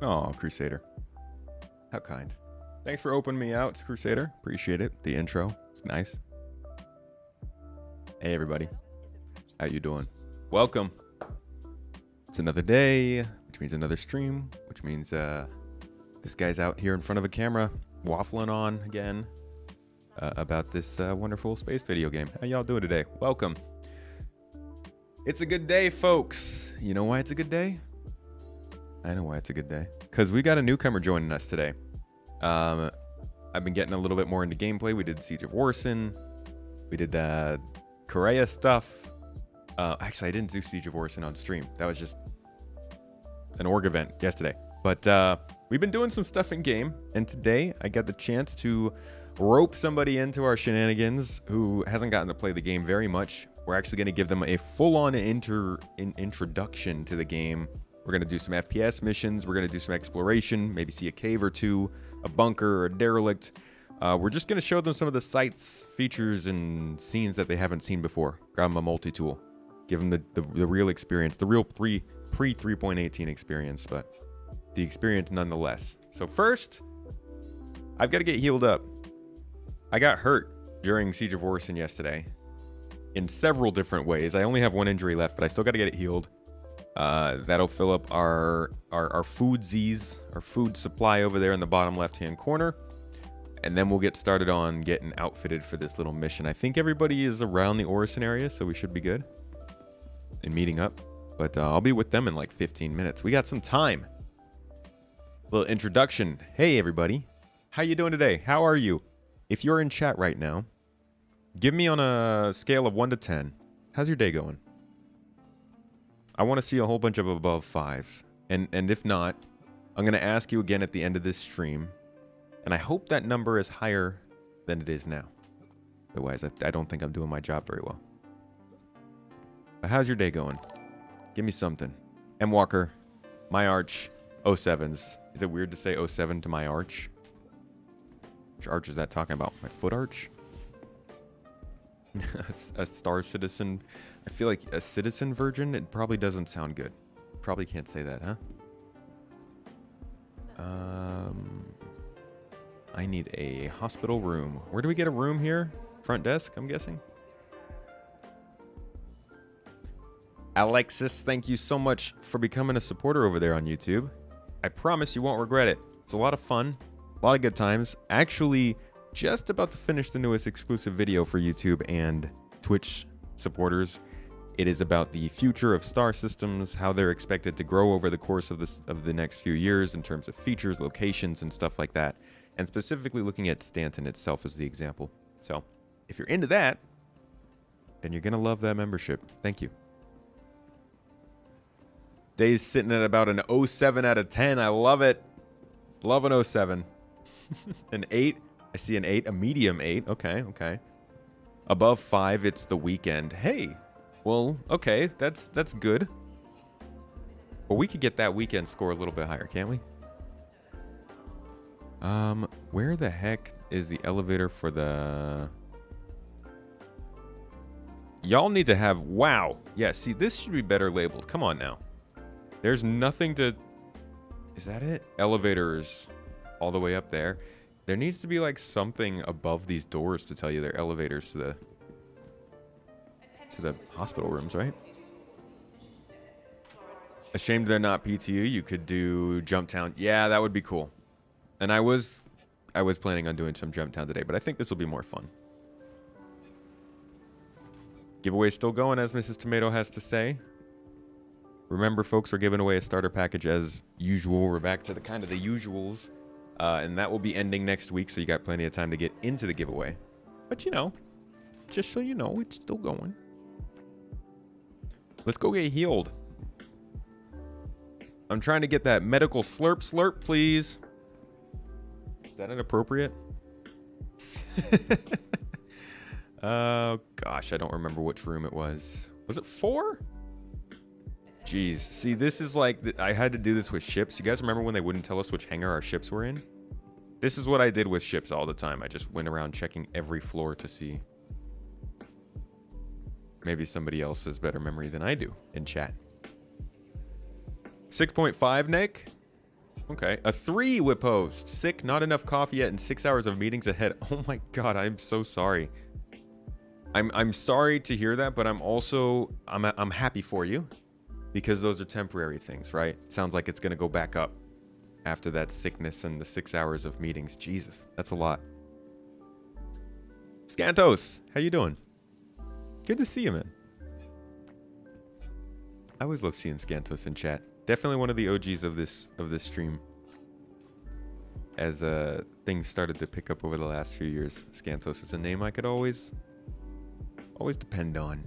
Oh, Crusader. How kind. Thanks for opening me out, Crusader. Appreciate it. The intro. It's nice. Hey, everybody. How you doing? Welcome. It's another day, which means another stream, which means this guy's out here in front of a camera waffling on again about this wonderful space video game. How y'all doing today? Welcome. It's a good day, folks. You know why it's a good day? I know why it's a good day. Because we got a newcomer joining us today. I've been getting a little bit more into gameplay. We did Siege of Warson. We did the Korea stuff. Actually, I didn't do Siege of Warson on stream. That was just an org event yesterday. But we've been doing some stuff in game. And today, I got the chance to rope somebody into our shenanigans who hasn't gotten to play the game very much. We're actually going to give them a full-on introduction to the game. We're going to do some FPS missions. We're going to do some exploration, maybe see a cave or two, a bunker or a derelict. We're just going to show them some of the sights, features, and scenes that they haven't seen before. Grab them a multi-tool. Give them the real experience, the real pre-3.18 experience, but the experience nonetheless. So first, I've got to get healed up. I got hurt during Siege of Warson yesterday in several different ways. I only have one injury left, but I still got to get it healed. That'll fill up our foodsies, our food supply over there in the bottom left-hand corner. And then we'll get started on getting outfitted for this little mission. I think everybody is around the Orison area, so we should be good in meeting up. But I'll be with them in like 15 minutes. We got some time. Little introduction. Hey, everybody. How you doing today? How are you? If you're in chat right now, give me on a scale of 1 to 10. How's your day going? I want to see a whole bunch of above 5s. And if not, I'm going to ask you again at the end of this stream. And I hope that number is higher than it is now. Otherwise, I don't think I'm doing my job very well. But how's your day going? Give me something. M. Walker, my arch, 07s. Is it weird to say 07 to my arch? Which arch is that talking about? My foot arch? A star citizen. I feel like a citizen virgin. It probably doesn't sound good. Probably can't say that, huh? I need a hospital room. Where do we get a room here? Front desk, I'm guessing. Alexis, thank you so much for becoming a supporter over there on YouTube. I promise you won't regret it. It's a lot of fun, a lot of good times. Actually, just about to finish the newest exclusive video for YouTube and Twitch supporters. It is about the future of star systems, how they're expected to grow over the course of the next few years in terms of features, locations, and stuff like that. And specifically looking at Stanton itself as the example. So, if you're into that, then you're going to love that membership. Thank you. Day's sitting at about an 07 out of 10. I love it. Love an 07. An 8. I see an 8. A medium 8. Okay, okay. Above 5, it's the weekend. Hey. Well, okay. That's good. Well, we could get that weekend score a little bit higher, can't we? Where the heck is the elevator for the... Y'all need to have... Wow. Yeah, see, this should be better labeled. Come on now. There's nothing to... Is that it? Elevators all the way up there. There needs to be like something above these doors to tell you they're elevators to the hospital rooms, right? Ashamed they're not PTU. You could do Jump Town. Yeah, that would be cool. And I was planning on doing some Jump Town today, but I think this will be more fun. Giveaway still going, as Mrs. Tomato has to say. Remember, folks, we're giving away a starter package as usual. We're back to the kind of the usuals. And that will be ending next week, so you got plenty of time to get into the giveaway. But, you know, just so you know, it's still going. Let's go get healed. I'm trying to get that medical slurp, please. Is that inappropriate? Oh, gosh, I don't remember which room it was. Was it 4? Jeez. See, this is like... I had to do this with ships. You guys remember when they wouldn't tell us which hangar our ships were in? This is what I did with ships all the time. I just went around checking every floor to see. Maybe somebody else has better memory than I do in chat. 6.5, Nick? Okay. A 3 whip post. Sick, not enough coffee yet, and 6 hours of meetings ahead. Oh my god, I'm so sorry. I'm sorry to hear that, but I'm also I'm happy for you because those are temporary things, right? Sounds like it's gonna go back up after that sickness and the 6 hours of meetings. Jesus, that's a lot. Scantos, how you doing? Good to see you, man. I always love seeing Scantos in chat. Definitely one of the OGs of this stream. As things started to pick up over the last few years, Scantos is a name I could always depend on.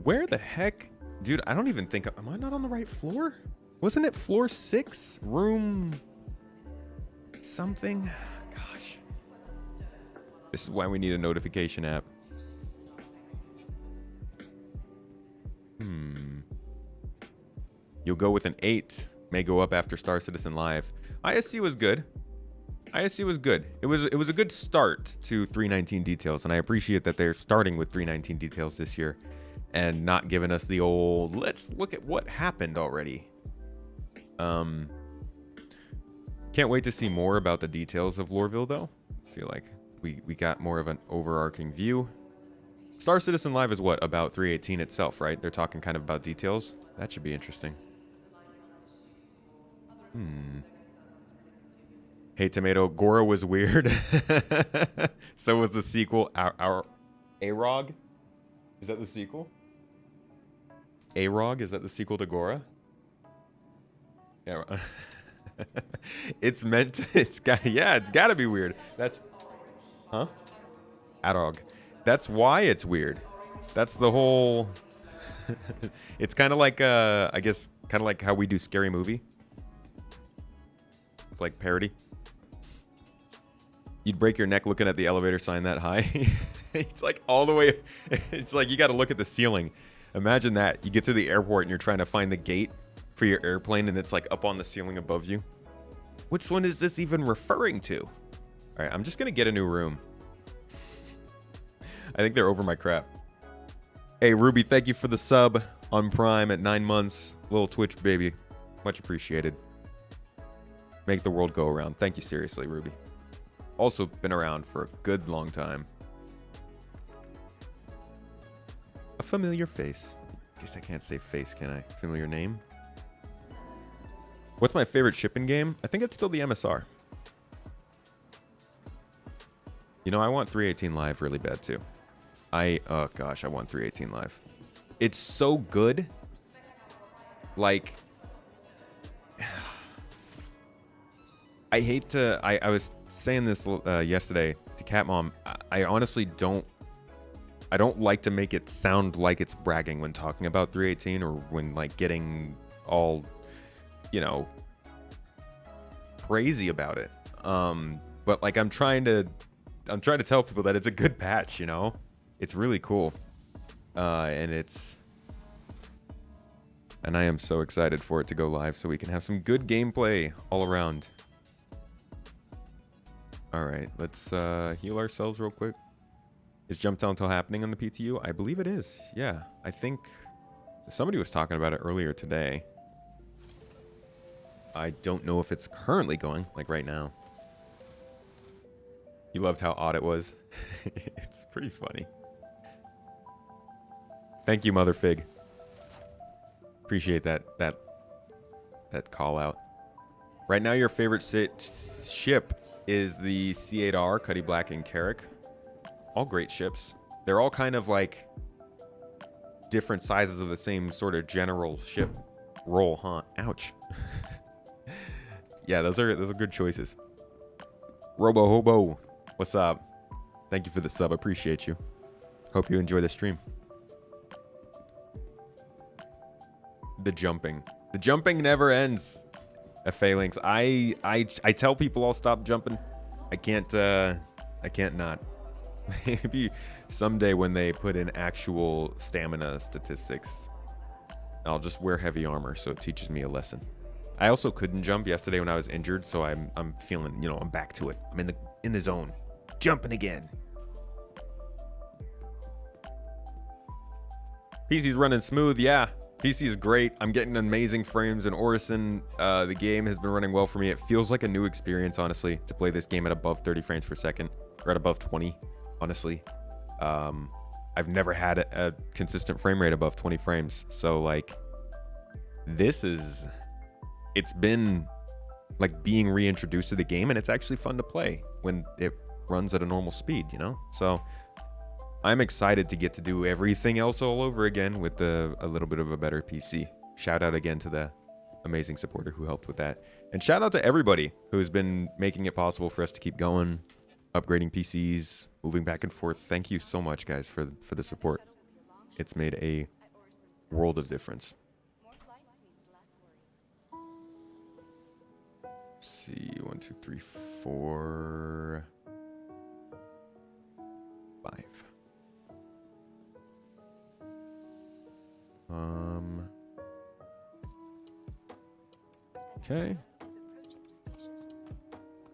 Where the heck, dude? I don't even think. Am I not on the right floor? Wasn't it floor 6, room something? Gosh, this is why we need a notification app. You'll go with an 8. May go up after Star Citizen Live. ISC was good. ISC was good. It was a good start to 319 details, and I appreciate that they're starting with 319 details this year, and not giving us the old let's look at what happened already. Can't wait to see more about the details of Loreville though. I feel like we got more of an overarching view. Star Citizen Live is what, about 318 itself, right? They're talking kind of about details. That should be interesting. Hey Tomato, Gora was weird. So was the sequel. Our Arog? Is that the sequel? Arog, is that the sequel to Gora? Yeah. It's meant to, it's gotta be weird. That's Arog. That's why it's weird. That's the whole it's kind of like I guess kind of like how we do Scary Movie. It's like parody. You'd break your neck looking at the elevator sign that high. It's like all the way. It's like you got to look at the ceiling. Imagine that. You get to the airport and you're trying to find the gate for your airplane and it's like up on the ceiling above you. Which one is this even referring to? All right, I'm just going to get a new room. I think they're over my crap. Hey, Ruby, thank you for the sub on Prime at 9 months. Little Twitch baby. Much appreciated. Make the world go around. Thank you seriously, Ruby. Also been around for a good long time. A familiar face. Guess I can't say face, can I? Familiar name. What's my favorite shipping game? I think it's still the MSR. You know, I want 318 Live really bad too. Oh gosh, I want 318 Live. It's so good. Like, I hate to, I was saying this yesterday to Cat Mom. I honestly don't like to make it sound like it's bragging when talking about 318 or when like getting all, you know, crazy about it. But like I'm trying to tell people that it's a good patch, you know? It's really cool. And I am so excited for it to go live so we can have some good gameplay all around. All right, let's heal ourselves real quick. Is Jump Talental happening on the PTU? I believe it is. Yeah, I think somebody was talking about it earlier today. I don't know if it's currently going, like right now. You loved how odd it was. It's pretty funny. Thank you, Mother Fig. Appreciate that call out. Right now, your favorite ship is the C8R, Cuddy Black, and Carrick. All great ships. They're all kind of like different sizes of the same sort of general ship role, huh? Ouch. Yeah, those are good choices. Robo Hobo, what's up? Thank you for the sub. Appreciate you. Hope you enjoy the stream. The jumping never ends. Phalanx. I tell people I'll stop jumping. I can't not. Maybe someday when they put in actual stamina statistics, I'll just wear heavy armor so it teaches me a lesson. I also couldn't jump yesterday when I was injured, so I'm feeling, you know, I'm back to it. I'm in the zone. Jumping again. PC's running smooth, yeah. PC is great. I'm getting amazing frames in Orison. The game has been running well for me. It feels like a new experience, honestly, to play this game at above 30 frames per second, or at above 20, honestly. I've never had a consistent frame rate above 20 frames. So, like, it's been like being reintroduced to the game, and it's actually fun to play when it runs at a normal speed, you know? So I'm excited to get to do everything else all over again with a little bit of a better PC. Shout out again to the amazing supporter who helped with that. And shout out to everybody who's been making it possible for us to keep going, upgrading PCs, moving back and forth. Thank you so much, guys, for the support. It's made a world of difference. Let's see, 1, 2, 3, 4, 5. Okay.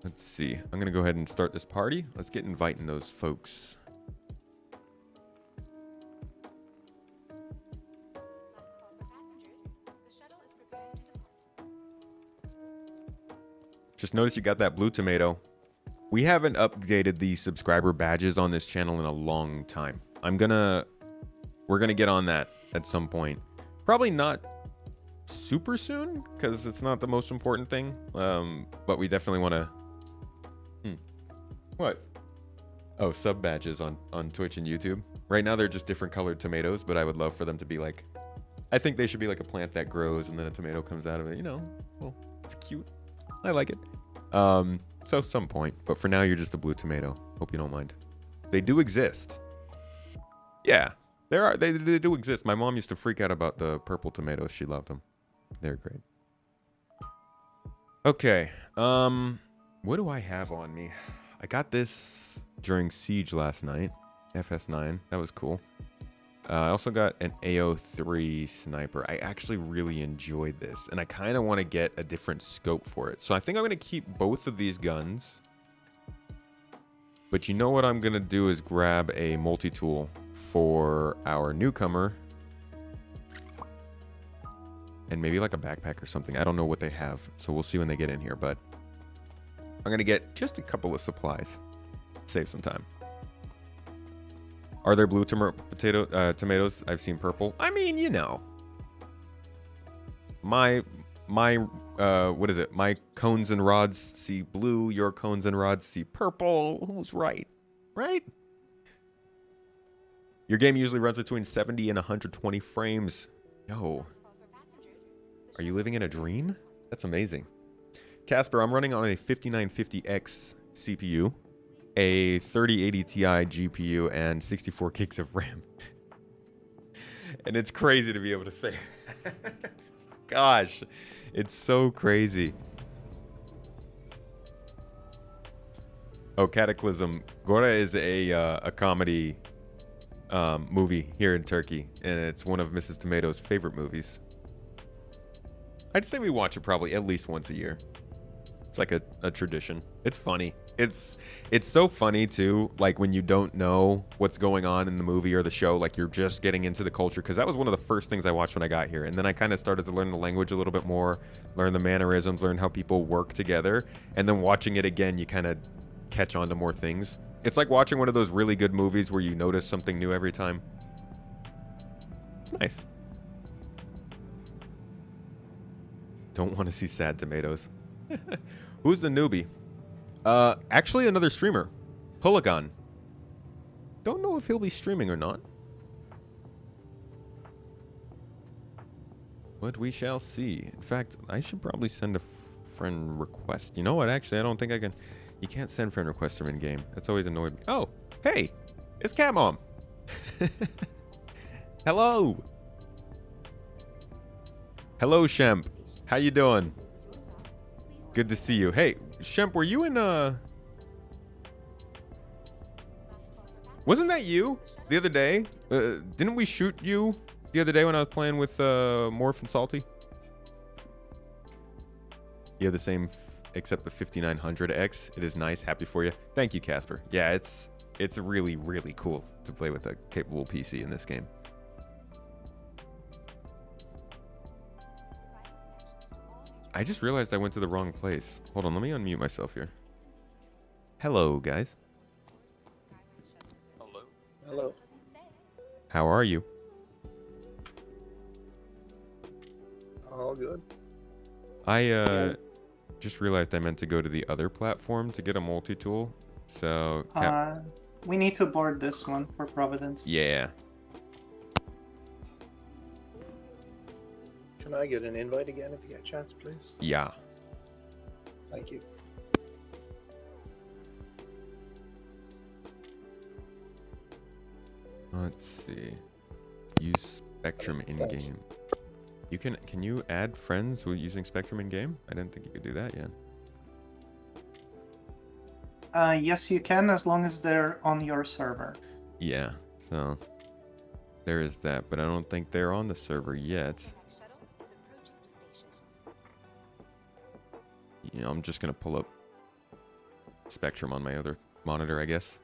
Let's see. I'm gonna go ahead and start this party. Let's get inviting those folks. Just notice you got that blue tomato. We haven't updated the subscriber badges on this channel in a long time. We're gonna get on that at some point. Probably not super soon, because it's not the most important thing. But we definitely want to. What? Oh, sub badges on Twitch and YouTube. Right now they're just different colored tomatoes, but I would love for them to be like. I think they should be like a plant that grows and then a tomato comes out of it. You know, well, it's cute. I like it. So some point, but for now you're just a blue tomato. Hope you don't mind. They do exist. Yeah, they do exist. My mom used to freak out about the purple tomatoes. She loved them. They're great. Okay. What do I have on me? I got this during Siege last night. FS9. That was cool. I also got an AO3 sniper. I actually really enjoyed this, and I kind of want to get a different scope for it. So I think I'm going to keep both of these guns. But you know what I'm going to do is grab a multi-tool for our newcomer. And maybe like a backpack or something. I don't know what they have, so we'll see when they get in here. But I'm going to get just a couple of supplies. Save some time. Are there blue tomatoes? I've seen purple. I mean, you know. My what is it? My cones and rods see blue. Your cones and rods see purple. Who's right? Right? Your game usually runs between 70 and 120 frames. Yo. Are you living in a dream? That's amazing. Casper, I'm running on a 5950X CPU, a 3080 Ti GPU, and 64 gigs of RAM. And it's crazy to be able to say that. Gosh, it's so crazy. Oh, Cataclysm. Gora is a comedy movie here in Turkey, and it's one of Mrs. Tomato's favorite movies. I'd say we watch it probably at least once a year. It's like a tradition. It's funny. It's so funny too, like when you don't know what's going on in the movie or the show, like you're just getting into the culture, because that was one of the first things I watched when I got here. And then I kind of started to learn the language a little bit more, learn the mannerisms, learn how people work together. And then watching it again, you kind of catch on to more things. It's like watching one of those really good movies where you notice something new every time. It's nice. Don't want to see sad tomatoes. Who's the newbie? Actually another streamer. Polygon. Don't know if he'll be streaming or not. But we shall see. In fact, I should probably send a friend request. You know what? Actually, I don't think I can. You can't send friend requests from in-game. That's always annoyed me. Oh, hey, it's Cat Mom. Hello. Hello, Shemp. How you doing? Good to see you. Hey, Shemp, were you in wasn't that you the other day? Didn't we shoot you the other day when I was playing with Morph and Salty? You have the same, except the 5900X. It is nice. Happy for you. Thank you, Casper. Yeah, it's really, really cool to play with a capable PC in this game. I just realized I went to the wrong place. Hold on, let me unmute myself here. Hello, guys. Hello. Hello. How are you? All good. I just realized I meant to go to the other platform to get a multi-tool. So, We need to board this one for Providence. yeah. Can I get an invite again if you get a chance, please? Yeah. Thank you. Let's see. Use Spectrum in Thanks. game. You can you add friends with using Spectrum in game? I didn't think you could do that yet. Yes, you can, as long as they're on your server. Yeah. So there is that, but I don't think they're on the server yet. You know, I'm just gonna pull up Spectrum on my other monitor, I guess.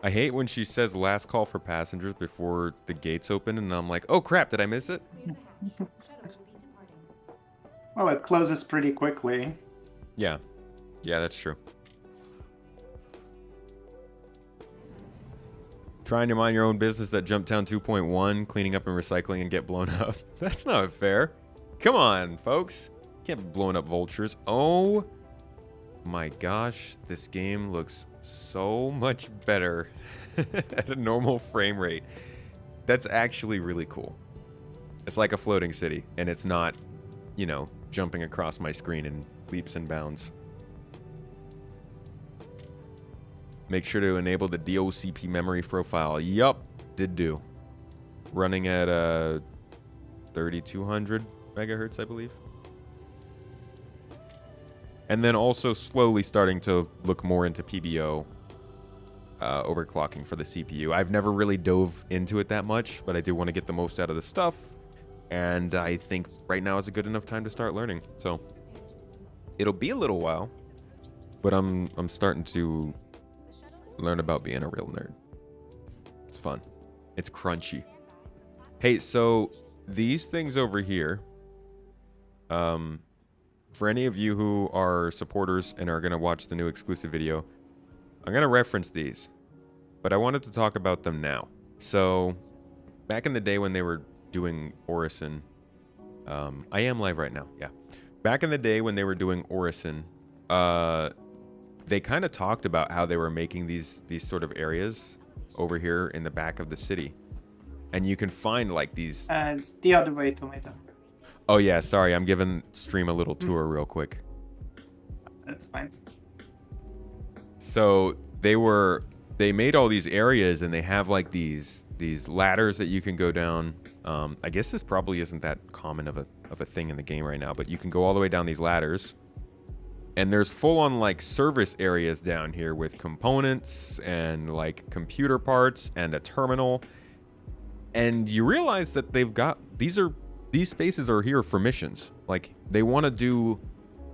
I hate when she says last call for passengers before the gates open, and I'm like, oh crap, did I miss it? Well, it closes pretty quickly. Yeah. Yeah, that's true. Trying to mind your own business at Jumptown 2.1, cleaning up and recycling and get blown up. That's not fair. Come on, folks. Can't be blowing up vultures. Oh my gosh, this game looks so much better at a normal frame rate. That's actually really cool. It's like a floating city, and it's not, you know, jumping across my screen in leaps and bounds. Make sure to enable the DOCP memory profile. Yup, did do. Running at 3200 megahertz, I believe. And then also slowly starting to look more into PBO overclocking for the CPU. I've never really dove into it that much, but I do want to get the most out of the stuff. And I think right now is a good enough time to start learning. So it'll be a little while, but I'm starting to learn about being a real nerd. It's fun. It's crunchy. Hey, so these things over here, for any of you who are supporters and are going to watch the new exclusive video, I'm going to reference these, but I wanted to talk about them now. So back in the day when they were doing Orison, I am live right now. Yeah. Back in the day when they were doing Orison, they kind of talked about how they were making these sort of areas over here in the back of the city. And you can find like these. It's the other way, Tomato. Oh yeah, sorry, I'm giving stream a little tour real quick. That's fine. So they made all these areas, and they have like these ladders that you can go down. I guess this probably isn't that common of a thing in the game right now, but you can go all the way down these ladders. And there's full-on like service areas down here with components and like computer parts and a terminal. And you realize that they've got these spaces are here for missions. Like they want to do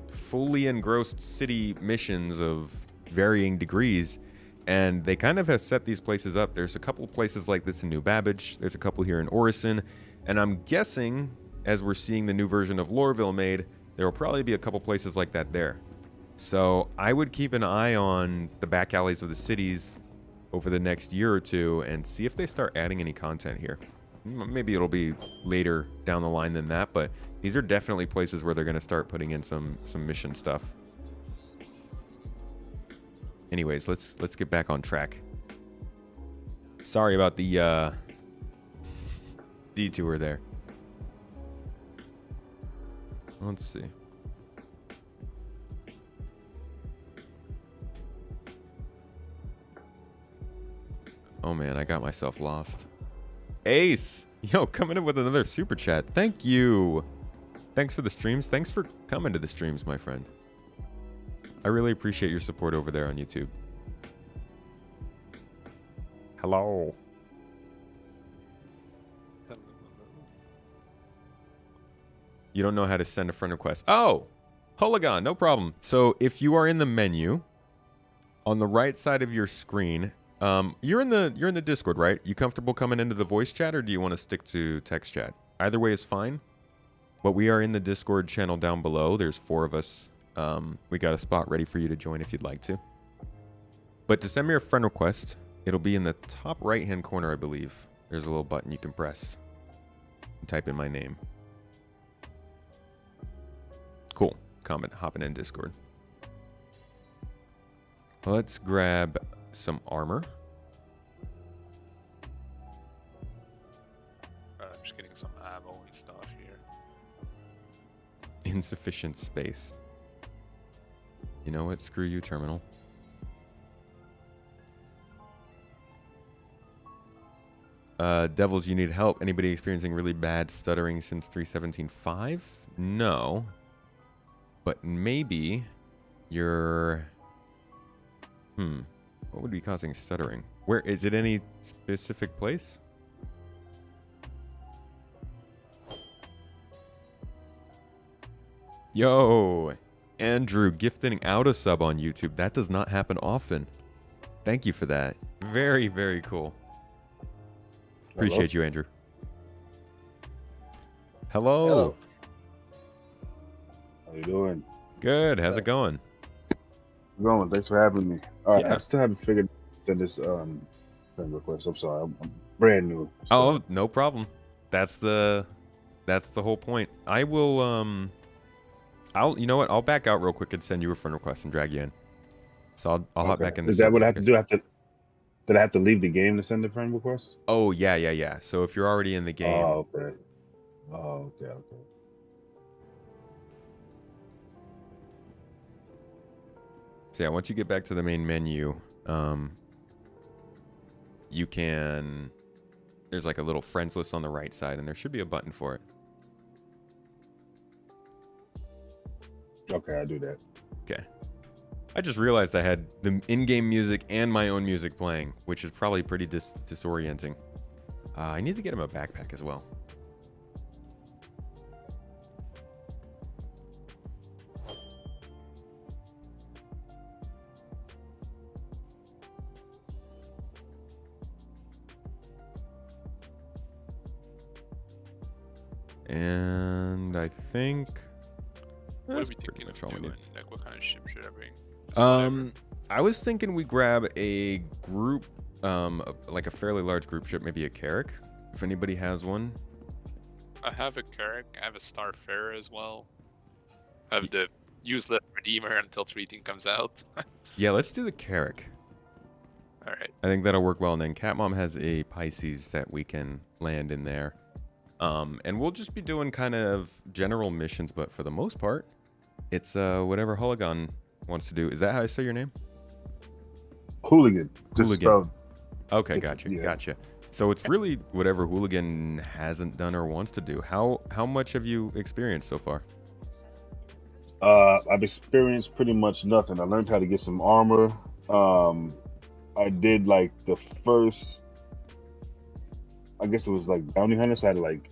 fully engrossed city missions of varying degrees, and they kind of have set these places up. There's a couple places like this in New Babbage. There's a couple here in Orison, and I'm guessing as we're seeing the new version of Lorville made, there will probably be a couple places like that there. So I would keep an eye on the back alleys of the cities over the next year or two and see if they start adding any content here. Maybe it'll be later down the line than that, but these are definitely places where they're going to start putting in some mission stuff. Anyways, let's get back on track. Sorry about the detour there. Let's see. Oh man, I got myself lost. Ace! Yo, coming in with another super chat. Thank you. Thanks for the streams. Thanks for coming to the streams, my friend. I really appreciate your support over there on YouTube. Hello. You don't know how to send a friend request. Oh, Hologon, no problem. So if you are in the menu, on the right side of your screen, You're in the Discord, right? You comfortable coming into the voice chat, or do you want to stick to text chat? Either way is fine. But we are in the Discord channel down below. There's 4 of us. We got a spot ready for you to join if you'd like to. But to send me a friend request, it'll be in the top right-hand corner, I believe. There's a little button you can press and type in my name. Cool. Hopping in Discord. Let's grab some armor. I'm just getting some ammo and stuff here. Insufficient space. You know what? Screw you, terminal. Devils, you need help. Anybody experiencing really bad stuttering since 3.17.5? No. But maybe you're... What would be causing stuttering? Where is it? Any specific place? Yo, Andrew gifting out a sub on YouTube. That does not happen often. Thank you for that. Very, very cool. Appreciate you, Andrew. Hello. Hello. How you doing? Good. How's it going? Going. Thanks for having me. All right, Yeah. I still haven't figured send this friend request. I'm sorry, I'm brand new. So. Oh, no problem. That's the whole point. I will you know what? I'll back out real quick and send you a friend request and drag you in. So I'll hop back in. Is that what I have to do? Did I have to leave the game to send the friend request? Oh yeah. So if you're already in the game, Oh, okay. Oh, okay. so yeah, once you get back to the main menu, you can. There's like a little friends list on the right side, and there should be a button for it. Okay, I'll do that. Okay. I just realized I had the in-game music and my own music playing, which is probably pretty disorienting. I need to get him a backpack as well. And I think What are that's we pretty thinking much of all we doing? need. Like, what kind of ship should I bring? Just whatever. I was thinking we grab a group, like a fairly large group ship, maybe a Carrack, if anybody has one. I have a Carrack. I have a Starfarer as well. I have the useless Redeemer until treating comes out. Yeah, let's do the Carrack. All right. I think that'll work well. And then Catmom has a Pisces that we can land in there. And we'll just be doing kind of general missions, but for the most part, it's whatever Hologon wants to do. Is that how I say your name? Hooligan. Just Hooligan. spelled. Okay, gotcha. So it's really whatever Hooligan hasn't done or wants to do. How much have you experienced so far? I've experienced pretty much nothing. I learned how to get some armor. I did like the first, I guess it was like bounty hunter, so I had to like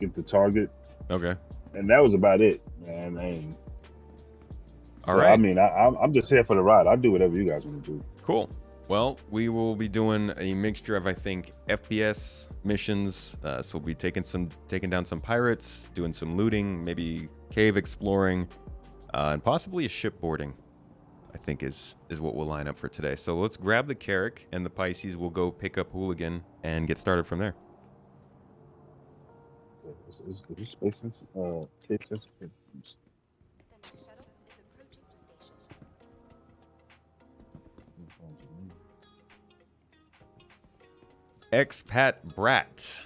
get the target, Okay. and that was about it, man. And All so, right. I mean, I'm just here for the ride. I'll do whatever you guys want to do. Cool. Well, we will be doing a mixture of, I think, FPS missions. So we'll be taking down some pirates, doing some looting, maybe cave exploring, and possibly a shipboarding, I think is what we'll line up for today. So let's grab the Carrack and the Pisces. We'll go pick up Hooligan and get started from there. Is this space sensitive? Case sensitive? Expat Brat.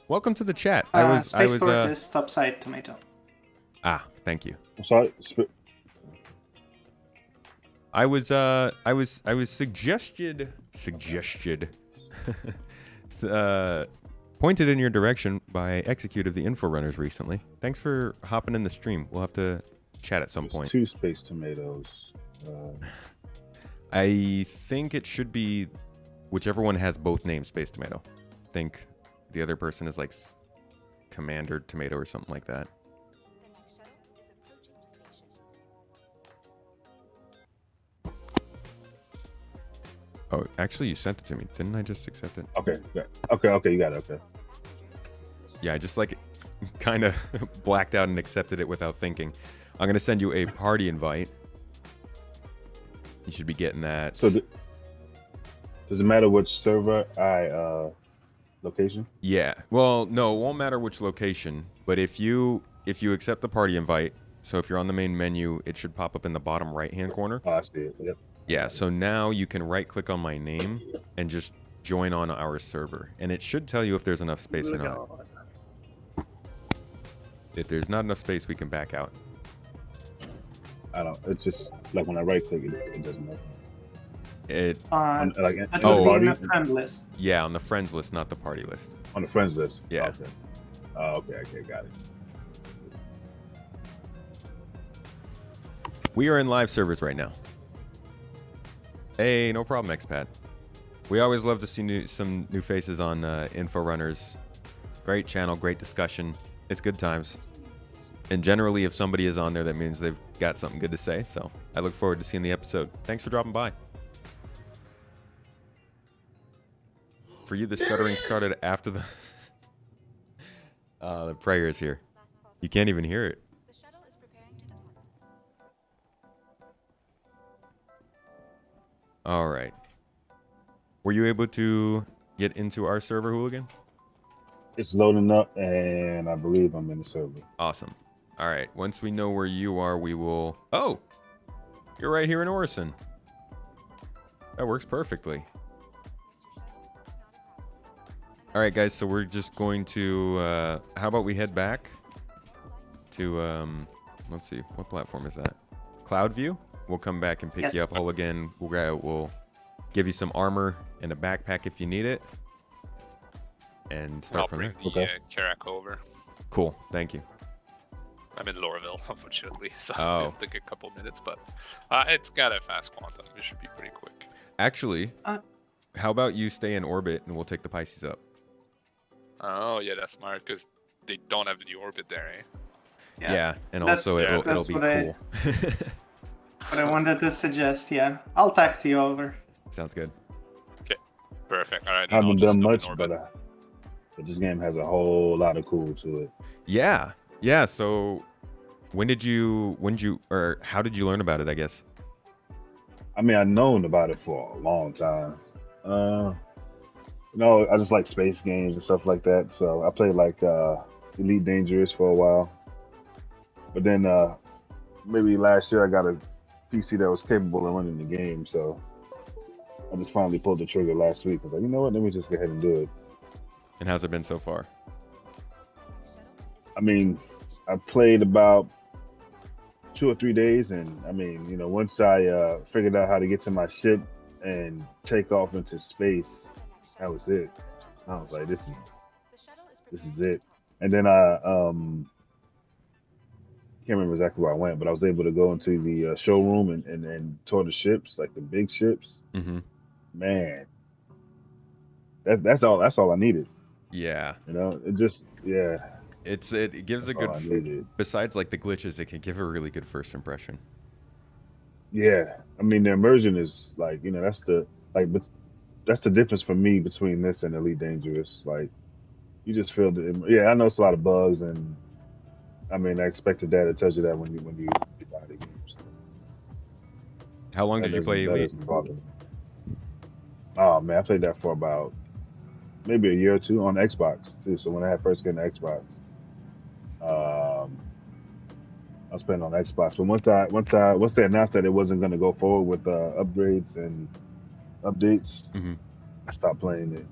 Welcome to the chat. Space port is topside tomato. Thank you. I'm sorry. I was suggested pointed in your direction by Execute of the Info Runners recently. Thanks for hopping in the stream. We'll have to chat at some point. 2 space tomatoes. I think it should be whichever one has both names, Space Tomato. I think the other person is like Commander Tomato or something like that. Oh, actually, you sent it to me. Didn't I just accept it? Okay, yeah. Okay, you got it. Okay. Yeah, I just like kind of blacked out and accepted it without thinking. I'm gonna send you a party invite. You should be getting that. So does it matter which server location? Yeah. Well, no, it won't matter which location, but if you accept the party invite, so if you're on the main menu, it should pop up in the bottom right-hand corner. Oh, I see it. Yep. Yeah, so now you can right-click on my name and just join on our server, and it should tell you if there's enough space or not. If there's not enough space, we can back out. I don't. It's just like when I right click, it doesn't know. It Like That Oh. will be in party, the friend list. yeah, on the friends list, not the party list. on the friends list. Yeah. Okay. Okay, got it. We are in live servers right now. Hey, no problem, expat. We always love to see some new faces on Info Runners. Great channel, great discussion. It's good times. And generally, if somebody is on there, that means they've got something good to say. So I look forward to seeing the episode. Thanks for dropping by. For you, the stuttering started after the prayers here. You can't even hear it. The shuttle is preparing to depart. All right. Were you able to get into our server, Hooligan? It's loading up, and I believe I'm in the server. Awesome. All right. Once we know where you are, we will... Oh! You're right here in Orison. That works perfectly. Mr. Shuttle, not a problem. All right, guys. So we're just going to... how about we head back to... let's see. What platform is that? Cloudview? We'll come back and pick Yes. you up, Hooligan. We'll give you some armor and a backpack if you need it. And start I'll from bring there. the Okay. Karak over. Cool. Thank you. I'm in Lorville, unfortunately, so Oh. it'll take a couple minutes, but it's got a fast quantum. It should be pretty quick. Actually, Uh, how about you stay in orbit and we'll take the Pisces up? Oh, yeah, that's smart, because they don't have the orbit there, eh? Yeah, and That's- also it'll that's be what I- cool. What I wanted to suggest, yeah. I'll taxi you over. Sounds good. Perfect. All right. I then I'll haven't just done stop in much, orbit. but this game has a whole lot of cool to it. Yeah. So when did you or how did you learn about it, I guess? I mean, I've known about it for a long time. I just like space games and stuff like that. So I played like Elite Dangerous for a while. But then maybe last year I got a PC that was capable of running the game. So I just finally pulled the trigger last week. I was like, you know what? Let me just go ahead and do it. And how's it been so far? I mean, I played about 2 or 3 days, and I mean, once I figured out how to get to my ship and take off into space, that was it. I was like, this is it. And then I can't remember exactly where I went, but I was able to go into the showroom and tour the ships, like the big ships. Mm-hmm. Man, that's all I needed. Yeah. It just It gives that's a all I good needed. besides like the glitches, it can give a really good first impression. Yeah, I mean the immersion is like that's the difference for me between this and Elite Dangerous. Like you just feel I know it's a lot of bugs, and I mean I expected that. It tells you that when you buy the games. How long did you play Elite? Oh man, I played that for about maybe a year or two on Xbox too. So when I had first got an Xbox, I was playing on Xbox. But once they announced that it wasn't going to go forward with upgrades and updates, I stopped playing it.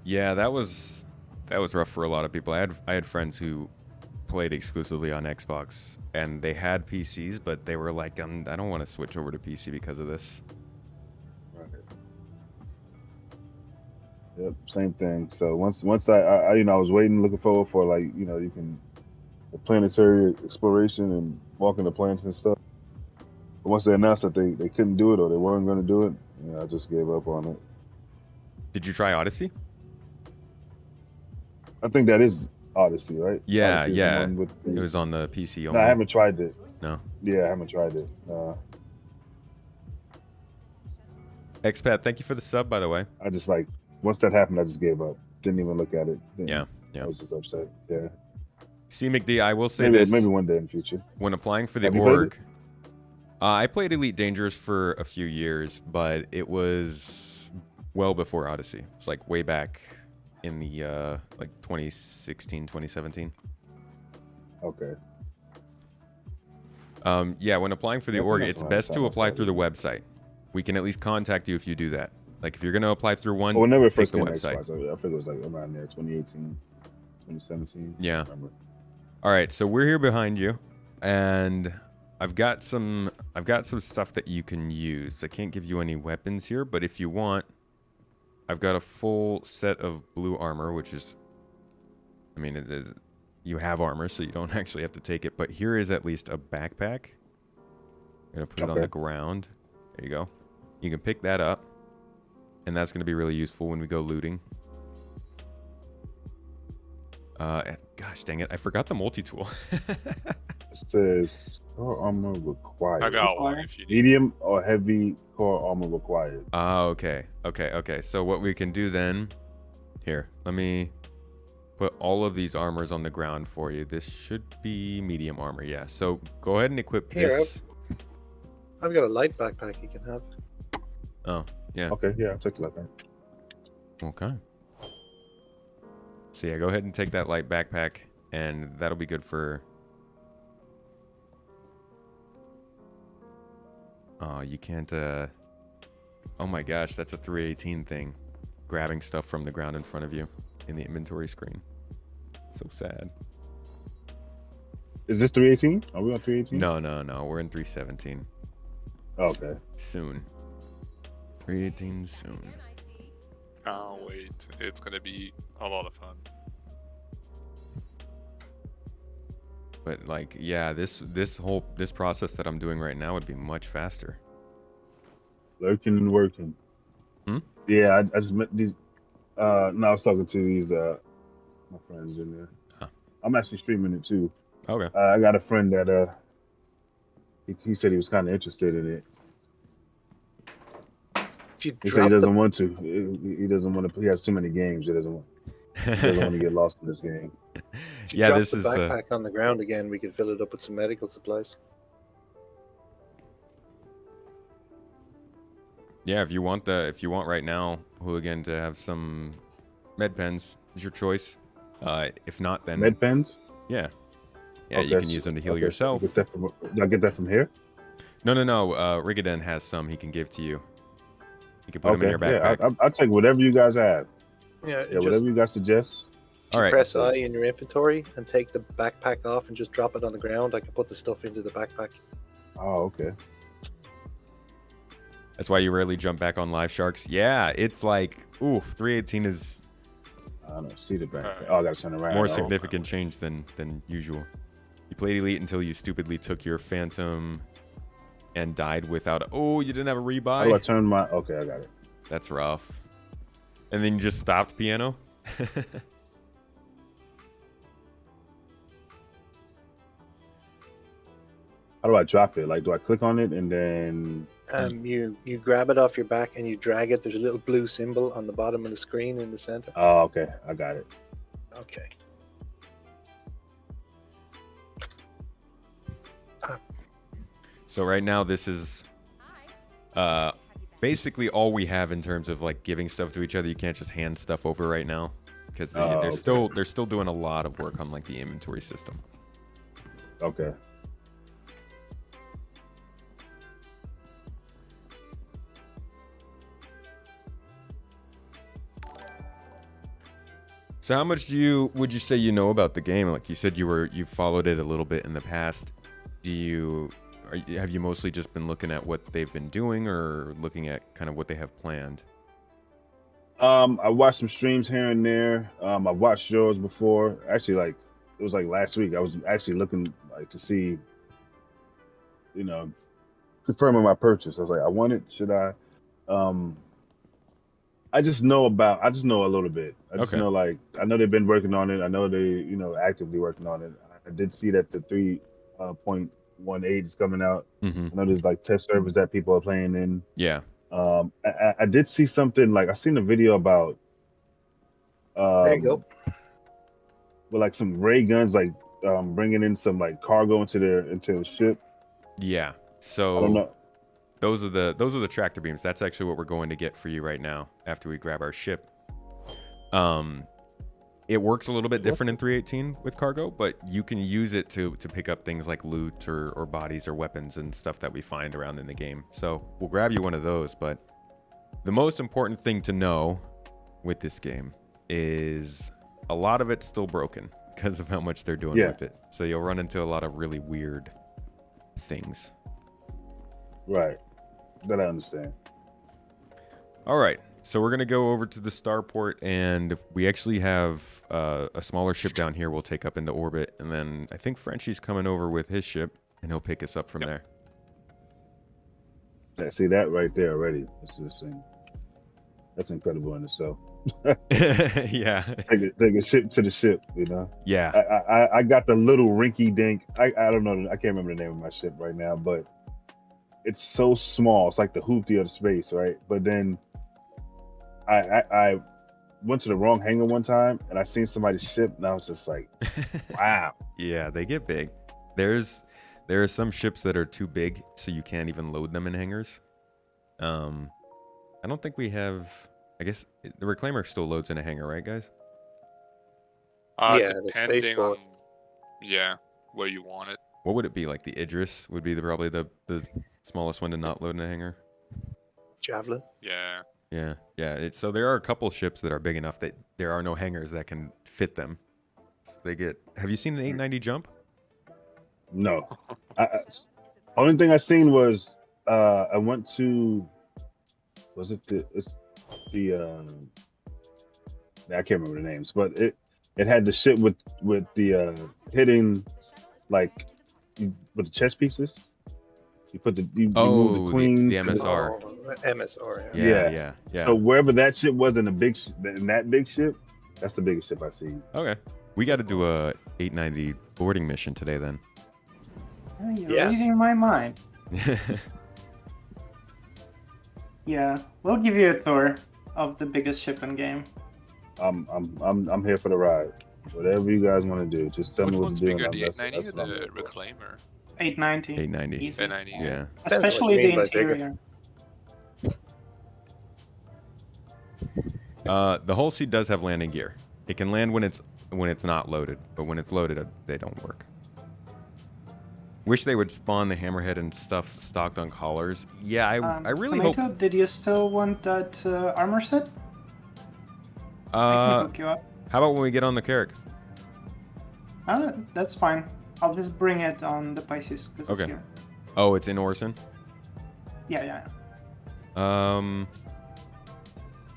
Yeah, that was rough for a lot of people. I had friends who played exclusively on Xbox, and they had PCs, but they were like, I don't want to switch over to PC because of this. Right. Yep, same thing. So once I was looking forward for like you can the planetary exploration and walking the planets and stuff. But once they announced that they couldn't do it or they weren't going to do it, I just gave up on it. Did you try Odyssey? I think that is Odyssey, right? Yeah, Odyssey is yeah. the one with It was on the PC No, only. I haven't tried it. No. Yeah, I haven't tried it. Expat, thank you for the sub, by the way. I just like once that happened, I just gave up. Didn't even look at it. Yeah. I was just upset. Yeah. See, McD, I will say Maybe this. maybe one day in the future. When applying for the Have you played org, I played Elite Dangerous for a few years, but it was well before Odyssey. It's like way back in the like 2016, 2017. Okay. Yeah, when applying for the Yeah, I think org, that's it's around best the to time I apply through the started. website. We can at least contact you if you do that. Like if you're going to apply through one, Well, whenever it take first the came to website. Xbox, I figured it was like around there, 2018, 2017. Yeah. I remember. All right, so we're here behind you, and I've got some stuff that you can use. I can't give you any weapons here, but if you want, I've got a full set of blue armor, which is, I mean, it is, you have armor, so you don't actually have to take it. But here is at least a backpack. I'm gonna put it on Okay. the ground. There you go. You can pick that up, and that's gonna be really useful when we go looting. Gosh dang it, I forgot the multi-tool. It says core armor required. I got one if you need. Medium or heavy core armor required. Okay. So what we can do then, here, let me put all of these armors on the ground for you. This should be medium armor, yeah. So go ahead and equip Here, this. I've got a light backpack you can have. Oh, yeah. Okay, yeah, I'll take it like that. Okay. So yeah, go ahead and take that light backpack, and that'll be good for... Oh, you can't, Oh my gosh, that's a 318 thing. Grabbing stuff from the ground in front of you in the inventory screen. So sad. Is this 318? Are we on 318? No, we're in 317. Okay. Soon. 318 soon. Can't wait. It's gonna be a lot of fun. But like, yeah, this process that I'm doing right now would be much faster. Lurking and working. Hmm? Yeah, I just met these. No, I was talking to these my friends in there. Huh. I'm actually streaming it too. Okay. I got a friend that he said he was kind of interested in it. If you He said he drop doesn't want to. He doesn't want to. He has too many games. He doesn't want to get lost in this game. if you Yeah, drop this the is, backpack on the ground again, we can fill it up with some medical supplies. Yeah, if you want right now, Hooligan, to have some med pens, is your choice. If not, then Med pens. yeah, you Okay, can use them to heal yourself. Did I get that from here? No. Rigaden has some he can give to you. You can put them in your Yeah, backpack. I'll take whatever you guys have. Yeah, Yeah, whatever you guys suggest. All right. press I in your inventory and take the backpack off and just drop it on the ground. I can put the stuff into the backpack. Oh, okay. That's why you rarely jump back on Live Sharks. Yeah, it's like, oof, 318 is I don't see the back. Alright. Oh, I gotta turn around. more Oh, significant change than usual. You played Elite until you stupidly took your Phantom and died without... Oh, you didn't have a How do I rebuy? turn my? Okay, I got it. That's rough. And then you just stopped piano? How do I drop it? Like, do I click on it and then? You grab it off your back and you drag it. There's a little blue symbol on the bottom of the screen in the center. Oh, okay, I got it. Okay. So right now this is basically all we have in terms of like giving stuff to each other. You can't just hand stuff over right now because Oh, they're okay. still doing a lot of work on like the inventory system. Okay. So how much would you say you know about the game? Like you said you followed it a little bit in the past. Have you mostly just been looking at what they've been doing or looking at kind of what they have planned? I watched some streams here and there. I've watched yours before. Actually, like it was like last week. I was actually looking like to see, confirming my purchase. I was like, I want it. Should I? I just know a little bit. I just Okay. know I know they've been working on it. I know they, actively working on it. I did see that the 3.18 is coming out. Mm-hmm. I know there's like test servers that people are playing in. Yeah. I did see something like I seen a video about There you go. with like some ray guns, like bringing in some like cargo into the ship. Yeah. I don't So know. those are the tractor beams. That's actually what we're going to get for you right now after we grab our ship. It works a little bit different in 318 with cargo, but you can use it to pick up things like loot or bodies or weapons and stuff that we find around in the game. So we'll grab you one of those, but the most important thing to know with this game is a lot of it's still broken because of how much they're doing with it. So you'll run into a lot of really weird things. Right. That I understand. All right. So we're going to go over to the starport, and we actually have a smaller ship down here we'll take up into orbit. And then I think Frenchie's coming over with his ship, and he'll pick us up from there. Yeah, see that right there already. That's insane. That's incredible in itself. Yeah. Take a ship to the ship, you know? Yeah. I got the little rinky dink. I don't know. I can't remember the name of my ship right now, but it's so small. It's like the hoopty of the space, right? But then I went to the wrong hangar one time and I seen somebody's ship and I was just like, wow. Yeah, they get big. There are some ships that are too big, so you can't even load them in hangars. I don't think we have. I guess the Reclaimer still loads in a hangar, right, guys? Yeah, the Depending spaceport. on where you want it. What would it be like? The Idris would be probably the smallest one to not load in a hangar. Javelin. Yeah. Yeah. So there are a couple ships that are big enough that there are no hangars that can fit them. So they get. Have you seen an 890 jump? No. Only thing I seen was I went to I can't remember the names, but it had the ship with the hitting like with the chess pieces. You put you move the queen. the MSR. Oh, the MSR. Yeah. So wherever that ship was in that big ship, that's the biggest ship I see. Okay. We got to do a 890 boarding mission today then. You're reading my mind. Yeah, we'll give you a tour of the biggest ship in game. I'm here for the ride. Whatever you guys want to do, just tell Which me what one's to do. bigger, and the that's 890 what or I'm the here for. Reclaimer? 890. 890. Easy. 890. Yeah. Depends Especially what you the mean by bigger. interior. The Hull Seat does have landing gear. It can land when it's not loaded, but when it's loaded, they don't work. Wish they would spawn the hammerhead and stuff stocked on collars. Yeah, I really Tomato, hope. did you still want that armor set? I can hook you up. How about when we get on the Carrack? That's fine. I'll just bring it on the Pisces because it's Okay. here. Oh, it's in Orson. Yeah.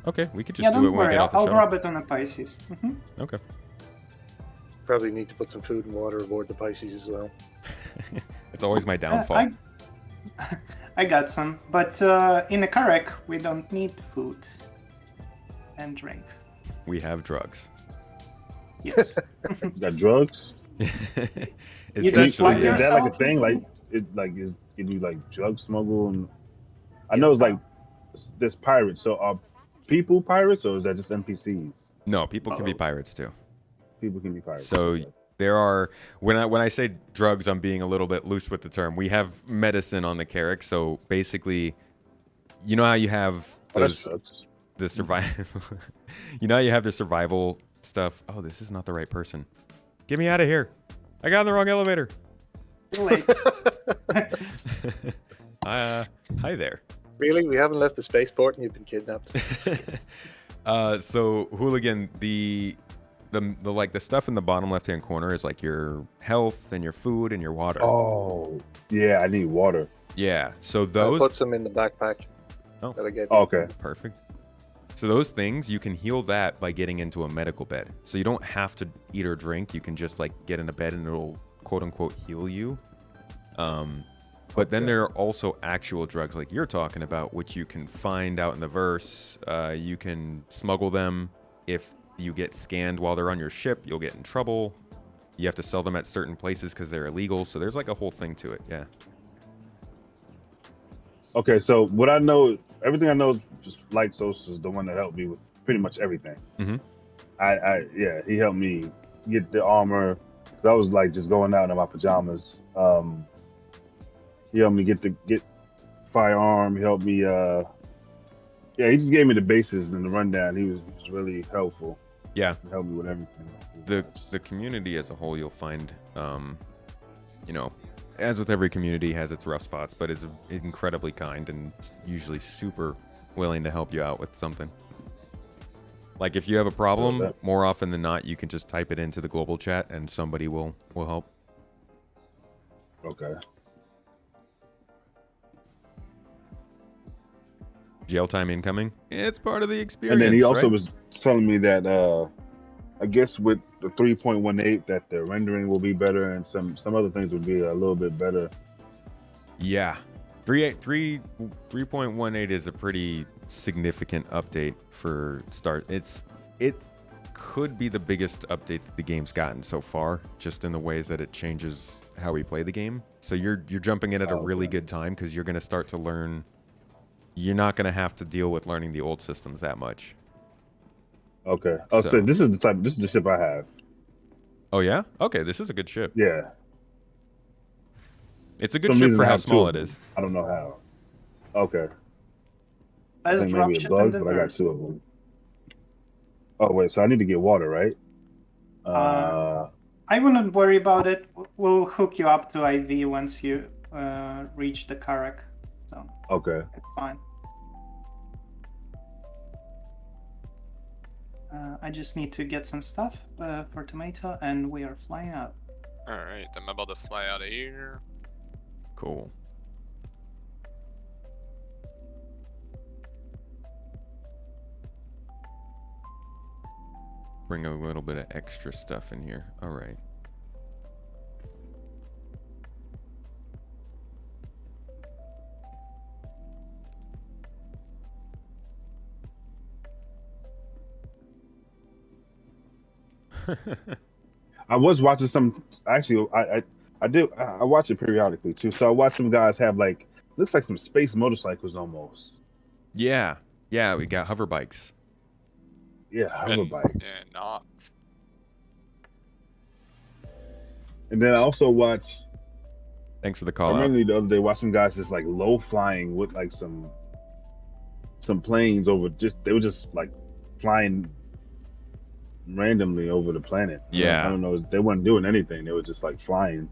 Okay, we could just Yeah, do it don't when we worry. get off the I'll shuttle. grab it on the Pisces. Okay. Probably need to put some food and water aboard the Pisces as well. It's always my downfall. I got some, but in a Carrack we don't need food and drink. We have drugs. Yes. You got drugs? You just Essentially, plug Is yeah. that like a yourself? thing? Can you like drug smuggle? And I know it's like there's pirates. So are people pirates or is that just NPCs? No, people can be pirates too. People can be pirates. So Okay. there are when I say drugs, I'm being a little bit loose with the term. We have medicine on the Carrack, so basically, you know how you have Oh, that those sucks. the survival. You know how you have the survival stuff. Oh, this is not the right person. Get me out of here! I got in the wrong elevator. Too late. Hi there. Really? We haven't left the spaceport and you've been kidnapped? So hooligan, the like the stuff in the bottom left hand corner is like your health and your food and your water. Oh, yeah. I need water. Yeah. So I those put some in the backpack Oh. that I gave you. Oh, okay. perfect. So those things you can heal that by getting into a medical bed. So you don't have to eat or drink. You can just like get in a bed and it'll quote unquote heal you. But then there are also actual drugs like you're talking about, which you can find out in the verse. You can smuggle them. If you get scanned while they're on your ship, you'll get in trouble. You have to sell them at certain places because they're illegal. So there's like a whole thing to it. Yeah. Okay, so what I know everything I know. Just light source is the one that helped me with pretty much everything. Mm-hmm. Yeah, he helped me get the armor. 'Cause I was like just going out in my pajamas. He helped me get firearm. He helped me. Yeah, he just gave me the bases and the rundown. He was really helpful. Yeah. He helped me with everything. The community as a whole, you'll find, as with every community, has its rough spots, but is incredibly kind and usually super willing to help you out with something. Like if you have a problem, more often than not, you can just type it into the global chat and somebody will help. Okay. Jail time incoming. It's part of the experience. And then he also right? was telling me that I guess with the 3.18 that the rendering will be better and some other things would be a little bit better. Yeah. 3.18 is a pretty significant update for start. It could be the biggest update that the game's gotten so far, just in the ways that it changes how we play the game. So you're jumping in at a really good time because you're going to start to learn. You're not going to have to deal with learning the old systems that much. Okay. Oh, so this is the ship I have. Oh yeah? Okay, this is a good ship. Yeah. It's a good ship for how small it is. I don't know how. Okay. I Let's think drop maybe a ship bug, in but I got the 2 of them. Oh wait, so I need to get water, right? I wouldn't worry about it. We'll hook you up to IV once you reach the Karak. So Okay. it's fine. I just need to get some stuff for tomato, and we are flying out. All right, I'm about to fly out of here. Cool. Bring a little bit of extra stuff in here. All right. I was watching some. Actually, I watch it periodically too. So I watch some guys have like looks like some space motorcycles almost. Yeah, we got hover bikes. Yeah, hover bikes. Yeah, not. And then I also watch. Thanks for the I call out. remember the other day watch some guys just like low flying with like some planes over. They were just like flying randomly over the planet. Yeah. I don't know. They weren't doing anything. They were just like flying.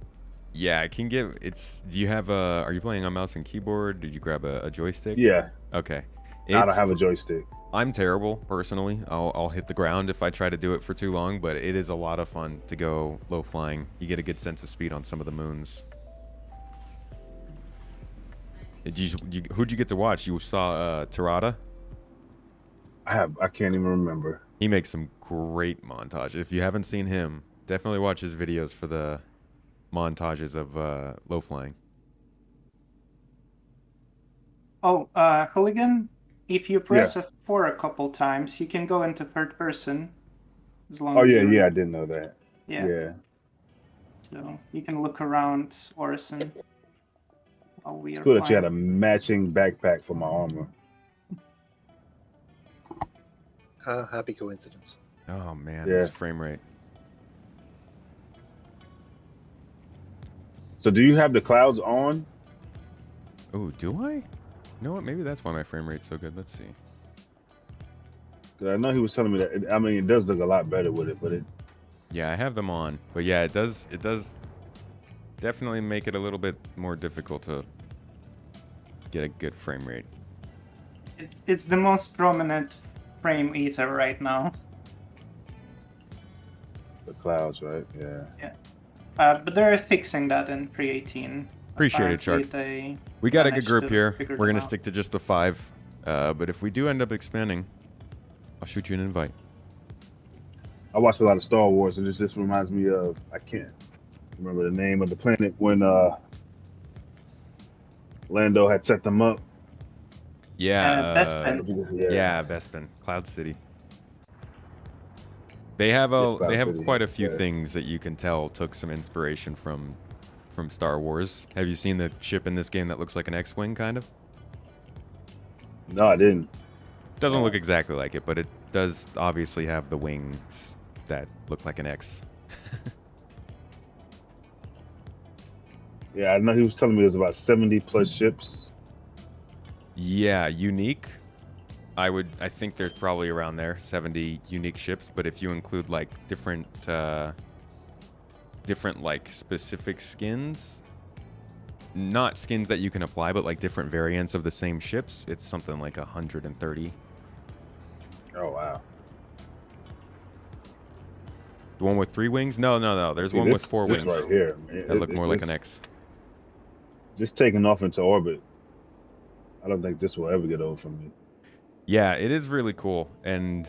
Yeah, it can give. Do you have a? Are you playing on mouse and keyboard? Did you grab a joystick? Yeah. Okay. I don't have a joystick. I'm terrible personally. I'll hit the ground if I try to do it for too long, but it is a lot of fun to go low flying. You get a good sense of speed on some of the moons. Who'd you get to watch? You saw Tirada? I can't even remember. He makes some great montages. If you haven't seen him, definitely watch his videos for the montages of low flying. Oh, Hooligan, if you press F4 a couple times, you can go into third person. As long as yeah, I didn't know that. Yeah. So you can look around Orison while we It's are cool that you flying. had a matching backpack for my armor. Happy coincidence. Oh man, Yeah. this frame rate. So do you have the clouds on? Oh, do I? You know what? Maybe that's why my frame rate's so good. Let's see. 'Cause I know he was telling me that. I mean, it does look a lot better with it, but it. Yeah, I have them on, but yeah, it does definitely make it a little bit more difficult to get a good frame rate. It's the most prominent frame eater right now. The clouds, right? Yeah. But they're fixing that in pre-18. Appreciate it, Chart. Apparently We got a good managed group to here. figure We're them gonna out. stick to just the 5, but if we do end up expanding, I'll shoot you an invite. I watch a lot of Star Wars, and it just reminds me of I can't remember the name of the planet when Lando had set them up. Yeah, Bespin. yeah, Bespin, Cloud City. They have Cloud City, quite a few yeah. things that you can tell took some inspiration from Star Wars. Have you seen the ship in this game that looks like an X-wing, kind of? No, I didn't. Doesn't Oh. look exactly like it, but it does obviously have the wings that look like an X. Yeah, I know he was telling me it was about 70 plus ships. Yeah, unique. I think there's probably around there 70 unique ships, but if you include like different like specific skins, not skins that you can apply, but like different variants of the same ships, it's something like 130. Oh wow. The one with 3 wings? No. There's See, one with 4 this wings right here, man. that look more like an X. Just taking off into orbit. I don't think this will ever get old for me. Yeah, it is really cool, and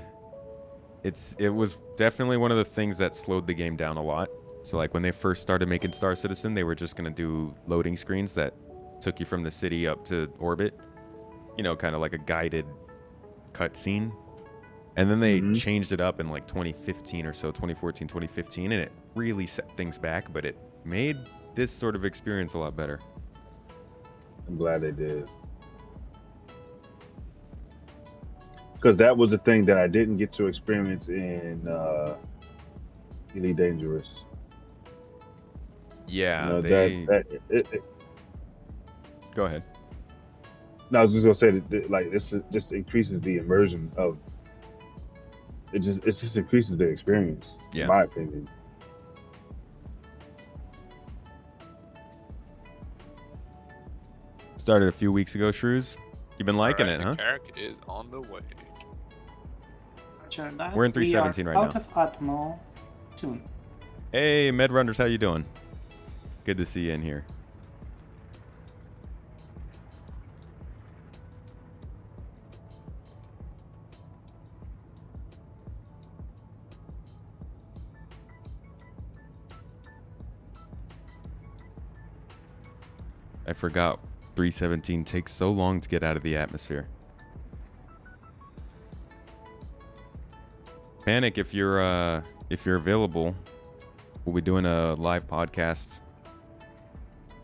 it was definitely one of the things that slowed the game down a lot. So like when they first started making Star Citizen, they were just gonna do loading screens that took you from the city up to orbit, you know, kind of like a guided cutscene. And then they changed it up in like 2015 or so, 2014, 2015, and it really set things back, but it made this sort of experience a lot better. I'm glad they did. Because that was the thing that I didn't get to experience in Elite Dangerous. Yeah, Go ahead. No, I was just gonna say that like this just increases the immersion of it. It just increases the experience, Yeah. in my opinion. Started a few weeks ago, Shrews. You've been liking Alright, it, huh? the Carrack is on the way. Roger that. We're in We are 317 right out now. of Atmo soon. Hey, Med Runners, how you doing? Good to see you in here. I forgot 317 takes so long to get out of the atmosphere. Panic, if you're available, we'll be doing a live podcast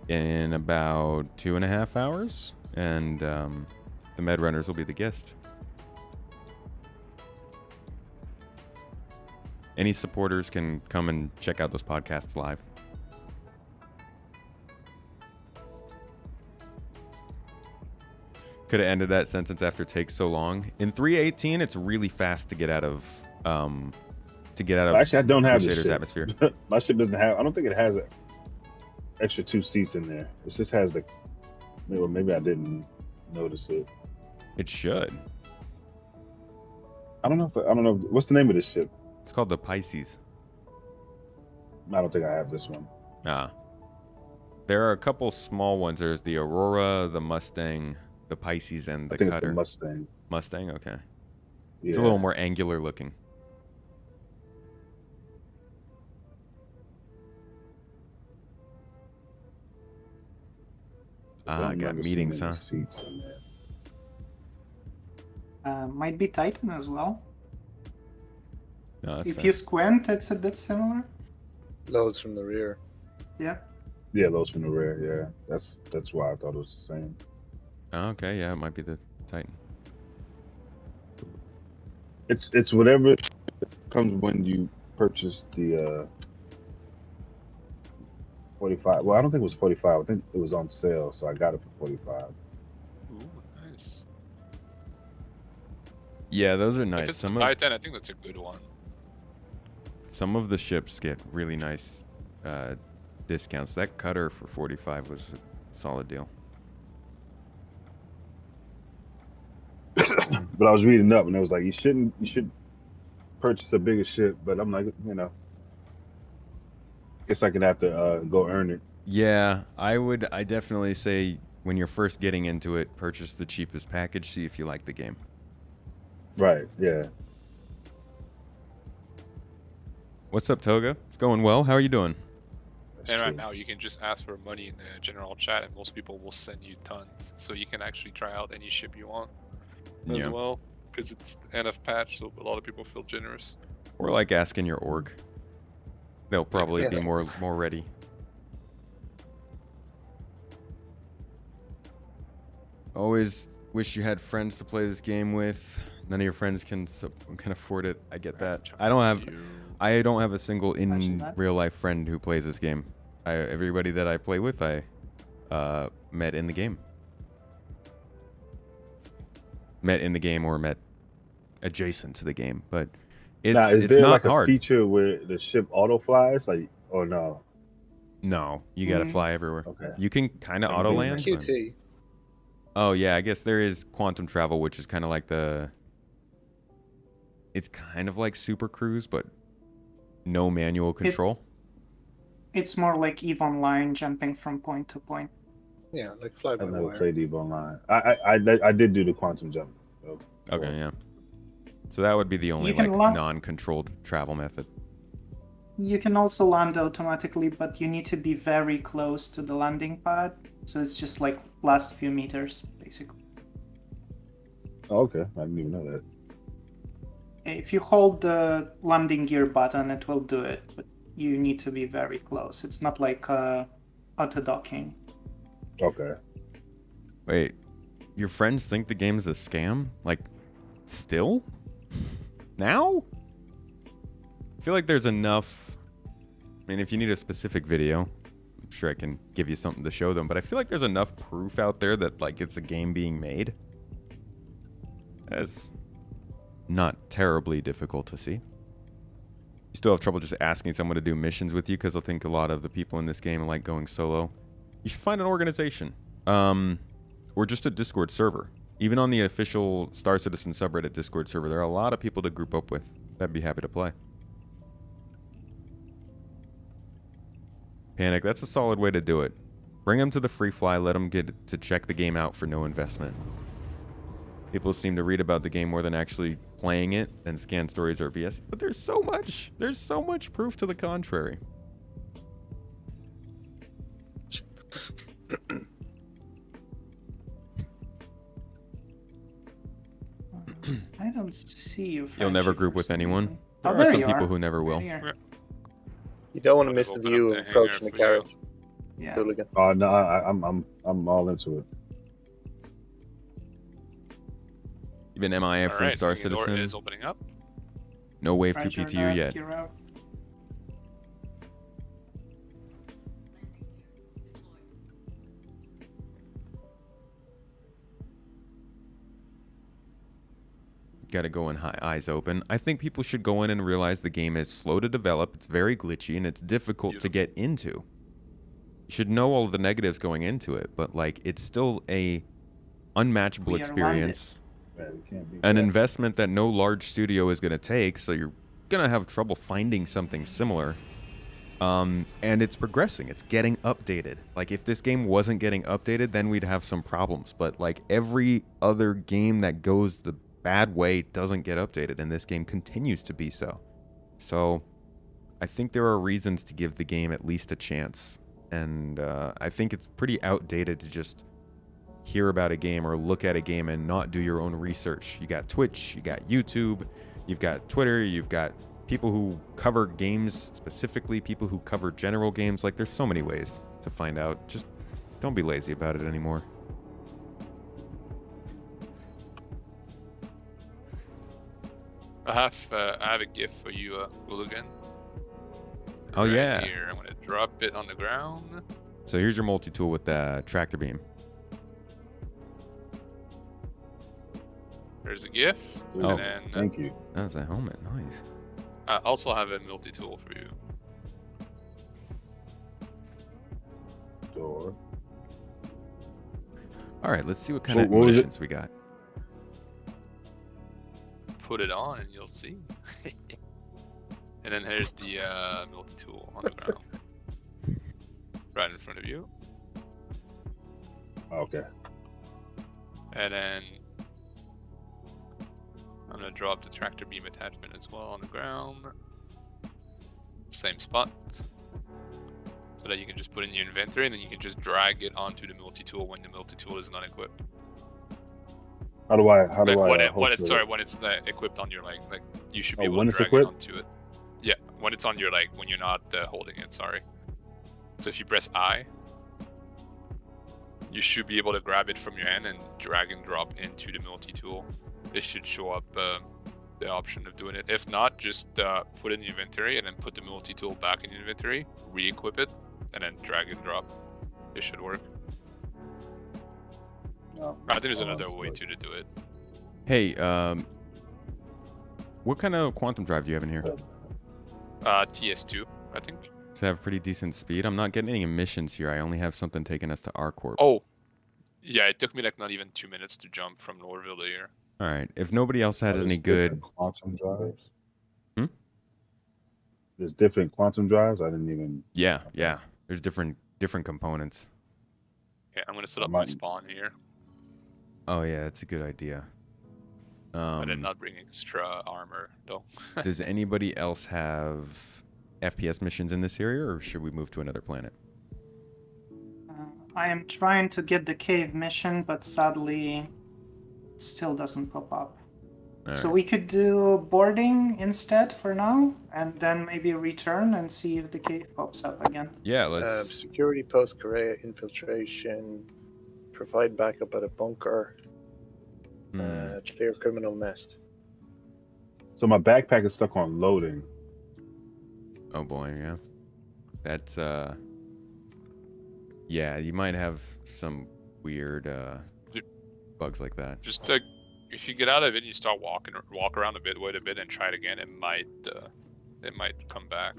in about 2.5 hours, and the Med Runners will be the guest. Any supporters can come and check out those podcasts live. Could have ended that sentence after takes so long. In 318, it's really fast to get out of Actually, I don't have Crusader's this ship. atmosphere. My ship doesn't have. I don't think it has an extra 2 seats in there. It just has the. Maybe I didn't notice it. It should. I don't know. I don't know. What's the name of this ship? It's called the Pisces. I don't think I have this one. Ah. There are a couple small ones. There's the Aurora, the Mustang, the Pisces, and the I think Cutter. it's the Mustang. Mustang, okay. Yeah. It's a little more angular looking. I don't I got remember meetings, seeing huh? any seats in there. Might be Titan as well. No, that's If fair. you squint, it's a bit similar. Loads from the rear. Yeah. Yeah, those from the rear. Yeah, that's why I thought it was the same. Oh, okay, yeah, it might be the Titan. It's whatever comes when you purchase the 45. Well, I don't think it was 45. I think it was on sale, so I got it for 45. Ooh, nice. Yeah, those are If nice. it's the Titan, I think that's a good one. Some of the ships get really nice discounts. That Cutter for 45 was a solid deal. But I was reading up, and it was like you should purchase a bigger ship. But I'm like, guess I could have to go earn it. Yeah, I definitely say when you're first getting into it, purchase the cheapest package, see if you like the game. Right? Yeah. What's up, Toga? It's going well. How are you doing? That's And right true. now, you can just ask for money in the general chat, and most people will send you tons. So you can actually try out any ship you want as Yeah. well, because it's the NF patch, so a lot of people feel generous. Or like asking your org. They'll probably Yeah. be more ready. Always wish you had friends to play this game with. None of your friends can afford it. I get that. I don't have a single in real life friend who plays this game. Everybody that I play with, I met in the game. Met in the game or met adjacent to the game, but is it's there not like a hard. feature where the ship auto flies, like, or no? No, you gotta fly everywhere. Okay. You can kind of Like auto being land. like QT. Oh yeah, I guess there is quantum travel, which is kind of like it's kind of like Super Cruise, but no manual control. It's more like EVE Online, jumping from point to point. Yeah, like fly by I've never wire. played EVE Online. I did do the quantum jump. So, Okay, yeah. So that would be the only You can like lock- non-controlled travel method. You can also land automatically, but you need to be very close to the landing pad. So it's just like last few meters, basically. Oh, okay, I didn't even know that. If you hold the landing gear button, it will do it, but you need to be very close. It's not like auto docking. Okay. Wait, your friends think the game's a scam? Like, still? Now? I feel like there's enough. I mean, if you need a specific video, I'm sure I can give you something to show them, but I feel like there's enough proof out there that like it's a game being made. That's not terribly difficult to see. You still have trouble just asking someone to do missions with you, because I think a lot of the people in this game like going solo. You should find an organization, or just a Discord server. Even on the official Star Citizen subreddit Discord server, there are a lot of people to group up with that'd be happy to play. Panic, that's a solid way to do it. Bring them to the free fly, let them get to check the game out for no investment. People seem to read about the game more than actually playing it, and scan stories or BS. But there's so much proof to the contrary. I don't see you. You'll never Frenchie, group for with some anyone. reason. There Oh, are there some you people are. who never will. Right here. You don't want to I'm miss the open up view the of approaching the hangar for you. carriage. Yeah. Hooligan. Oh no, I'm all into it. You've been MIA from Alright, Star the door Citizen. is opening up. No Wave 2 Roger PTU that, yet. you're out. Got to go in eyes open. I think people should go in and realize the game is slow to develop, it's very glitchy, and it's difficult to get into. You should know all of the negatives going into it, but like it's still a unmatchable We are experience. Man, we can't beat An that. investment that no large studio is going to take, so you're going to have trouble finding something similar. And it's progressing. It's getting updated. Like, if this game wasn't getting updated, then we'd have some problems. But, like, every other game that goes the bad way doesn't get updated, and this game continues to be so. So, I think there are reasons to give the game at least a chance. And I think it's pretty outdated to just hear about a game or look at a game and not do your own research. You got Twitch, you got YouTube, you've got Twitter, you've got people who cover games specifically, people who cover general games. Like, there's so many ways to find out. Just don't be lazy about it anymore. I have a gift for you, Hooligan. Oh, yeah. Here, I'm gonna drop it on the ground. So here's your multi-tool with the tractor beam. There's a gift, Oh, and then Thank you. That's a helmet. Nice. I also have a multi-tool for you. Door. All right, let's see what kind So of what was it? missions we got. Put it on and you'll see. And then here's the multi-tool on the ground. Right in front of you. Okay. And then I'm gonna drop the tractor beam attachment as well on the ground. Same spot. So that you can just put in your inventory and then you can just drag it onto the multi-tool when the multi-tool is not equipped. How do I Like when host it's it? sorry, when it's equipped on your like you should be Oh, able when to it's drag equipped? it onto it. Yeah, when it's on your when you're not holding it, sorry. So if you press I, you should be able to grab it from your hand and drag and drop into the multi-tool. It should show up the option of doing it. If not, just put it in the inventory and then put the multi-tool back in the inventory, re-equip it, and then drag and drop. It should work. No. I think there's another way to do it. Hey, what kind of quantum drive do you have in here? TS2, I think. Does it have pretty decent speed? I'm not getting any emissions here. I only have something taking us to our corp. Oh, yeah, it took me like not even 2 minutes to jump from Norville to here. All right. If nobody else has There's any different good, quantum drives. Hmm? There's different quantum drives. I didn't even. yeah. There's different components. Yeah, I'm gonna set up I my might- spawn here. Oh yeah, that's a good idea. I did not bring extra armor though. Does anybody else have FPS missions in this area, or should we move to another planet? I am trying to get the cave mission, but sadly, it still doesn't pop up. All So right. we could do boarding instead for now, and then maybe return and see if the cave pops up again. Yeah, let's. Security post Korea infiltration. Provide backup at a bunker. Clear criminal nest. So my backpack is stuck on loading. Oh boy, yeah. That's yeah, you might have some weird bugs like that. Just like if you get out of it and you start walk around a bit, wait a bit, and try it again, it might come back.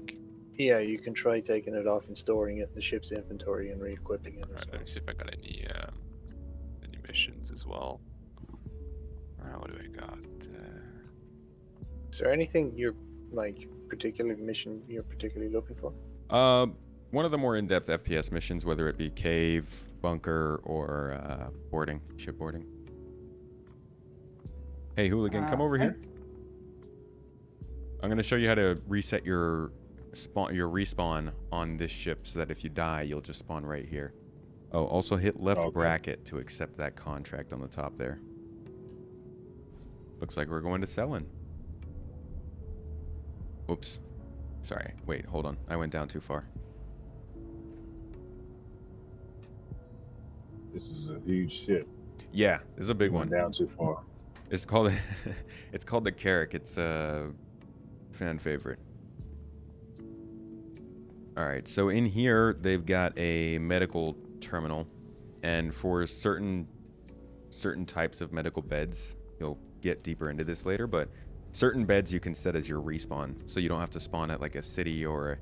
Yeah, you can try taking it off and storing it in the ship's inventory and re-equipping it. Alright, let me see if I got any missions as well. What do I got? Is there anything you're mission you're particularly looking for? One of the more in-depth FPS missions, whether it be cave, bunker, or boarding, ship boarding. Hey, Hooligan, come over here. I'm gonna show you how to reset your respawn on this ship, so that if you die, you'll just spawn right here. Oh, also hit left Okay. bracket to accept that contract on the top there. Looks like we're going to Selin. Oops. Sorry. Wait, hold on. I went down too far. This is a huge ship. Yeah, this is a big Went one. down too far. It's called it's called the Carrick. It's a fan favorite. All right, so in here they've got a medical terminal, and for certain types of medical beds, you'll get deeper into this later, but certain beds you can set as your respawn, so you don't have to spawn at like a city or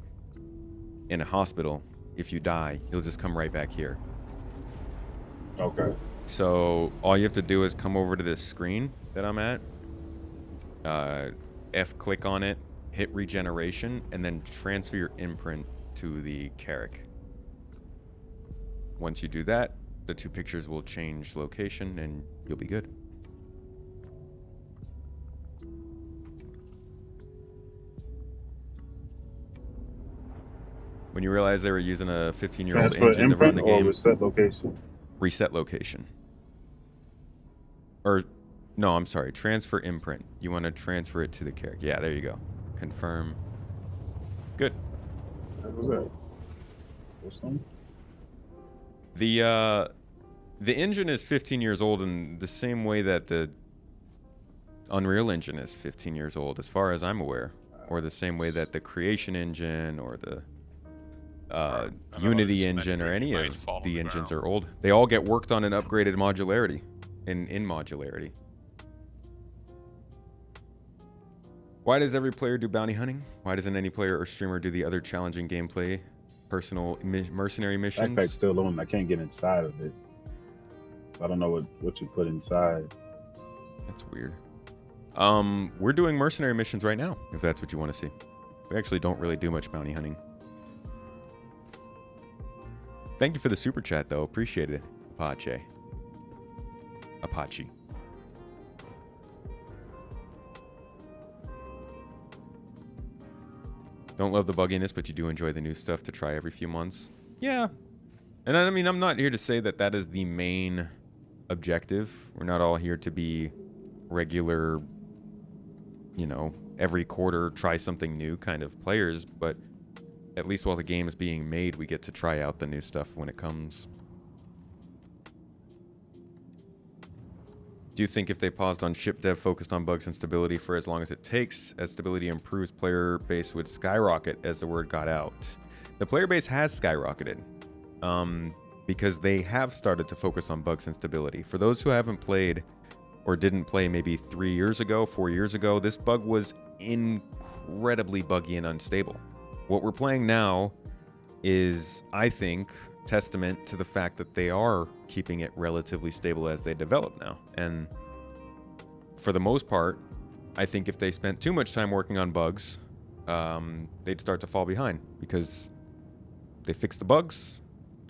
in a hospital. If you die, you'll just come right back here. Okay. So all you have to do is come over to this screen that I'm at, click on it, hit regeneration, and then transfer your imprint to the Carrick. Once you do that, the two pictures will change location and you'll be good. When you realize they were using a 15-year-old Transfer engine to run imprint the or game, reset location. reset location. Or, no, I'm sorry, transfer imprint. You want to transfer it to the Carrick. Yeah, there you go. Confirm. Good. What was that? What's that? The engine is 15 years old in the same way that the Unreal Engine is 15 years old, as far as I'm aware. Or the same way that the Creation Engine or the Unity Engine or any might of fall on the the engines ground. are old. They all get worked on in upgraded modularity. In modularity. Why does every player do bounty hunting? Why doesn't any player or streamer do the other challenging gameplay, personal mercenary missions? Backpack's still on. I can't get inside of it. I don't know what you put inside. That's weird. We're doing mercenary missions right now, if that's what you want to see. We actually don't really do much bounty hunting. Thank you for the super chat, though. Appreciate it, Apache. Don't love the bugginess, but you do enjoy the new stuff to try every few months. Yeah. And I mean, I'm not here to say that that is the main objective. We're not all here to be regular, you know, every quarter try something new kind of players, but at least while the game is being made, we get to try out the new stuff when it comes. Do you think if they paused on ship dev, focused on bugs and stability for as long as it takes, as stability improves, player base would skyrocket as the word got out? The player base has skyrocketed because they have started to focus on bugs and stability. For those who haven't played or didn't play maybe 3 years ago, 4 years ago, this bug was incredibly buggy and unstable. What we're playing now is, I think, testament to the fact that they are keeping it relatively stable as they develop now. And for the most part, I think if they spent too much time working on bugs, they'd start to fall behind because they fix the bugs,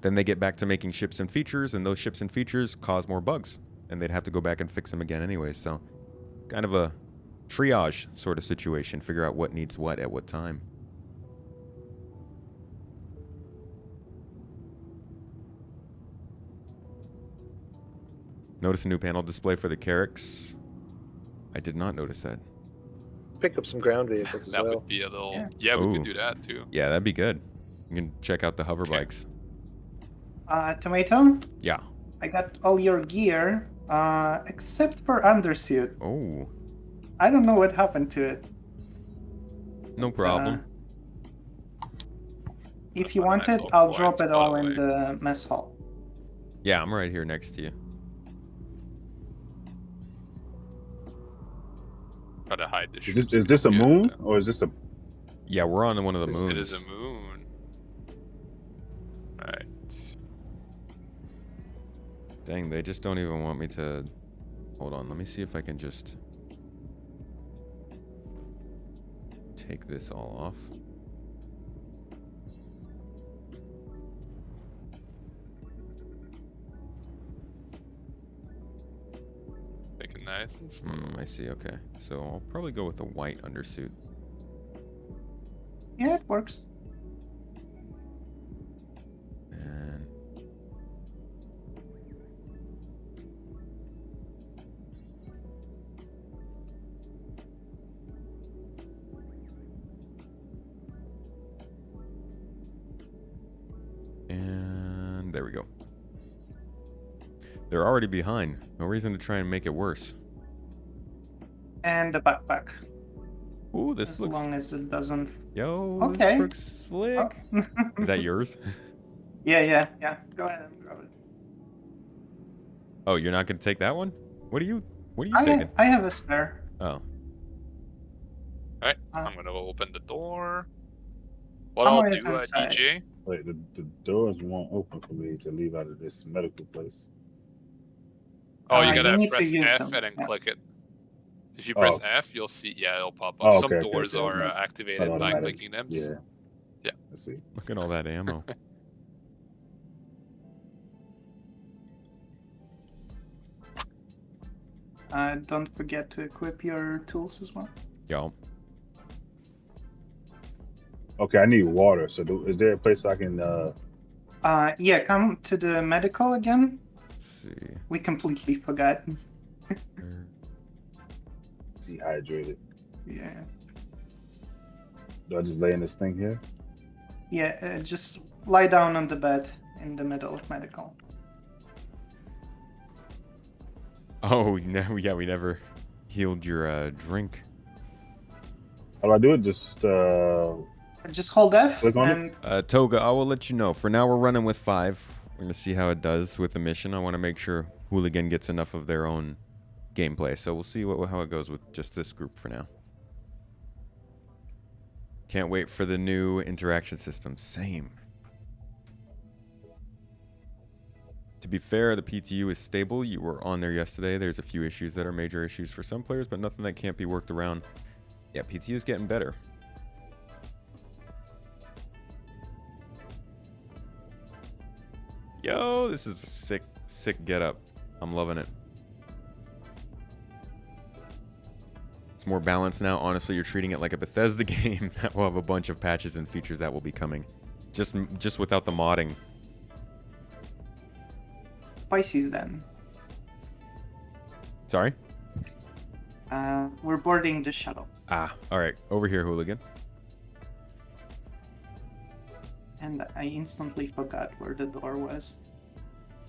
then they get back to making ships and features, and those ships and features cause more bugs, and they'd have to go back and fix them again anyway. So kind of a triage sort of situation, figure out what needs what at what time. Notice a new panel display for the Carracks. I did not notice that. Pick up some ground vehicles as That well. would be a little. Yeah. Yeah, we Ooh. could do that too. Yeah, that'd be good. You can check out the hover Okay. bikes. Tomato, Yeah. I got all your gear, except for undersuit. Oh, I don't know what happened to it. no problem. If you Nice want it, little I'll quiet drop it spot all away. in the mess hall. Yeah, I'm right here next to you. Try to hide the Is ships. this a Yeah, moon or is this a? Yeah, we're on one of the It moons. It is a moon. Right. Dang, they just don't even want me to... Hold on, let me see if I can just... take this all off. Make it nice and slow. I see, okay. So I'll probably go with the white undersuit. Yeah, it works. And... and there we go. They're already behind. No reason to try and make it worse. And the backpack. Ooh, this As looks... long as it doesn't. Yo, Okay. this looks slick. Oh. Is that yours? Yeah. Go ahead and grab it. Oh, you're not gonna take that one? What are you I taking? have a spare. Oh. Alright, Uh, I'm gonna open the door. What How I'll many is do, inside? DJ. Wait, the doors won't open for me to leave out of this medical place. Oh, you you gotta need to press use F them, and then yeah. click it. If you Oh. press F, you'll see. Yeah, it'll pop up. Oh, Some okay, okay, doors okay, it's are not- activated by automatic. clicking them. Yeah. Yeah. Let's see. Look at all that ammo. Don't forget to equip your tools as well. Yo. Okay, I need water. So, is there a place I can? Yeah, come to the medical again. Let's see. We completely forgot. Dehydrated. Yeah. Do I just lay in this thing here? Yeah, just lie down on the bed in the middle of medical. Oh, no, yeah, we never healed your drink. How do I do it? Just Just hold F Click on it? and Toga, I will let you know. For now, we're running with 5. We're going to see how it does with the mission. I want to make sure Hooligan gets enough of their own gameplay. So we'll see how it goes with just this group for now. Can't wait for the new interaction system. Same. To be fair, the PTU is stable. You were on there yesterday. There's a few issues that are major issues for some players, but nothing that can't be worked around. Yeah, PTU is getting better. Yo, this is a sick getup. I'm loving it. It's more balanced now. Honestly, you're treating it like a Bethesda game that will have a bunch of patches and features that will be coming. Just without the modding. Pisces then. Sorry? We're boarding the shuttle. Ah, all right. Over here, Hooligan. And I instantly forgot where the door was.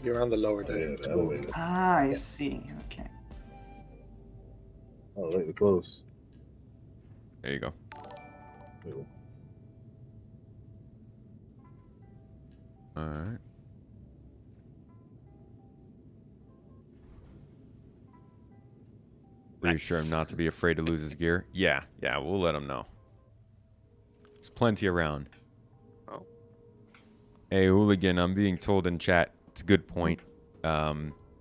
You're on the lower Oh, yeah, deck. the elevator. Ah, I see. Okay. Oh, right, close. There you go. All right. Reassure him Nice. not to be afraid to lose his gear. Yeah, we'll let him know. There's plenty around. Oh. Hey, Hooligan, I'm being told in chat, it's a good point.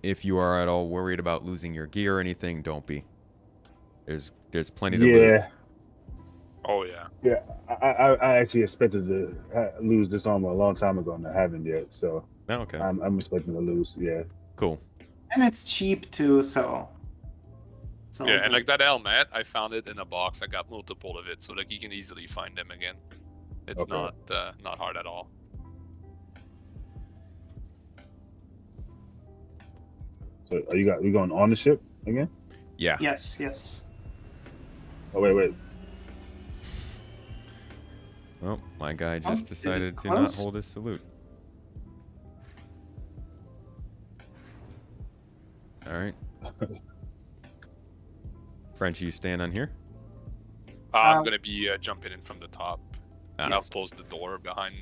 If you are at all worried about losing your gear or anything, don't be. There's plenty to loot. Yeah, Oh yeah. yeah. I actually expected to lose this armor a long time ago, and I haven't yet. So Oh, okay. I'm expecting to lose. Yeah. Cool. And it's cheap too, so. It's all Yeah, and good. like that helmet, I found it in a box. I got multiple of it, so like you can easily find them again. It's Okay. not hard at all. So are you going on the ship again? Yeah. Yes, yes. Oh wait. Well, my guy Oh, just did it decided to not close? hold his salute. All right. Frenchie, you staying on here? I'm gonna be jumping in from the top. And I'll Yes. close the door behind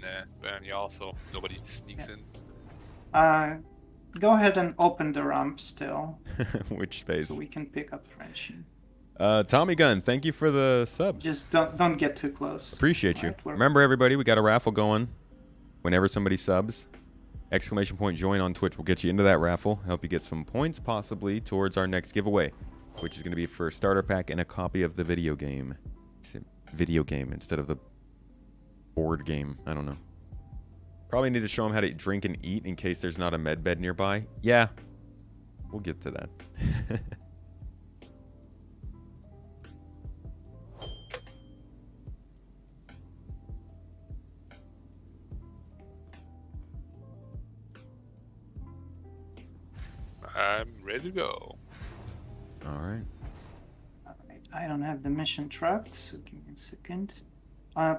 y'all, so nobody sneaks in. Go ahead and open the ramp still, Which space? so we can pick up Frenchie. Tommy Gunn, thank you for the sub. Just don't get too close. Appreciate you. Alright, we're- Remember, everybody, we got a raffle going. Whenever somebody subs, exclamation point join on Twitch will get you into that raffle. Help you get some points, possibly, towards our next giveaway, which is going to be for a starter pack and a copy of the video game. Video game instead of the board game. I don't know. Probably need to show him how to drink and eat in case there's not a med bed nearby. Yeah, we'll get to that. I'm ready to go. All right. Alright, I don't have the mission tracked, so give me a second.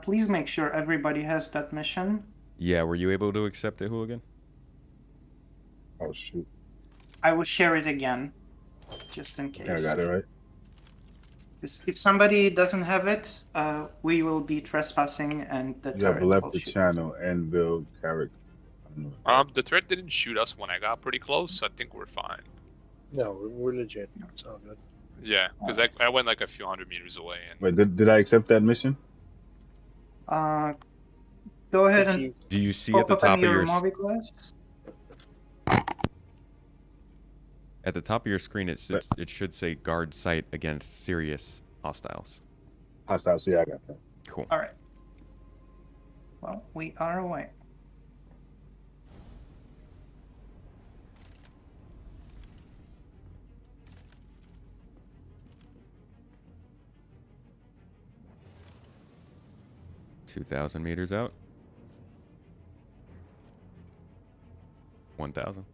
Please make sure everybody has that mission. Yeah, were you able to accept it, Hooligan? Oh shoot. I will share it again, just in case. Yeah, I got it right. If somebody doesn't have it, we will be trespassing and the You have turret left will the shoot us. channel and build character. I don't know. The threat didn't shoot us when I got pretty close, so I think we're fine. No, we're legit. It's all good. Yeah, because I went like a few hundred meters away, and Wait, did I accept that mission? Go ahead If and you, Do you see at pop the up top on of your your movie list. at the top of your screen? It should say guard site against serious hostiles. Hostile. Yeah, I got that. Cool. All right. Well, we are away. $2,000 meters out. 1,000.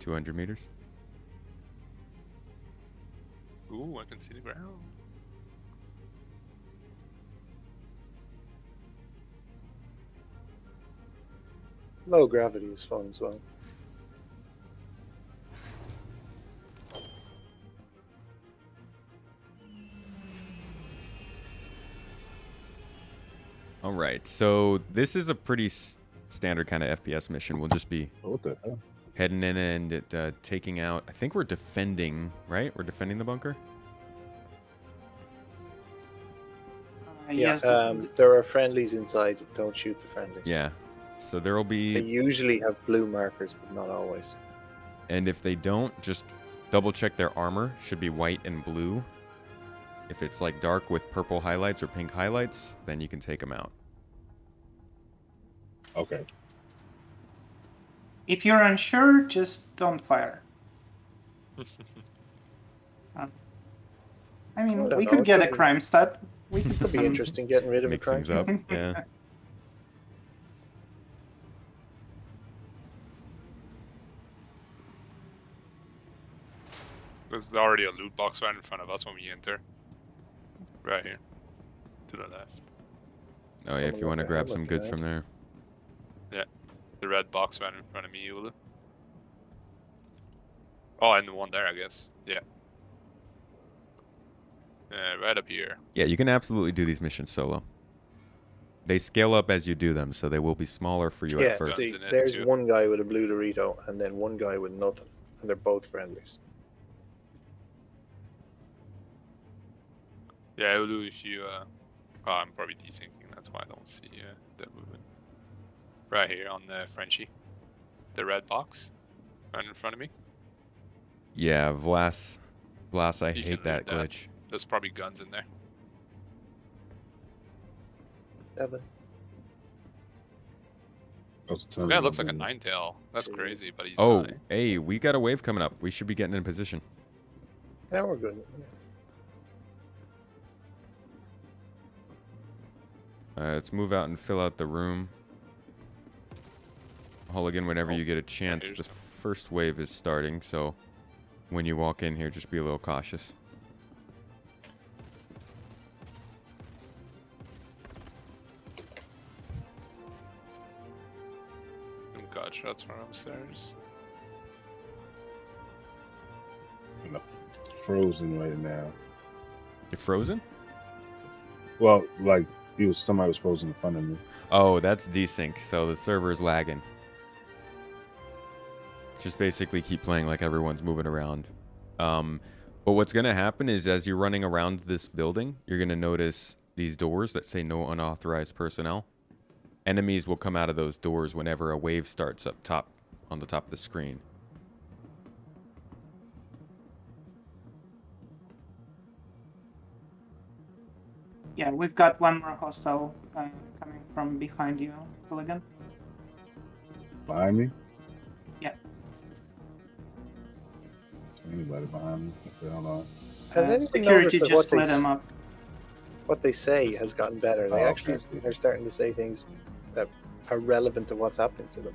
$200 meters. ooh, I can see the ground. low gravity is fun as well. All right, so this is a pretty standard kind of FPS mission. We'll just be Oh, what the hell? heading in and taking out. I think we're defending, right? We're defending the bunker. Yeah, Yes. there are friendlies inside. Don't shoot the friendlies. Yeah. So there will They be, usually have blue markers, but not always. and if they don't, just double check their armor. Should be white and blue. If it's like dark with purple highlights or pink highlights, then you can take them out. Okay. If you're unsure, just don't fire. I mean, I don't we know, could it get a could be- crime stat. We could do Could be some. interesting getting rid of Mix a crime. things up. Yeah. There's already a loot box right in front of us when we enter. Right here. To the left. Oh yeah, if you want to grab some goods from there. The red box right in front of me, Ulu. Oh, and the one there, I guess. Yeah. Right up here. Yeah, you can absolutely do these missions solo. They scale up as you do them, so they will be smaller for you Yeah, at first. see, Guns in it, there's too. one guy with a blue Dorito and then one guy with nothing, and they're both friendlies. Yeah, Ulu, if you oh, I'm probably desyncing, that's why I don't see that movement. Right here on the Frenchie. The red box. Right in front of me. Yeah, Vlas, I You hate can that read that. glitch. There's probably guns in there. 7. Those This tons guy of looks like a them. nine-tail. That's Two. crazy, but he's Oh, not. hey, we got a wave coming up. We should be getting in position. Now we're good. Let's move out and fill out the room. Hulligan, whenever you get a chance, here's the the- first wave is starting, so when you walk in here, just be a little cautious. And got shots from upstairs. I'm frozen right now. You're frozen? Well, like somebody was frozen in front of me. Oh, that's desync, so the server's lagging. Just basically keep playing like everyone's moving around. But what's going to happen is as you're running around this building, you're going to notice these doors that say no unauthorized personnel. Enemies will come out of those doors whenever a wave starts up top on the top of the screen. Yeah, we've got one more hostile coming from behind you, Hooligan. Behind me? Yeah. Anybody behind me? Okay, hold on. Has anybody Security noticed that just lit him up. what they say has gotten better? They Oh, actually okay. they're starting to say things that are relevant to what's happening to them.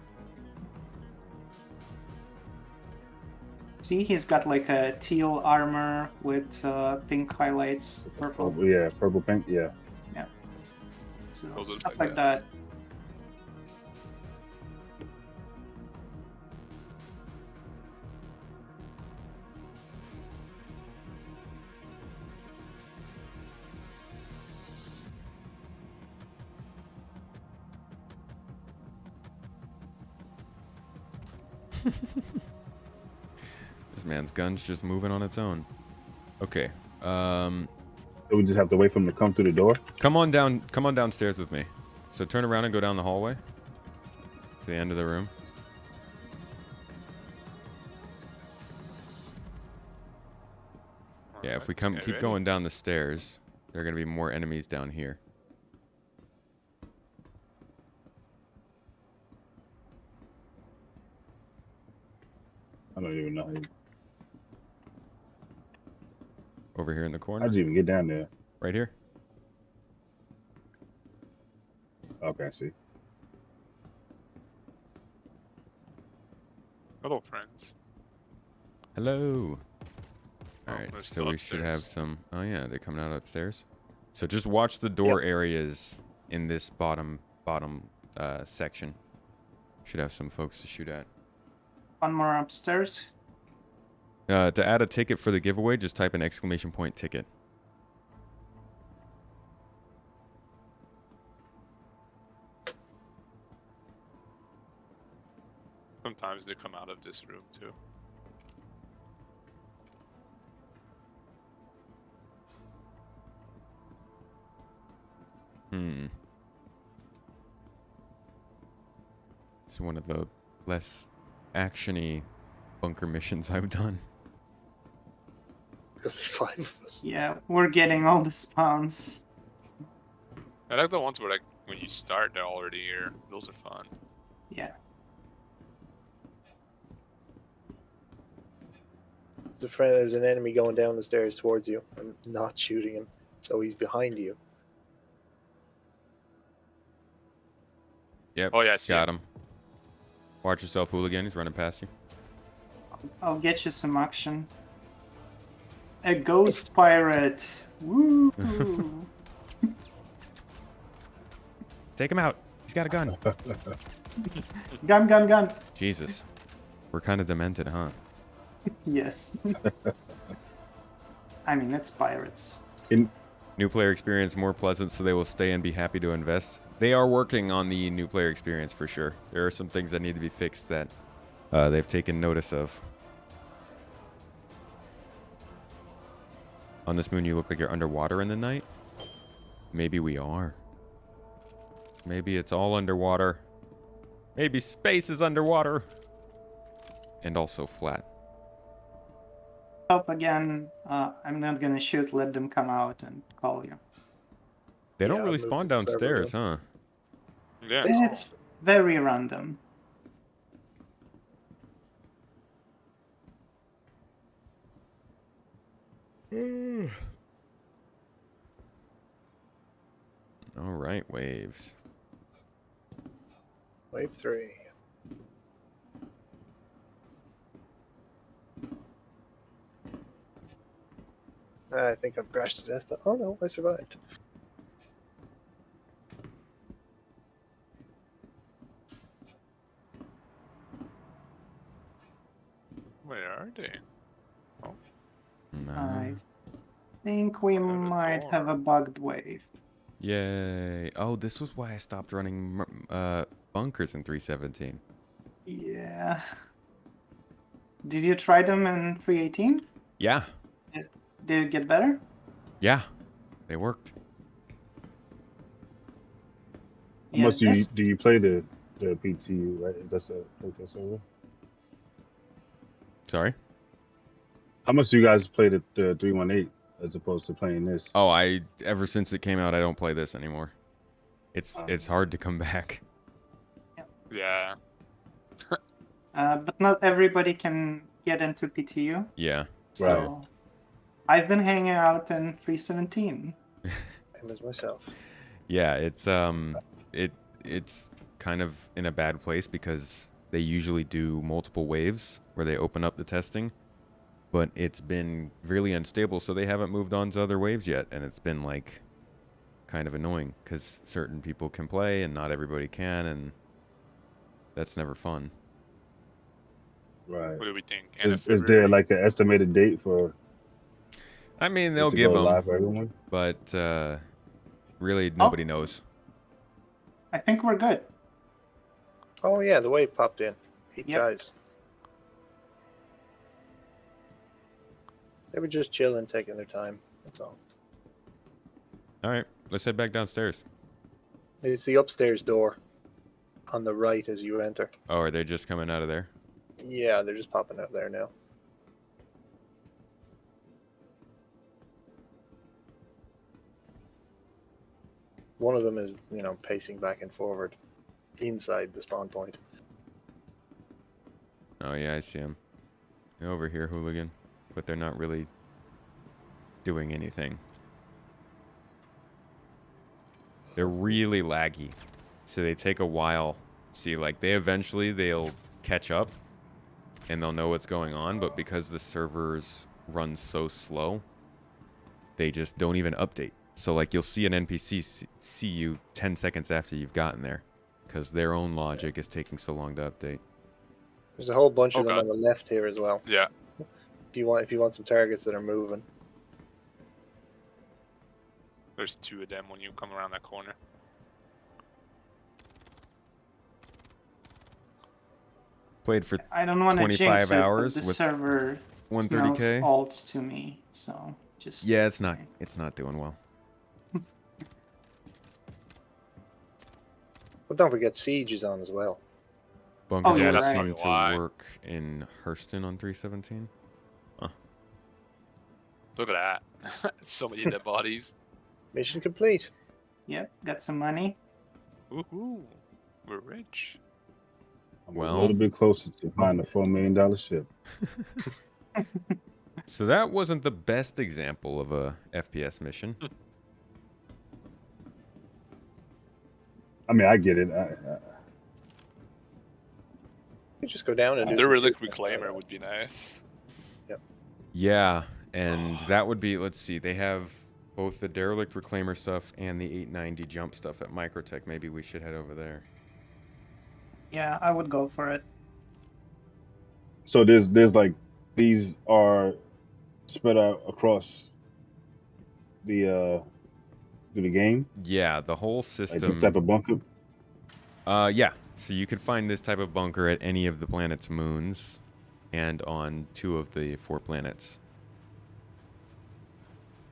See, he's got like a teal armor with pink highlights, purple. Purple, yeah, purple pink, yeah. So Those look stuff like like that. This man's gun's just moving on its own. Okay. So we just have to wait for him to come through the door? Come on downstairs with me. So turn around and go down the hallway to the end of the room. Yeah, if we Alright, keep ready? going down the stairs, there are going to be more enemies down here. I don't even know how you... Over here in the corner. How'd you even get down there? Right here. Okay, I see. Hello, friends. Hello. Oh, Alright, they're so still we should have upstairs. some... Oh yeah, they're coming out upstairs. So just watch the door areas in this bottom section. Should have some folks to shoot at. One more upstairs. To add a ticket for the giveaway, just type an ! ticket. Sometimes they come out of this room too. It's one of the less actiony bunker missions I've done. Because there's 5 of us. Yeah, we're getting all the spawns. I like the ones where like when you start, they're already here. Those are fun. Yeah. There's an enemy going down the stairs towards you. I'm not shooting him, so he's behind you. Yep. Oh yeah, I see Got it. him. Watch yourself, hooligan. He's running past you. I'll get you some action. A ghost pirate. Woo! Take him out. He's got a gun. Gun. Jesus. We're kind of demented, huh? Yes. I mean, it's pirates. New player experience more pleasant, so they will stay and be happy to invest. They are working on the new player experience for sure. There are some things that need to be fixed that they've taken notice of. On this moon, you look like you're underwater in the night. Maybe we are. Maybe it's all underwater. Maybe space is underwater. And also flat. Up again. I'm not gonna shoot. Let them come out and call you. They don't Yeah, really I'll move spawn to the server downstairs, then. huh? Yeah. It's very random. All right, waves. Wave 3. I think I've crashed to death. Oh no, I survived. Where are they? No. I think we Another might door. have a bugged wave. Yay. Oh, this was why I stopped running bunkers in 317. Yeah. Did you try them in 318? Yeah. Did it get better? Yeah. They worked. How much do this- you play the PTU, right? That's a playtest server. Sorry? How much do you guys play the 318 as opposed to playing this? Oh, ever since it came out, I don't play this anymore. It's hard to come back. Yeah. But not everybody can get into PTU. Yeah. So I've been hanging out in 317. Same as myself. Yeah, it's kind of in a bad place because they usually do multiple waves where they open up the testing, but it's been really unstable, so they haven't moved on to other waves yet, and it's been like kind of annoying because certain people can play and not everybody can, and that's never fun. Right. What do we think? End of Is there February? like an estimated date for I mean, it they'll to give go them, live for everyone? but really nobody knows. I think we're good. Oh yeah, the wave popped in. 8 Yep. guys. They were just chilling, taking their time. That's all. All right, let's head back downstairs. It's the upstairs door on the right as you enter. Oh, are they just coming out of there? Yeah, they're just popping out there now. One of them is, pacing back and forward inside the spawn point. Oh yeah, I see them. They're over here, hooligan, but they're not really doing anything. They're really laggy, so they take a while. See, like they'll catch up, and they'll know what's going on. But because the servers run so slow, they just don't even update. So like you'll see an NPC see you 10 seconds after you've gotten there, because their own logic is taking so long to update. There's a whole bunch of Oh, them God. on the left here as well. Yeah. If you want some targets that are moving. There's 2 of them when you come around that corner. Played for I don't want to 25 jinx hours it, but the with server 130k. smells alt to me, so just Yeah, it's not doing well. But don't forget Siege is on as well. Bunkers Oh, yeah, always that's seem probably to why. work in Hurston on 317. Look at that. So many dead bodies. Mission complete. Yep, got some money. Woohoo. We're rich. I'm Well- a little bit closer to buying a $4 million ship. So that wasn't the best example of a FPS mission. I mean, I get it. You just go down and do The some relic shooting. reclaimer would be nice. Yeah, and that would be, let's see, they have both the derelict reclaimer stuff and the 890 jump stuff at Microtech. Maybe we should head over there. Yeah, I would go for it. So there's like these are spread out across the game, Yeah, the whole like system. this type of bunker. Yeah. So you can find this type of bunker at any of the planet's moons, and on 2 of the 4 planets.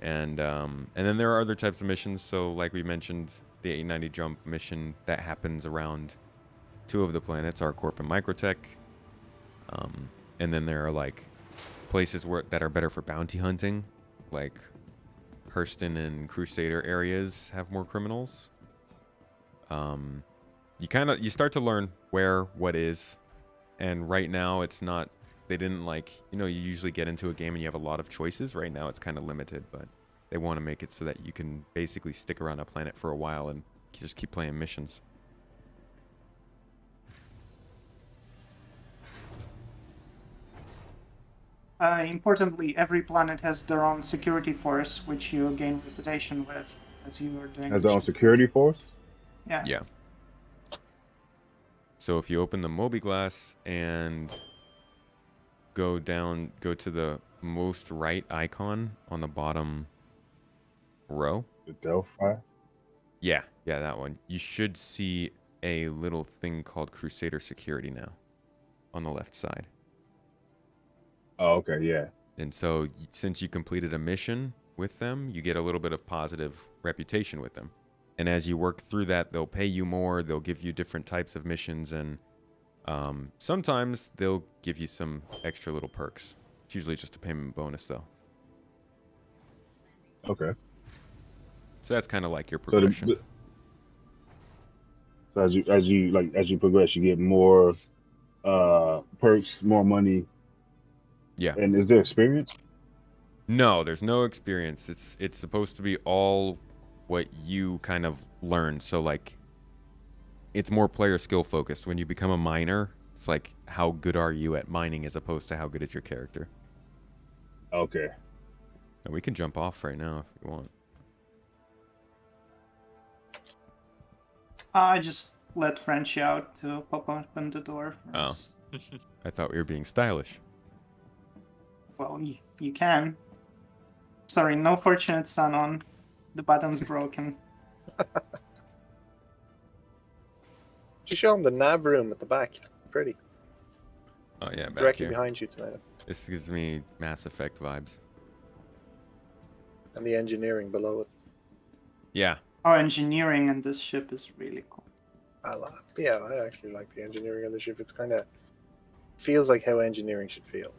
And then there are other types of missions. So like we mentioned, the 890 jump mission that happens around 2 of the planets, ArcCorp and Microtech. And then there are like places that are better for bounty hunting, like Hurston and Crusader areas have more criminals. You start to learn where what is, and right now it's not. They didn't you usually get into a game and you have a lot of choices. Right now it's kind of limited, but they want to make it so that you can basically stick around a planet for a while and just keep playing missions. Importantly, every planet has their own security force, which you gain reputation with as you are doing. Has their own security force. Yeah. Yeah. So if you open the Mobiglass and go to the most right icon on the bottom row. The Delphi. Yeah, that one. You should see a little thing called Crusader Security now on the left side. Oh, okay, yeah. And so since you completed a mission with them, you get a little bit of positive reputation with them. And as you work through that, they'll pay you more, they'll give you different types of missions, and sometimes they'll give you some extra little perks. It's usually just a payment bonus, though. Okay. So that's kind of like your So, progression. so as you progress, you get more perks, more money. Yeah. And is there experience? No, there's no experience. It's supposed to be all what you kind of learn. So like, it's more player skill focused. When you become a miner, it's like how good are you at mining as opposed to how good is your character. Okay. And we can jump off right now if you want. I just let Frenchie out to pop open the door for Oh. us. I thought we were being stylish. Well, you can. Sorry, no fortunate son on. The button's broken. Just show him the nav room at the back. Pretty. Oh yeah, back Directly here. behind you tonight. This gives me Mass Effect vibes. And the engineering below it. Yeah. Our engineering in this ship is really cool. Yeah, I actually like the engineering on the ship. It's kind of feels like how engineering should feel.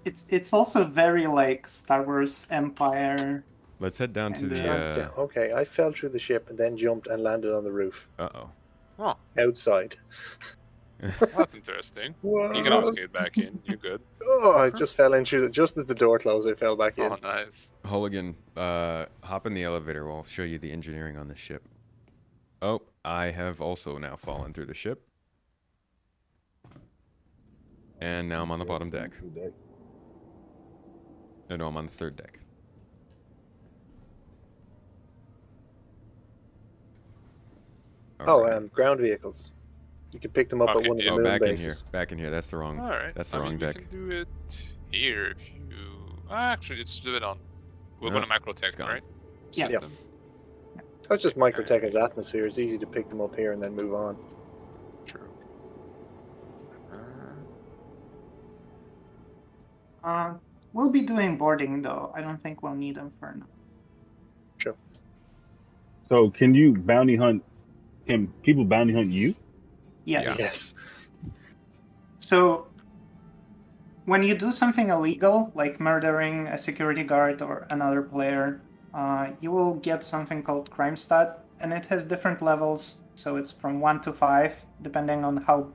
It's also very like Star Wars Empire. Let's head down to And, the. Okay, I fell through the ship and then jumped and landed on the roof Uh-oh. Oh, outside. that's interesting. What? You can always get back in. You're good. Oh, I just fell in through just as the door closed. I fell back in. Oh, nice. Hulligan, hop in the elevator. I'll show you the engineering on this ship. Oh, I have also now fallen through the ship. And now I'm on the bottom deck. No, I'm on the third deck. Alright. Ground vehicles. You can pick them up Okay, at one of the yeah. Oh, moon back in here. bases. Back in here. That's the wrong. All right. That's the I wrong mean, deck. We can do it here if you. Actually, let's do it on. We're No, going to it's Macrotech, gone. right? Yeah. System. That's just Microtech's atmosphere. It's easy to pick them up here and then move on. True. We'll be doing boarding though. I don't think we'll need them for now. So can you bounty hunt? Can people bounty hunt you? Yes. Yeah. Yes. So when you do something illegal, like murdering a security guard or another player, you will get something called crime stat, and it has different levels. So it's from 1 to 5, depending on how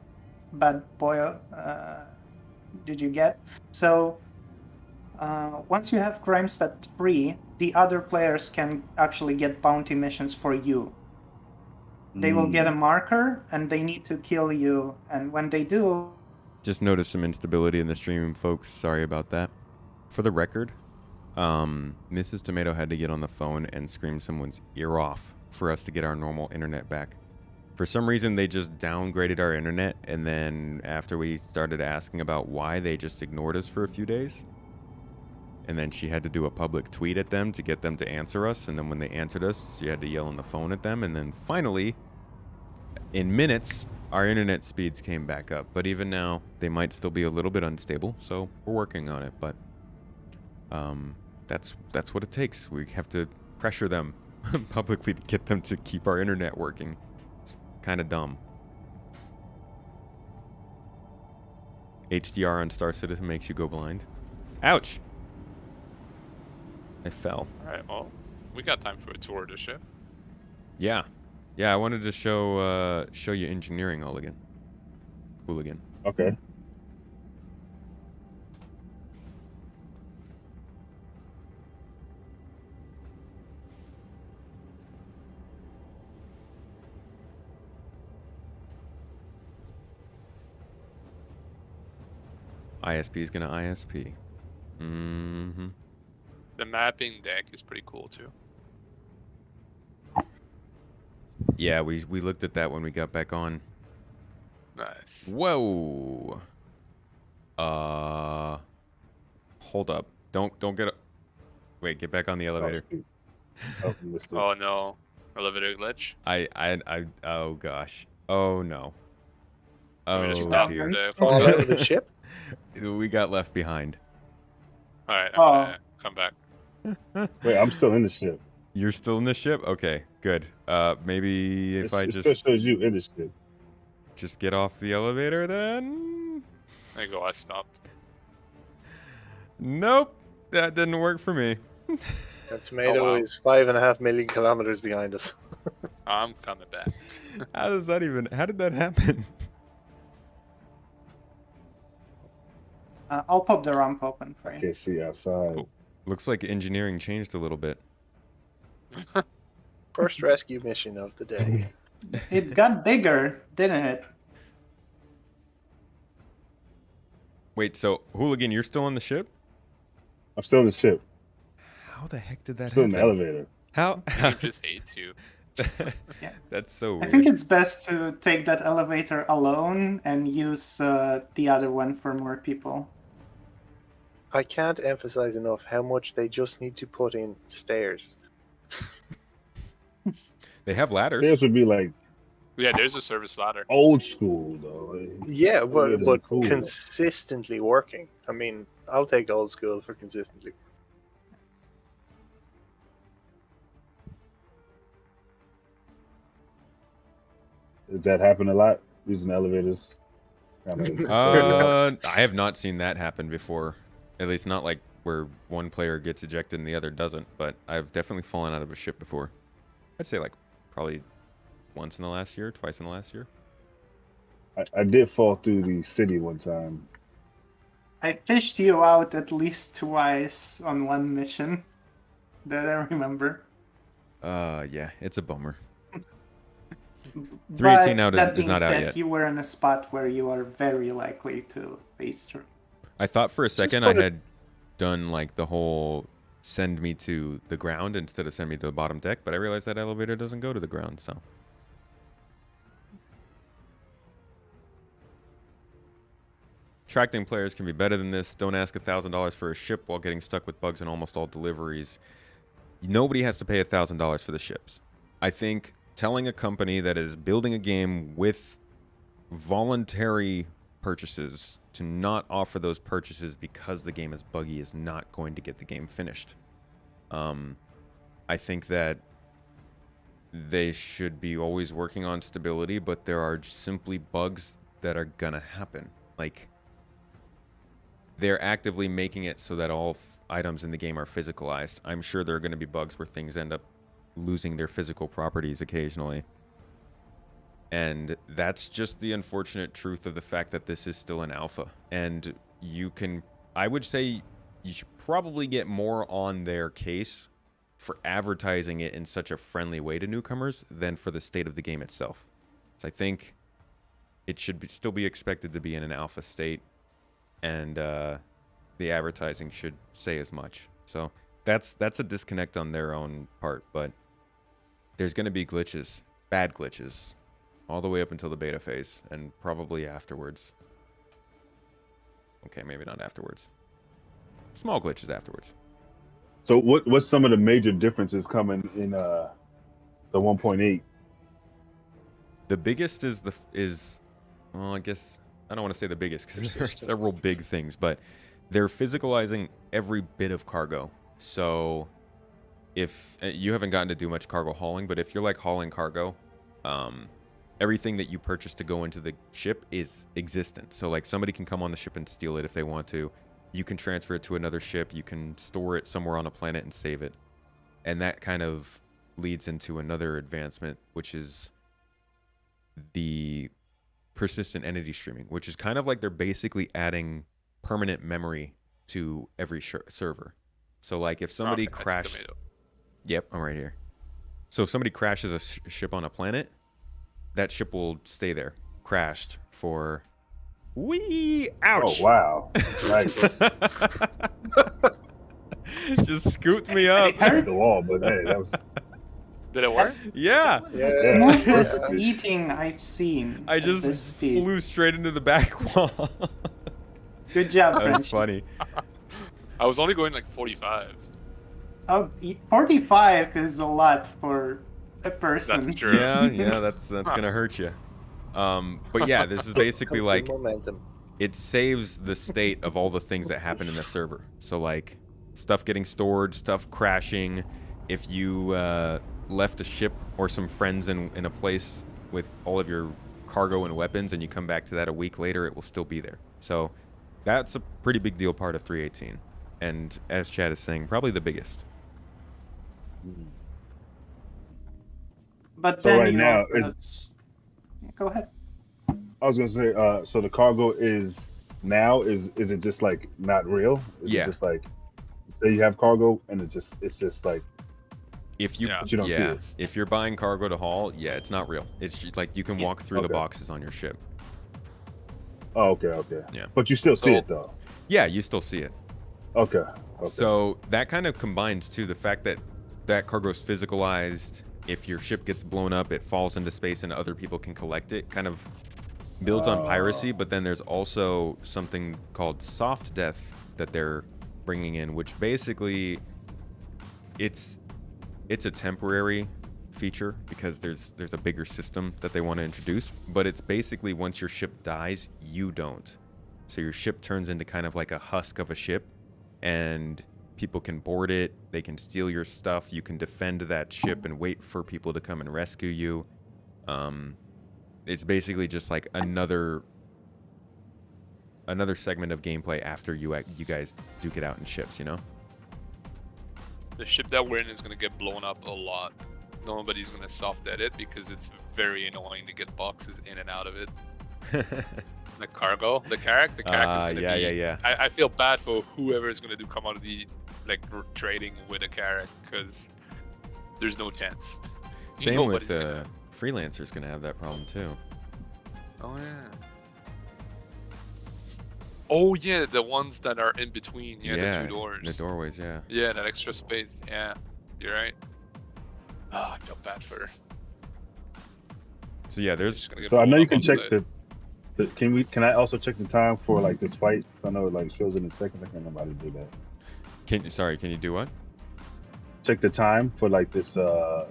bad boy did you get. So once you have crime stat 3, the other players can actually get bounty missions for you. They will get a marker, and they need to kill you. And when they do, Just noticed some instability in the stream, folks. Sorry about that. For the record, Mrs. Tomato had to get on the phone and scream someone's ear off for us to get our normal internet back. For some reason, they just downgraded our internet, and then after we started asking about why, they just ignored us for a few days. And then she had to do a public tweet at them to get them to answer us, and then when they answered us, she had to yell on the phone at them, and then finally, in minutes, our internet speeds came back up. But even now, they might still be a little bit unstable, so we're working on it, but that's what it takes. We have to pressure them publicly to get them to keep our internet working. It's kind of dumb. HDR on Star Citizen makes you go blind. Ouch! I fell. Alright, well, we got time for a tour of the ship. Yeah. Yeah, I wanted to show you engineering, Hooligan. Okay. ISP is gonna ISP. Mm-hmm. The mapping deck is pretty cool too. Yeah, we looked at that when we got back on. Nice. Whoa. Hold up. Don't get. Wait, get back on the elevator. Oh, missed it. Oh no. Elevator glitch. Oh gosh. Oh no. I'm Oh gonna stop dear. the Fall out of the ship? We got left behind. Alright, I'm Oh. gonna come back. Wait, I'm still in the ship. You're still in the ship? Okay, good. Maybe if I It still just shows you in the ship. get off the elevator then? There you go, I stopped. Nope. That didn't work for me. And Tomato wow. is 5.5 million kilometers behind us. I'm coming back. How did that happen? I'll pop the ramp open for I you. can't see outside. Cool. Looks like engineering changed a little bit. First rescue mission of the day. It got bigger, didn't it? Wait, so Hooligan, you're still on the ship? I'm still in the ship. How the heck did I'm that still in happen? the elevator. How? He just hates you. That's so I weird. think it's best to take that elevator alone and use the other one for more people. I can't emphasize enough how much they just need to put in stairs. They have ladders. This would be like Yeah, there's a service ladder. old school though. Yeah, Elevators are but cool. consistently working. I mean, I'll take old school for consistently. Does that happen a lot? Using elevators? Kinda- I have not seen that happen before. At least not like where one player gets ejected and the other doesn't. But I've definitely fallen out of a ship before. I'd say like probably once in the last year, twice in the last year. I did fall through the city one time. I fished you out at least twice on one mission that I remember. Yeah, it's a bummer. But 318 now that is being not out said, yet. you were in a spot where you are very likely to face through. I thought for a second I put it- had done like the whole send me to the ground instead of send me to the bottom deck, but I realized that elevator doesn't go to the ground, so. Attracting players can be better than this. Don't ask $1,000 for a ship while getting stuck with bugs in almost all deliveries. Nobody has to pay $1,000 for the ships. I think telling a company that is building a game with voluntary purchases to not offer those purchases because the game is buggy is not going to get the game finished. I think that they should be always working on stability, but there are simply bugs that are gonna happen. Like, they're actively making it so that all items in the game are physicalized. I'm sure there are going to be bugs where things end up losing their physical properties occasionally. And that's just the unfortunate truth of the fact that this is still an alpha. And I would say you should probably get more on their case for advertising it in such a friendly way to newcomers than for the state of the game itself. So I think it should still be expected to be in an alpha state. And the advertising should say as much. So that's a disconnect on their own part, but there's going to be glitches, bad glitches, all the way up until the beta phase, and probably afterwards. Okay, maybe not afterwards. Small glitches afterwards. So what's some of the major differences coming in the 1.8? The biggest well, I guess I don't want to say the biggest because there are several big things, but they're physicalizing every bit of cargo. So if you haven't gotten to do much cargo hauling, but if you're like hauling cargo, everything that you purchase to go into the ship is existent. So like somebody can come on the ship and steal it if they want to. You can transfer it to another ship. You can store it somewhere on a planet and save it. And that kind of leads into another advancement, which is the persistent entity streaming, which is kind of like they're basically adding permanent memory to every server. So like if somebody crashed... Yep, I'm right here. So if somebody crashes a ship on a planet, that ship will stay there, crashed for... Ouch! Oh, wow. Right. Just scooped me up. Hit the wall, but hey, that was... Did it work? Yeah. Yeah. Smoothest eating I've seen. I at just this speed. flew straight into the back wall. Good job, That was French. funny. I was only going like 45. Oh, 45 is a lot for a person. That's true. Yeah, that's gonna hurt you. But yeah, this is basically Comes like in momentum. it saves the state of all the things that happen in the server. So like stuff getting stored, stuff crashing. If you left a ship or some friends in a place with all of your cargo and weapons, and you come back to that a week later, it will still be there. So that's a pretty big deal part of 3.18, and as Chad is saying, probably the biggest. But So then right you now, also go ahead. I was gonna say, so the cargo is it just like not real? Is Yeah. it just like say you have cargo and it's just like If you, Yeah. But you don't see it. if you're buying cargo to haul, yeah, it's not real. It's just like you can walk through the Okay. boxes on your ship. oh okay. Yeah. But you still see So- it though. Yeah, you still see it. Okay. So that kind of combines to the fact that that cargo is physicalized. If your ship gets blown up, it falls into space and other people can collect it. Kind of builds on piracy, but then there's also something called soft death that they're bringing in, which basically it's a temporary feature because there's a bigger system that they want to introduce, but it's basically once your ship dies, you don't. So your ship turns into kind of like a husk of a ship, and people can board it, they can steal your stuff, you can defend that ship and wait for people to come and rescue you. It's basically just like another segment of gameplay after you guys do get out in ships, you know? The ship that we're in is going to get blown up a lot. Nobody's going to soft dead it because it's very annoying to get boxes in and out of it. The cargo, the carrack is going to be... Yeah. I feel bad for whoever is going to do commodity like trading with a carrack because there's no chance. Same Nobody's with gonna- freelancers gonna have that problem too. Oh yeah. Oh yeah, the ones that are in between. Yeah, the two doors. The doorways, yeah. Yeah, that extra space. Yeah, you're right. Oh, I feel bad for her. So yeah, there's Just gonna get So I know blown you up can on check site. can I also check the time for like this fight? I know it like shows in a second. I can't know how to do that. can you do what? Check the time for like this the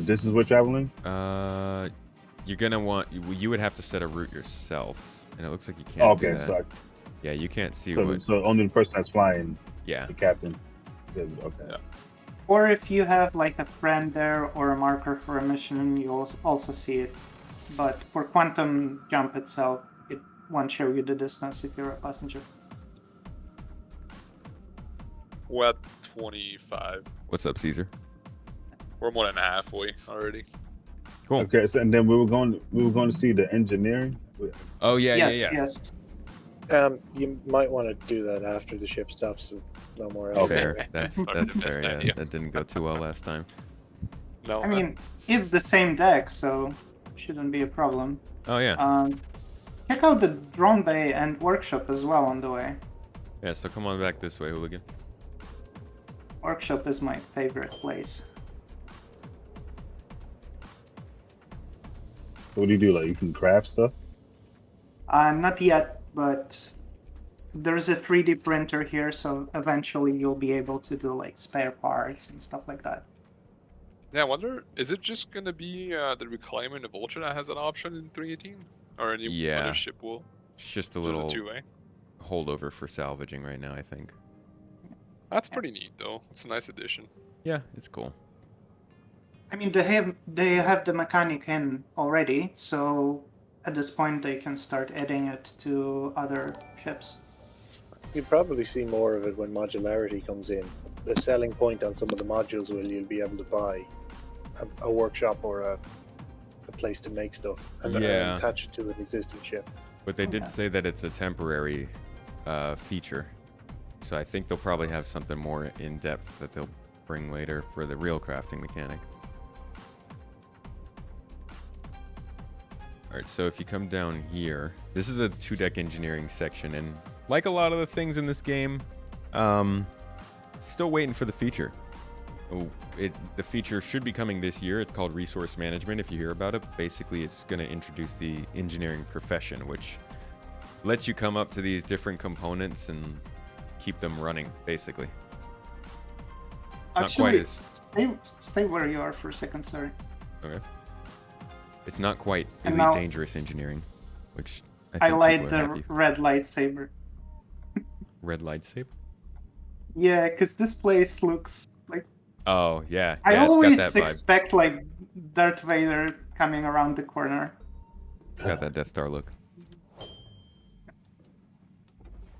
distance we're traveling. You're gonna want you would have to set a route yourself, and it looks like you can't. do Okay, that. so Yeah, you can't see so, what. so only the person that's flying, Yeah, the captain. Okay. Yeah. Or if you have like a friend there or a marker for a mission, you also see it. But for quantum jump itself, it won't show you the distance if you're a passenger. We're at 25. what's up, Caesar? We're more than halfway already. Cool. Okay, so and then we were going to see the engineering. Oh yeah, Yes. You might want to do that after the ship stops, so no more. Okay. Fair. That's Probably the fair. best Yeah, idea. that didn't go too well last time. No, I mean, it's the same deck, so shouldn't be a problem. Oh yeah, Check out the drone bay and workshop as well on the way. yeah. So come on back this way, hooligan. Workshop is my favorite place. What do you do? Like you can craft stuff? Not yet, but there's a 3D printer here, so eventually you'll be able to do like spare parts and stuff like that. Yeah, I wonder, is it just gonna be the reclaiming of Ultra that has an option in 318, or any Yeah. other ship will? It's just a There's little two-way. holdover for salvaging right now, I think. That's pretty neat, though. It's a nice addition. Yeah, it's cool. I mean, they have the mechanic in already, so at this point they can start adding it to other ships. You'll probably see more of it when modularity comes in. The selling point on some of the modules you'll be able to buy a workshop or a place to make stuff and Yeah. attach it to an existing ship. But they did Okay. say that it's a temporary feature. So I think they'll probably have something more in depth that they'll bring later for the real crafting mechanic. Alright, so if you come down here, this is a 2-deck engineering section, and like a lot of the things in this game, still waiting for the feature. Oh, the feature should be coming this year. It's called Resource Management, if you hear about it. Basically, it's going to introduce the engineering profession, which lets you come up to these different components and keep them running, basically. Not quite Actually, as... stay where you are for a second, sorry. Okay. It's not quite And elite now- dangerous engineering, which I I think light people are the happy. red lightsaber. Red lightsaber? Yeah, because this place looks like... Oh, yeah. I Yeah, always it's got that vibe. expect like Darth Vader coming around the corner. It's got that Death Star look.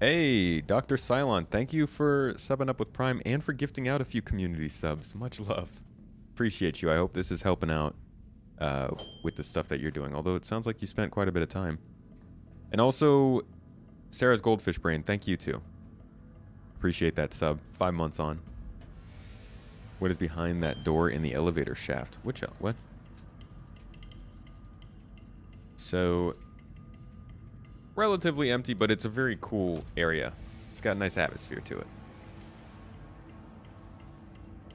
Hey, Dr. Cylon, thank you for subbing up with Prime and for gifting out a few community subs. Much love. Appreciate you. I hope this is helping out with the stuff that you're doing, although it sounds like you spent quite a bit of time. And also, Sarah's Goldfish Brain, thank you too. Appreciate that sub. 5 months on. What is behind that door in the elevator shaft? What? So, relatively empty, but it's a very cool area. It's got a nice atmosphere to it.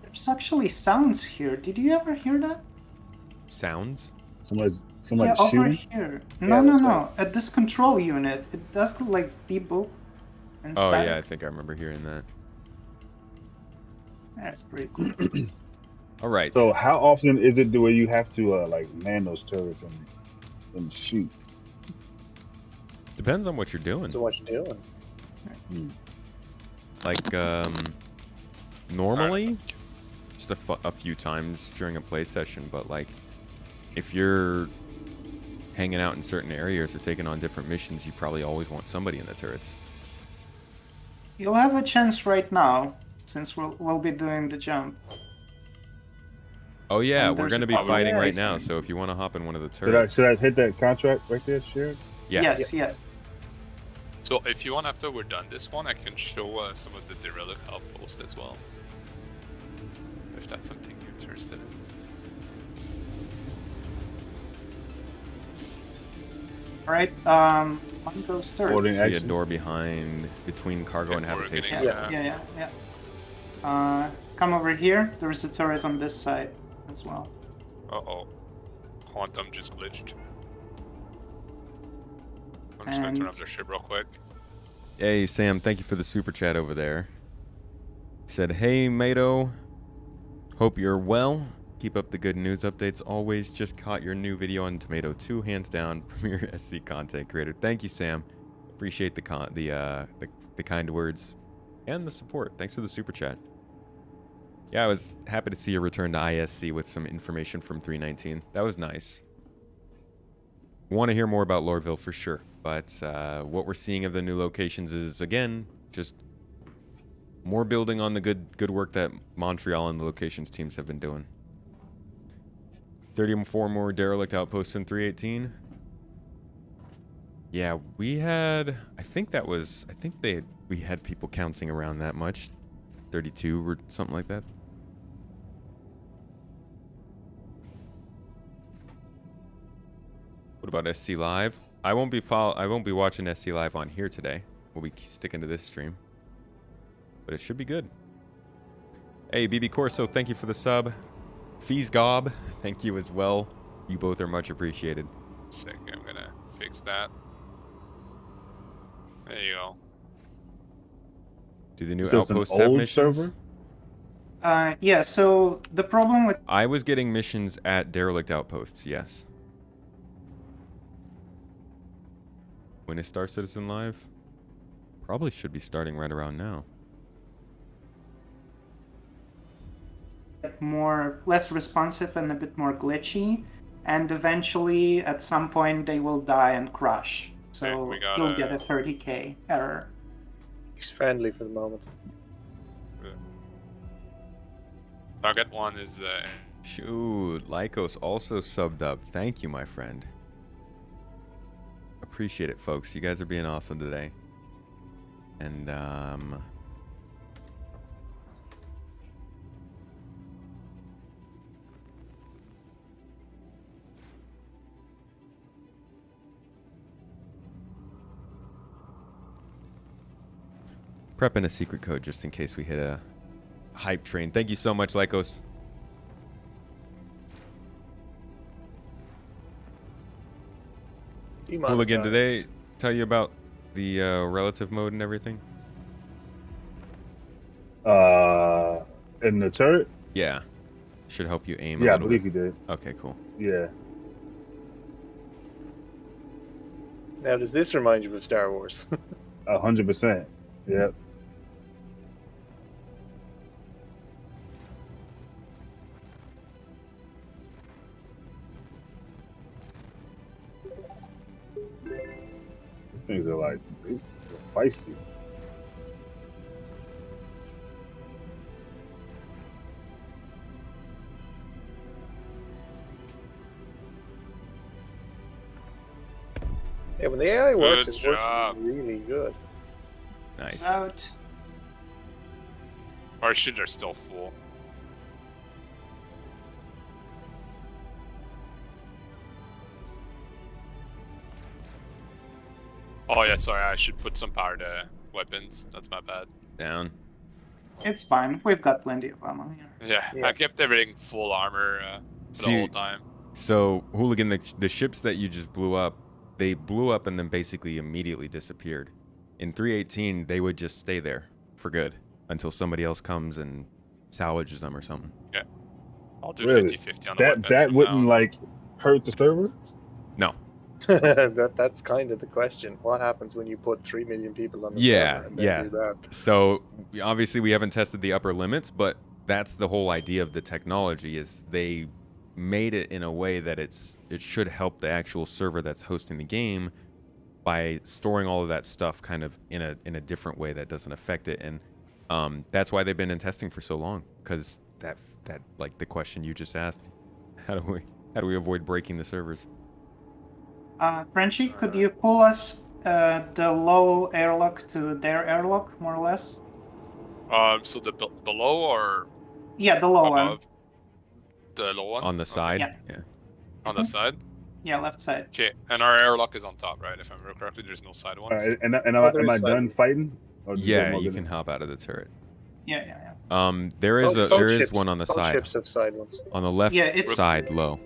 There's actually sounds here. Did you ever hear that? Sounds? Somebody's Yeah, over shooting. here. Yeah, No, that's no. right. At this control unit, it does like beep boop and Oh, static. yeah, I think I remember hearing that. That's pretty cool. All right. So how often is it the way you have to like man those turrets and shoot? Depends on what you're doing. So what you doing? Like, normally, just a few times during a play session, but like, if you're hanging out in certain areas or taking on different missions, you probably always want somebody in the turrets. You'll have a chance right now, since we'll be doing the jump. Oh yeah, And we're there's going to be a- fighting yeah, right it's now, fine. so if you want to hop in one of the Should I turrets. should I hit that contract right there, Sharon? Yeah. Yes. So if you want, after we're done this one, I can show some of the derelict outposts as well. If that's something you're interested in. Alright, on those turrets. Boarding See a action. door behind, between cargo Yeah, and we're habitation. getting- Yeah. Come over here. There's a turret on this side as well. Uh-oh. Quantum just glitched. I'm just going to turn And- up their ship real quick. Hey Sam, thank you for the super chat over there. Said, hey Mato, hope you're well. Keep up the good news updates. Always just caught your new video on Tomato 2, hands down, premier SC content creator. Thank you, Sam. Appreciate the kind words and the support. Thanks for the super chat. Yeah, I was happy to see a return to ISC with some information from 319. That was nice. Want to hear more about Lorville for sure, but what we're seeing of the new locations is, again, just more building on the good work that Montreal and the locations teams have been doing. 34 more derelict outposts in 318. Yeah, we had, we had people counting around that much. 32 or something like that. What about SC Live? I won't be watching SC Live on here today. We'll be sticking to this stream. But it should be good. Hey, BB Corso, thank you for the sub. Fees Gob, thank you as well. You both are much appreciated. Sick. I'm gonna fix that. There you go. Do the new Is this an outposts have old missions? server? Yeah, so the problem with I was getting missions at derelict outposts, yes. When is Star Citizen live? Probably should be starting right around now. less responsive and a bit more glitchy, and eventually at some point they will die and crash. So we got you'll get a 30k error. He's friendly for the moment. Target 1 is Shoot, Lycos also subbed up. Thank you, my friend. Appreciate it, folks. You guys are being awesome today. And, prepping a secret code just in case we hit a hype train. Thank you so much, Lycos. Hooligan, did they tell you about the relative mode and everything? In the turret? Yeah. Should help you aim a Yeah, I little believe bit. he did. Okay, cool. Yeah. Now, does this remind you of Star Wars? 100%. Yep. These things are like, these are feisty. Yeah, when the AI works, Good it works job. really good. Nice. Out. our shit are still full. Oh yeah, sorry. I should put some power to weapons. That's my bad. Down. It's fine. We've got plenty of ammo here. Yeah, Yeah. I kept everything full armor for the See- whole time. So, Hooligan, the ships that you just blew up, they blew up and then basically immediately disappeared. In 318, they would just stay there for good until somebody else comes and salvages them or something. I'll do Really? 50-50 on the That weapons that from wouldn't now. like hurt the server? No. That's kind of the question. What happens when you put 3 million people on the Yeah, server and then yeah. do that? So, obviously, we haven't tested the upper limits, but that's the whole idea of the technology is they made it in a way that it should help the actual server that's hosting the game by storing all of that stuff kind of in a different way that doesn't affect it. And that's why they've been in testing for so long, because that like the question you just asked, how do we avoid breaking the servers? Frenchie, could you pull us the low airlock to their airlock, more or less? So the below or Yeah, the low one. above? The low one? On the side? Yeah. On the side? Yeah, left side. Okay, and our airlock is on top, right? If I remember correctly, there's no side ones. And there am I is done side. fighting? Or is there Yeah, more you than can hop out of the turret. Yeah. There is Both there is ships- one on the both side. ships have side ones. On the left Yeah, it's- side, low.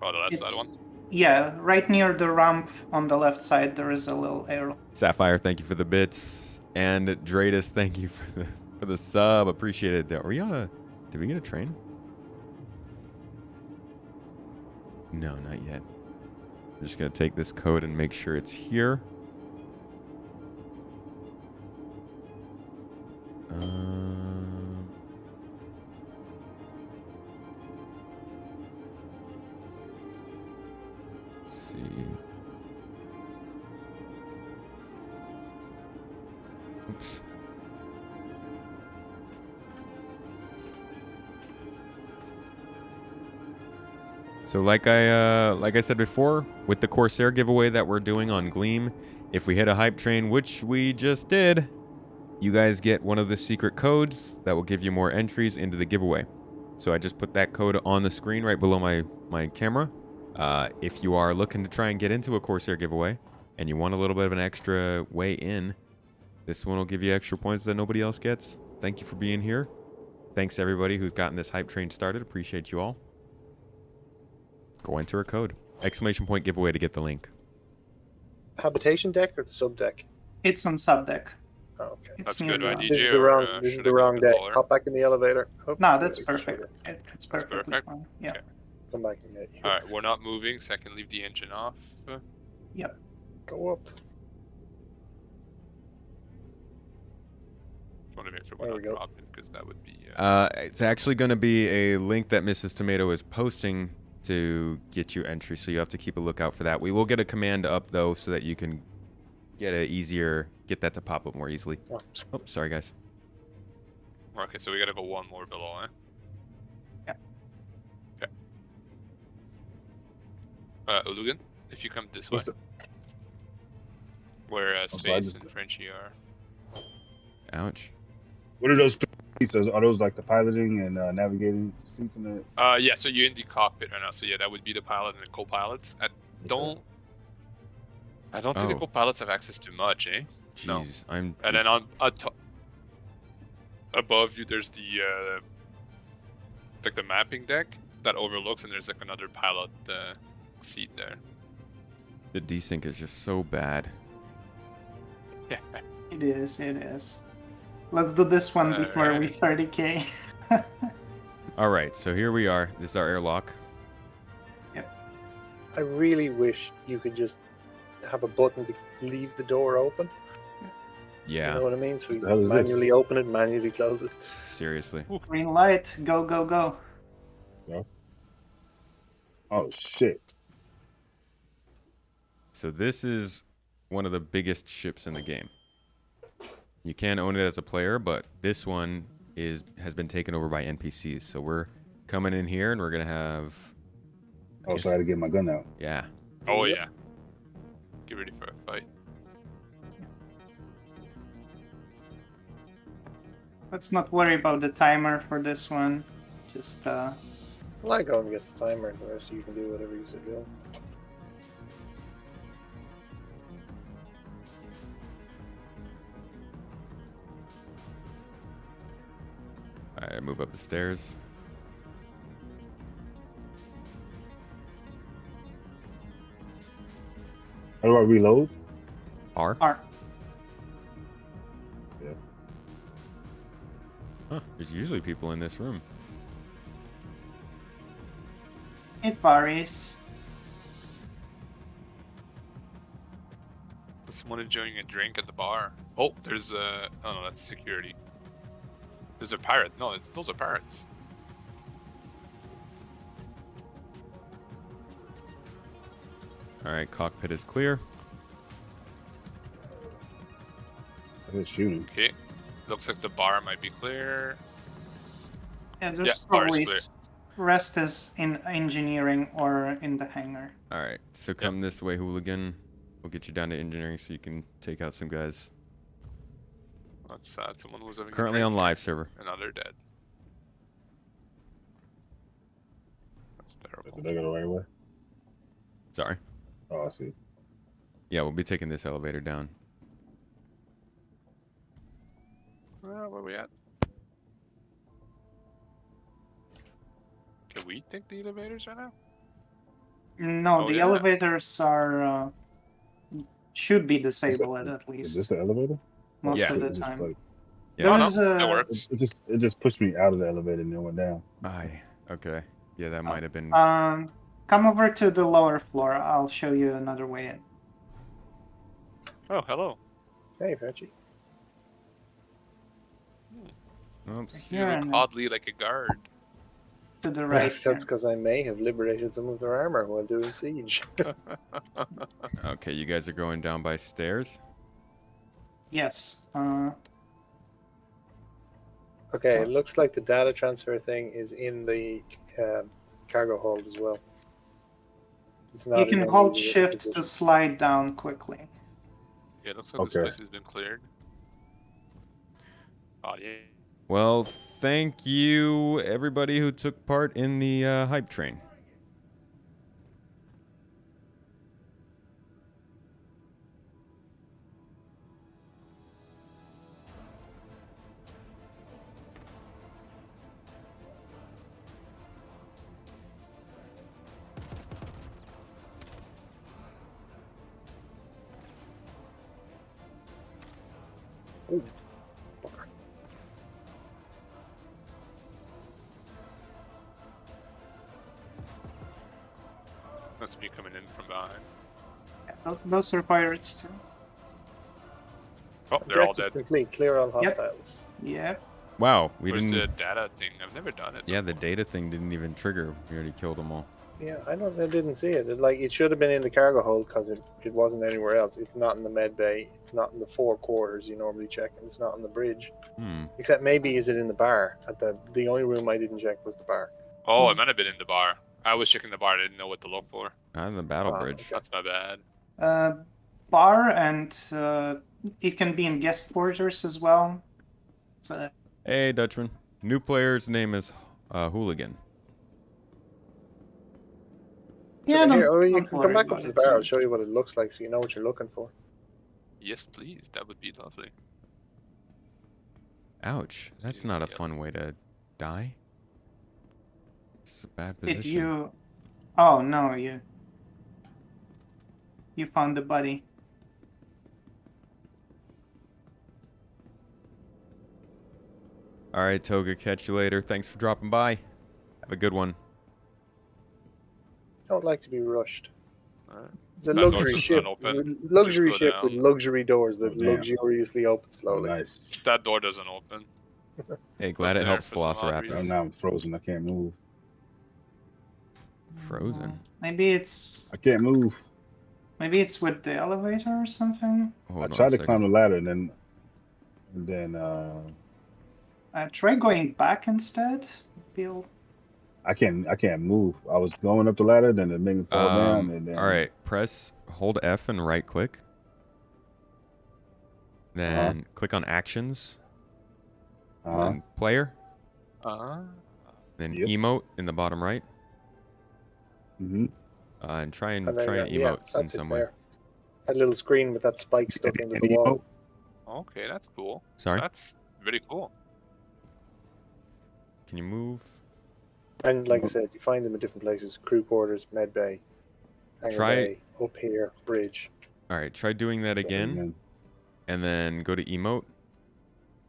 Oh, the left It's- side one? Yeah, right near the ramp on the left side, there is a little airlock. Sapphire, thank you for the bits, and Dratus, thank you for the sub. Appreciate it. Are we on a? Did we get a train? No, not yet. I'm just gonna take this code and make sure it's here. Let's see. Oops. So like I said before, with the Corsair giveaway that we're doing on Gleam, if we hit a hype train, which we just did, you guys get one of the secret codes that will give you more entries into the giveaway. So I just put that code on the screen right below my camera. If you are looking to try and get into a Corsair giveaway and you want a little bit of an extra way in, This one will give you extra points that nobody else gets. Thank you for being here. Thanks everybody who's gotten this hype train started. Appreciate you all. Go enter a code. Exclamation point giveaway to get the link. Habitation deck or the sub deck? It's on sub deck. Oh, okay. It's That's near good, right, the- This is DJ, the or, wrong. uh, This is should the I go a wrong bit deck. lower? Hop back in the elevator. Oh, No, that's yeah, perfect. sure. It's That's perfectly perfect? fine. Yeah. Okay. Come back and get you. All right, we're not moving, so I can leave the engine off. Yep. Go up. Just want to make sure we're There not we go. dropping, because that would be. It's actually going to be a link that Mrs. Tomato is posting to get you entry, so you have to keep a lookout for that. We will get a command up though, so that you can get that to pop up more easily. Oh, Oh, sorry guys. Okay, so we gotta go one more below, eh? Yeah. Okay. Ulugan, if you come this way, What's the- where so I Space just- and Frenchie are. Ouch. What are those pieces? Are those like the piloting and navigating seats in there? Yeah, so you're in the cockpit right now, so yeah, that would be the pilot and the co-pilots. I don't think the Oh. co-pilots have access to much, eh? No. Jeez, I'm. And then on above you, there's the like the mapping deck that overlooks, and there's like another pilot seat there. The desync is just so bad. Yeah. It is. It is. Let's do this one before we 30k. All right, so here we are. This is our airlock. I really wish you could just have a button to leave the door open. Yeah, You know what I mean? So you The hell is manually this? open it, manually close it. seriously. Green light. Go, go, go. Oh shit! So this is one of the biggest ships in the game. You can own it as a player, but this one has been taken over by NPCs. So we're coming in here and we're gonna have. Oh, so I had to get my gun out. Yeah. Oh Yep. yeah. Get ready for a fight. Let's not worry about the timer for this one. Just Well, I go and get the timer, and the rest of you can do whatever you said go. All right, I move up the stairs. How do I reload? R. R. Huh, there's usually people in this room. It varies. Is someone enjoying a drink at the bar? Oh, there's oh no, that's security. There's a pirate. No, those are pirates. All right, cockpit is clear. I didn't shoot him. Okay. Looks like the bar might be clear. Yeah, there's Yeah, bar is probably clear. rest is in engineering or in the hangar. All right, so come this way, hooligan. We'll get you down to engineering so you can take out some guys. That's sad. Someone was having a Currently on drink, live server. and now they're dead. That's terrible. Did I go the right way? Sorry. Oh, I see. Yeah, we'll be taking this elevator down. Where are we at? Can we take the elevators right now? No, Oh, the yeah. elevators are should be disabled at Is least this the elevator? most Yeah. of the It just, time. like, Yeah. No, There's no, that a works. it just pushed me out of the elevator and then went down. Aye. Okay. Yeah, that might have been. come over to the lower floor. I'll show you another way in. Oh, hello. Hey, Frenchie. Oops. You Here look and oddly like a guard. to the right. That's here. because I may have liberated some of their armor while doing siege. Okay, you guys are going down by stairs. Yes. Okay, So- it looks like the data transfer thing is in the cargo hold as well. It's not You in can any hold of the shift to positions. slide down quickly. Yeah, it looks like this Okay. place has been cleared. Oh, yeah. Well, thank you everybody who took part in the hype train. Ooh, fucker. That's me coming in from behind. Yeah, those are pirates too. Oh, they're all Objective dead. complete. Clear all Yep. hostiles. Yep. Wow, we Where's didn't. the data thing? I've never done it. Yeah, the before. data thing didn't even trigger. We already killed them all. Yeah, I didn't see it. It should have been in the cargo hold because it wasn't anywhere else. It's not in the med bay. It's not in the four quarters you normally check, and it's not on the bridge. Hmm. Except maybe is it in the bar? At the only room I didn't check was the bar. Oh, it might have been in the bar. I was checking the bar. I didn't know what to look for. Not in the battle Ah, bridge. okay. That's my bad. Bar, and it can be in guest quarters as well. So Hey, Dutchman. New player's name is Hooligan. yeah, So here, you don't can worry come back up about to the it bar. too I'll show you what it looks like so you know what you're looking for. Yes, please. That would be lovely. Ouch. That's not a fun way to die. It's a bad Did position. you? Oh no, you found the body. All right, Toga. Catch you later. Thanks for dropping by. Have a good one. Don't like to be rushed. Alright. It's a That door luxury does ship. not open. Luxury Just go ship with down. luxury doors that Oh, damn. luxuriously open Oh, slowly. nice. That door doesn't open. Hey, glad Up it there helps for some odd Velociraptors. reason. Right now I'm frozen. I can't move. Frozen. Maybe it's I can't move. with the elevator or something. Hold I on tried a to second. climb the ladder and then Try going back instead. Feel I can't move. I was going up the ladder, then it made me fall down, and then All right, hold F and right click. Then click on actions. Then player. Then Yep. emote in the bottom right. Mm-hmm. And try and And then, emote in that's some it way. there. That little screen with that spike stuck into the wall. Okay, that's cool. Sorry, That's really cool. can you move? And like I said, you find them in different places: crew quarters, med bay, hangar Try- bay, up here, bridge. All right, try doing that again, and then go to emote.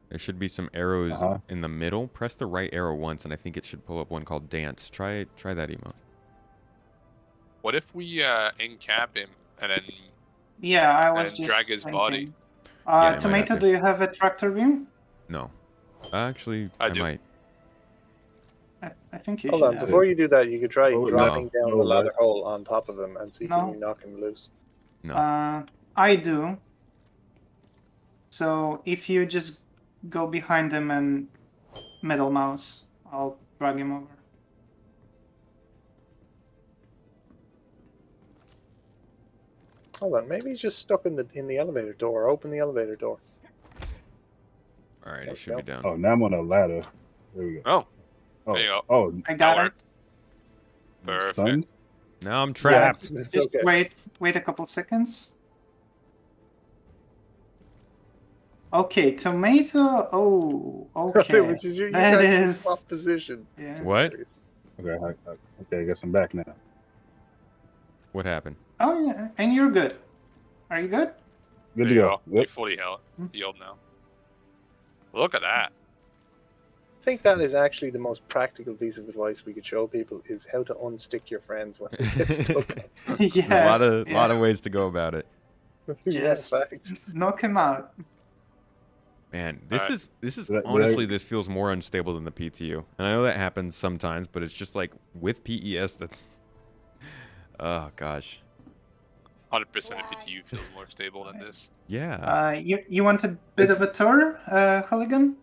There should be some arrows in the middle. Press the right arrow once, and I think it should pull up one called dance. Try that emote. What if we encap him and then yeah, I was And just drag his body. thinking. Yeah, I might have Tomato, to. do you have a tractor beam? No, actually, I I do. might. I think you Hold should on, have. before you do that, you could try Oh, dropping no. down No, the ladder right. hole on top of him and see No. can you knock him loose. No. I do. So if you just go behind him and middle mouse, I'll drag him over. Hold on, maybe he's just stuck in the elevator door. Open the elevator door. All right, There it should be we down. Oh, now I'm on a ladder. There we go. Oh, Oh, there you go. oh, I That got him. worked. Perfect. son. Now I'm trapped. Yeah, it's Just okay. wait a couple seconds. Okay, tomato. Oh, okay. Which is you That guys is- swap position. Yeah. What? Okay, okay, I guess I'm back now. What happened? Oh yeah, and you're good. Are you good? Good There to you go. You Yep. fully healed now. Look at that. I think that is actually the most practical piece of advice we could show people is how to unstick your friends when they get stuck. Yes. There's a lot yeah. of ways to go about it. Yes, Just fact. knock him out. Man, this Alright. is Did I- honestly, this feels more unstable than the PTU. And I know that happens sometimes, but it's just like with PES that's oh gosh. 100% of PTU feels more stable than this. Yeah. You want a bit of a tour, Hooligan?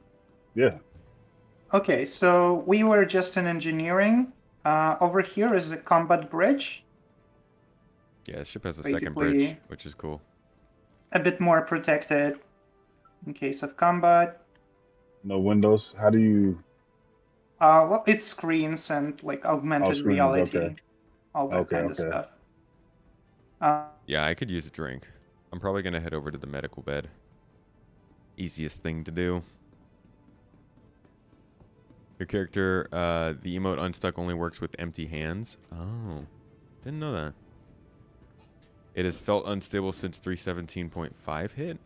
Yeah. Okay, so we were just in engineering. Over here is a combat bridge, Yeah, the ship has a second basically- bridge, which is cool. a bit more protected in case of combat. No windows. How do you? Well, it's screens and like augmented screens, reality, okay. all that Okay, kind of okay. stuff. Yeah, I could use a drink. I'm probably gonna head over to the medical bed. Easiest thing to do. Your character, the emote unstuck only works with empty hands. Oh, didn't know that. It has felt unstable since 317.5 hit.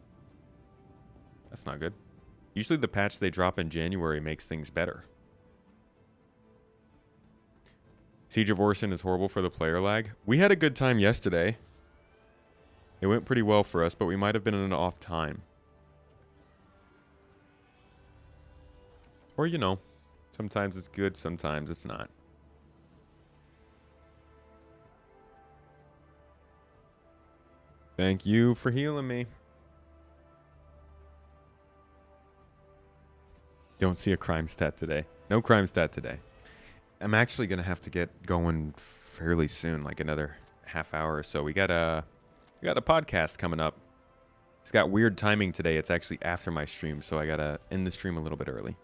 That's not good. Usually the patch they drop in January makes things better. Siege of Orson is horrible for the player lag. We had a good time yesterday. It went pretty well for us, but we might have been in an off time. Or, you know, sometimes it's good, sometimes it's not. Thank you for healing me. Don't see a crime stat today. No crime stat today. I'm actually going to have to get going fairly soon, like another half hour or so. We got a podcast coming up. It's got weird timing today. It's actually after my stream, so I got to end the stream a little bit early.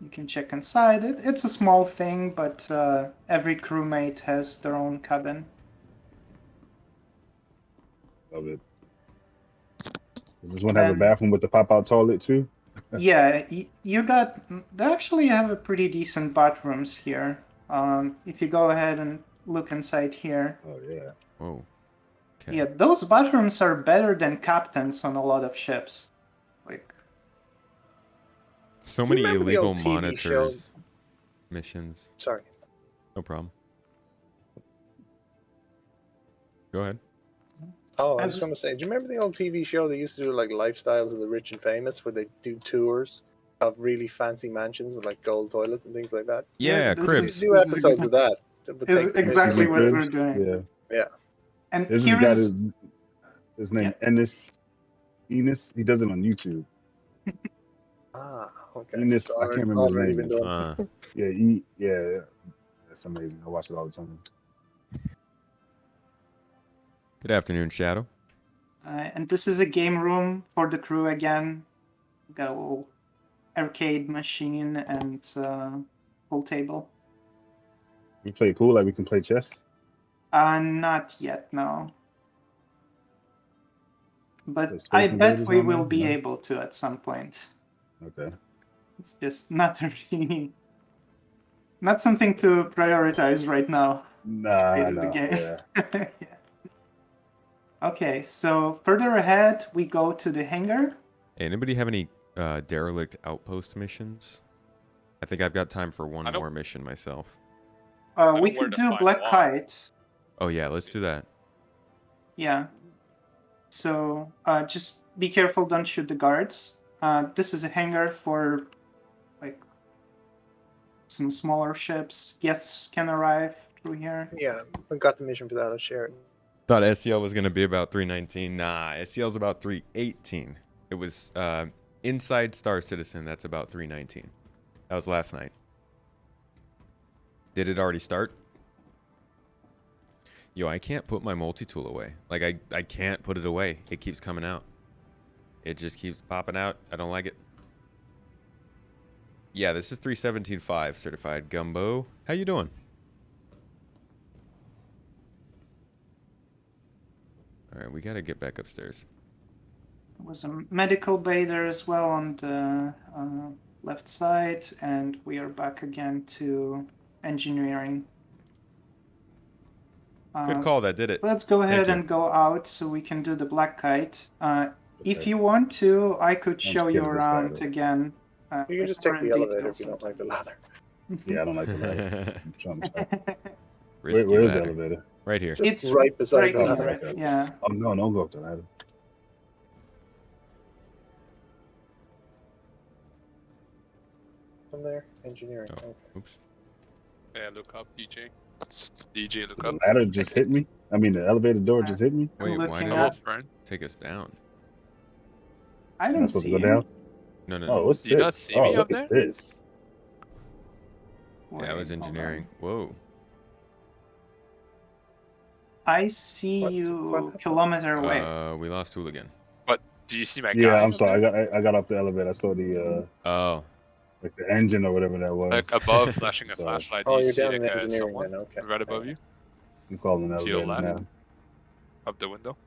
You can check inside. It's a small thing, but every crewmate has their own cabin. Love it. Does this one have a And- bathroom with the pop-out toilet too? Yeah, you got. They actually have a pretty decent bathrooms here. If you go ahead and look inside here, Oh yeah. Whoa. Okay. yeah, those bathrooms are better than captains on a lot of ships. Like, So Do you many remember the illegal old TV show? monitors missions. Sorry. No problem. Go ahead. Oh, I As- was going to say, do you remember the old TV show they used to do like lifestyles of the rich and famous, where they do tours of really fancy mansions with like gold toilets and things like that? Yeah, this Cribs. is- New this is episodes of that. that would is take the piss exactly out what of we're Cribs? doing. Yeah. And This here has got is his name Enos. He does it on YouTube. Ah, okay. Enos, So I can't remember his already name. been done. Yeah. That's amazing. I watch it all the time. Good afternoon, Shadow. and this is a game room for the crew again. We got a little arcade machine and pool table. We play pool like we can play chess. Not yet, no. But There's I Space bet Invaders we on will there? be No? able to at some point. Okay. It's just not really, not something to prioritize right now. Nah, State of the game. Yeah. Okay, so further ahead, we go to the hangar. Hey, anybody have any derelict outpost missions? I think I've got time for one I don't- more mission myself. We know where could to do find Black one. Kite. Oh yeah, let's do that. Yeah. So just be careful, don't shoot the guards. This is a hangar for like some smaller ships. Guests can arrive through here. Yeah, I got the mission for that. I'll share it. Thought SCL was gonna be about 319. Nah, SCL's about 318. It was inside Star Citizen. That's about 319. That was last night. Did it already start? Yo, I can't put my multi-tool away. Like, I can't put it away. It keeps coming out. It just keeps popping out. I don't like it. Yeah, this is 317.5 certified Gumbo. How you doing? All right, we got to get back upstairs. There was a medical bay there as well on the left side, and we are back again to engineering. Good call. That did it. Let's go ahead you. and go out so we can do the Black Kite. If Okay. you want to, I could I'm show scared you of this around ladder. again. You can just take the elevator if you don't like the ladder. Yeah, I don't like the ladder. I'm trying to Risky where's the ladder. elevator? Right here. Just It's right beside right the here. ladder. Okay. Yeah. Oh no, don't go up the ladder. From there, engineering. Oh. Okay. Oops. Yeah, look up, DJ. DJ, look The up. ladder just hit me. I mean, the elevator door just hit me. Wait, why Looking did Hello, up. it friend. take us down? I Am I don't supposed see to go you. down? No, no, Oh, no. what's Do you this? not see oh, me look up at this. Yeah, I was Wait, hold engineering. on. Whoa. I see What you happened? kilometer away. We lost Tool again. Do you see my Yeah, guy? I'm up sorry. there? I got off the elevator. I saw the Oh, like the engine or whatever that was. Like above, flashing a Sorry. flashlight. Do Oh, you you're see down like in engineering someone then. Okay. right above you, I'm calling an To your elevator left? now. up the window?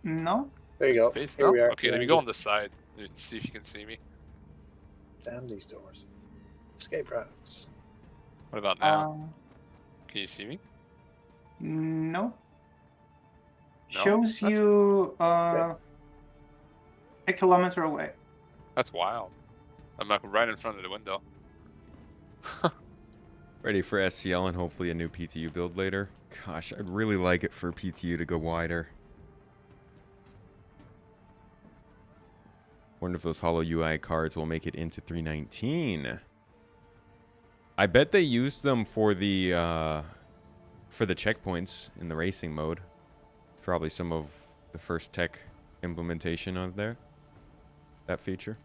No. There you go. Space? Here No? we are. Okay, let me go on the side. See if you can see me. Damn these doors. Escape routes. What about now? Uh, Can you see me? no. Shows That's- you a kilometer away. That's wild. I'm like right in front of the window. Ready for SCL and hopefully a new PTU build later. Gosh, I'd really like it for PTU to go wider. Wonder if those hollow UI cards will make it into 319. I bet they use them for the checkpoints in the racing mode. Probably some of the first tech implementation of there. That feature.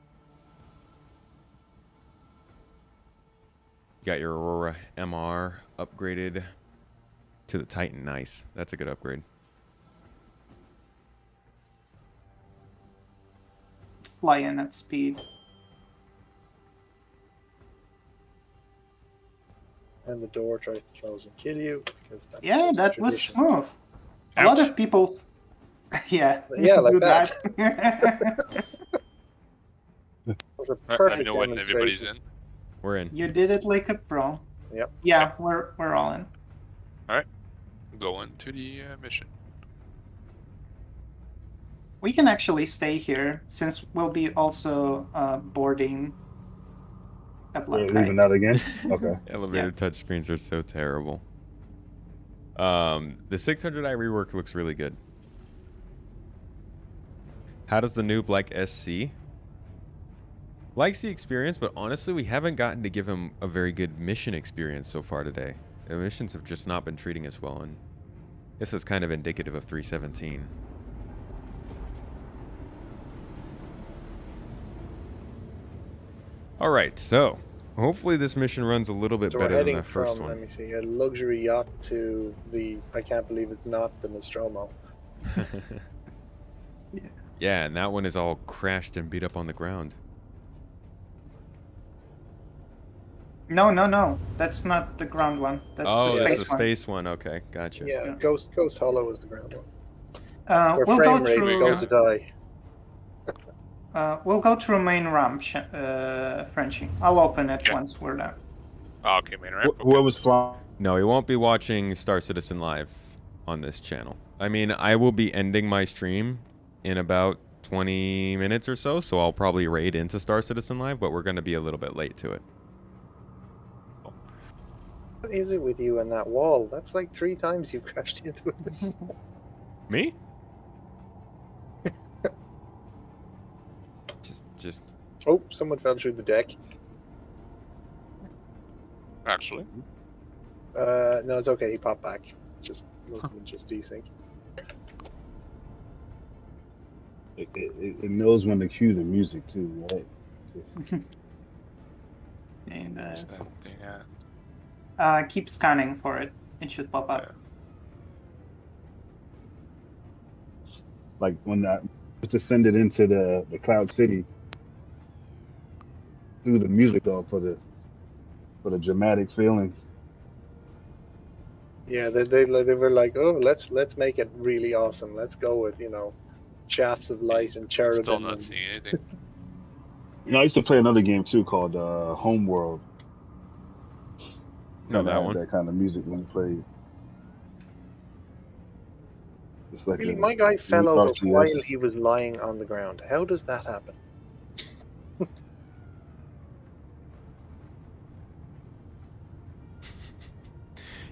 You got your Aurora MR upgraded to the Titan. Nice. That's a good upgrade. Fly in at speed. And the door tries to close and kill you. Because that's Yeah, just that was tradition. smooth. A lot Ouch. of people. Yeah. Yeah, like do that. It was a Let me perfect know when everybody's demonstration. in. We're in. You did it like a pro. Yep. Yeah, we're all in. Going to the mission. We can actually stay here since we'll be also boarding a We're black leaving kite. out again. Okay. Elevator touchscreens are so terrible. The 600i rework looks really good. How does the noob like SC? Likes the experience, but honestly, we haven't gotten to give him a very good mission experience so far today. The missions have just not been treating us well, and this is kind of indicative of 317. All right, so hopefully this mission runs a little bit So we're better than heading the first from, let one. me see, a luxury yacht to the, I can't believe it's not the Nostromo. Yeah, and that one is all crashed and beat up on the ground. No. That's not the ground one. That's Oh, the that's space the one. space one. Okay, gotcha. Yeah, Yeah. Ghost Hollow is the ground one. Where We'll frame go rates through. go to die. We'll go through main ramp, Frenchie. I'll open it Okay. once we're there. Oh, okay, main ramp. Okay. Whoever's flying. No, we won't be watching Star Citizen live on this channel. I mean, I will be ending my stream in about 20 minutes or so, so I'll probably raid into Star Citizen live, but we're going to be a little bit late to it. What is it with you and that wall? That's like 3 times you've crashed into it. Me? just Oh, someone fell through the deck. Actually, No, it's okay. He popped back. Just must have been just desync. It knows when to cue the music too, right? Just- And where's that thing at? keep scanning for it. It should pop up. like when that descended into the Cloud City, threw the music on for the dramatic feeling. Yeah, they were like, oh, let's make it really awesome. Let's go with shafts of light and cherubim. Still not and- seeing anything. I used to play another game too called Homeworld. No, And it that had one. that kind of music when you played. It's like Really, a my guy fell over RTS. while he was lying on the ground. How does that happen?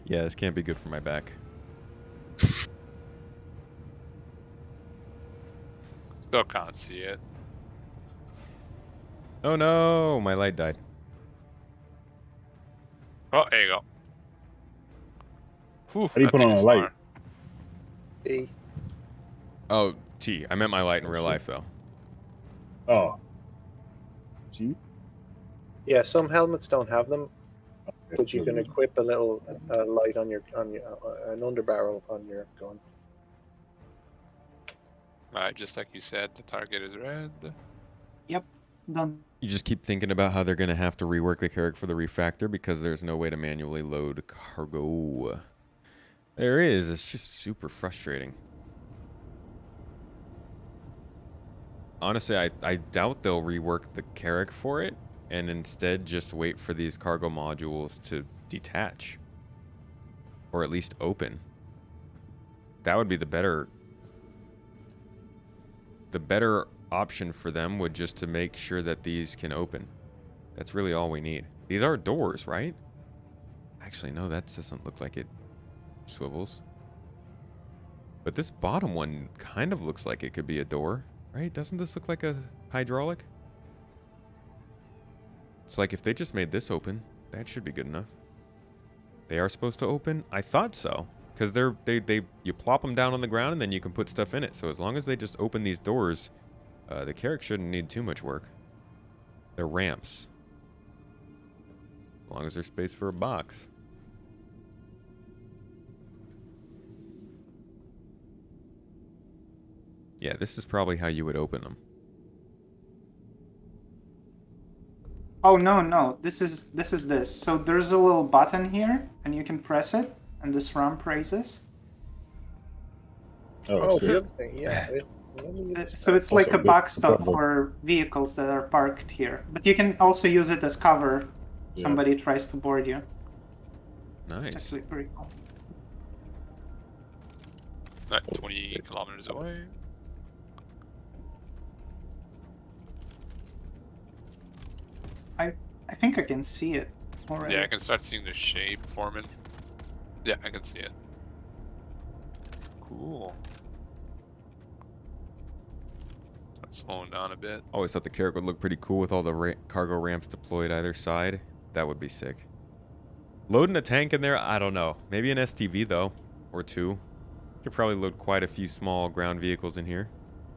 yeah, this can't be good for my back. Still can't see it. Oh no, my light died. Oh, there you go. Whew, How do you that put thing on is a light? far. E. Oh, T. I meant my light in real life though. Oh. Gee. Yeah, some helmets don't have them, but you can equip a little light on your an underbarrel on your gun. Right, just like you said, the target is red. Done. You just keep thinking about how they're going to have to rework the Carrack for the refactor because there's no way to manually load cargo. There is. It's just super frustrating. Honestly, I doubt they'll rework the Carrack for it and instead just wait for these cargo modules to detach. Or at least open. That would be the better the better option for them would just to make sure that these can open. That's really all we need. These are doors, right? Actually, no, that doesn't look like it swivels. But this bottom one kind of looks like it could be a door, right? Doesn't this look like a hydraulic? It's like if they just made this open, that should be good enough. They are supposed to open? I thought so. Because you plop them down on the ground and then you can put stuff in it. So as long as they just open these doors, the Carrack shouldn't need too much work. They're ramps. As long as there's space for a box. Yeah, this is probably how you would open them. Oh no, this is this. So there's a little button here, and you can press it, and this ramp raises. Oh, shit. the other thing, yeah. Let me use this So it's like a Also good. backstop for vehicles that are parked here. But you can also use it as cover. Yeah. Somebody tries to board you. It's Nice. actually pretty cool. Not 20 kilometers away. I think I can see it already. Yeah, I can start seeing the shape forming. Yeah, I can see it. Cool. Start slowing down a bit. Always thought the Carrack would look pretty cool with all the cargo ramps deployed either side. That would be sick. Loading a tank in there, I don't know. Maybe an STV though, or two. Could probably load quite a few small ground vehicles in here.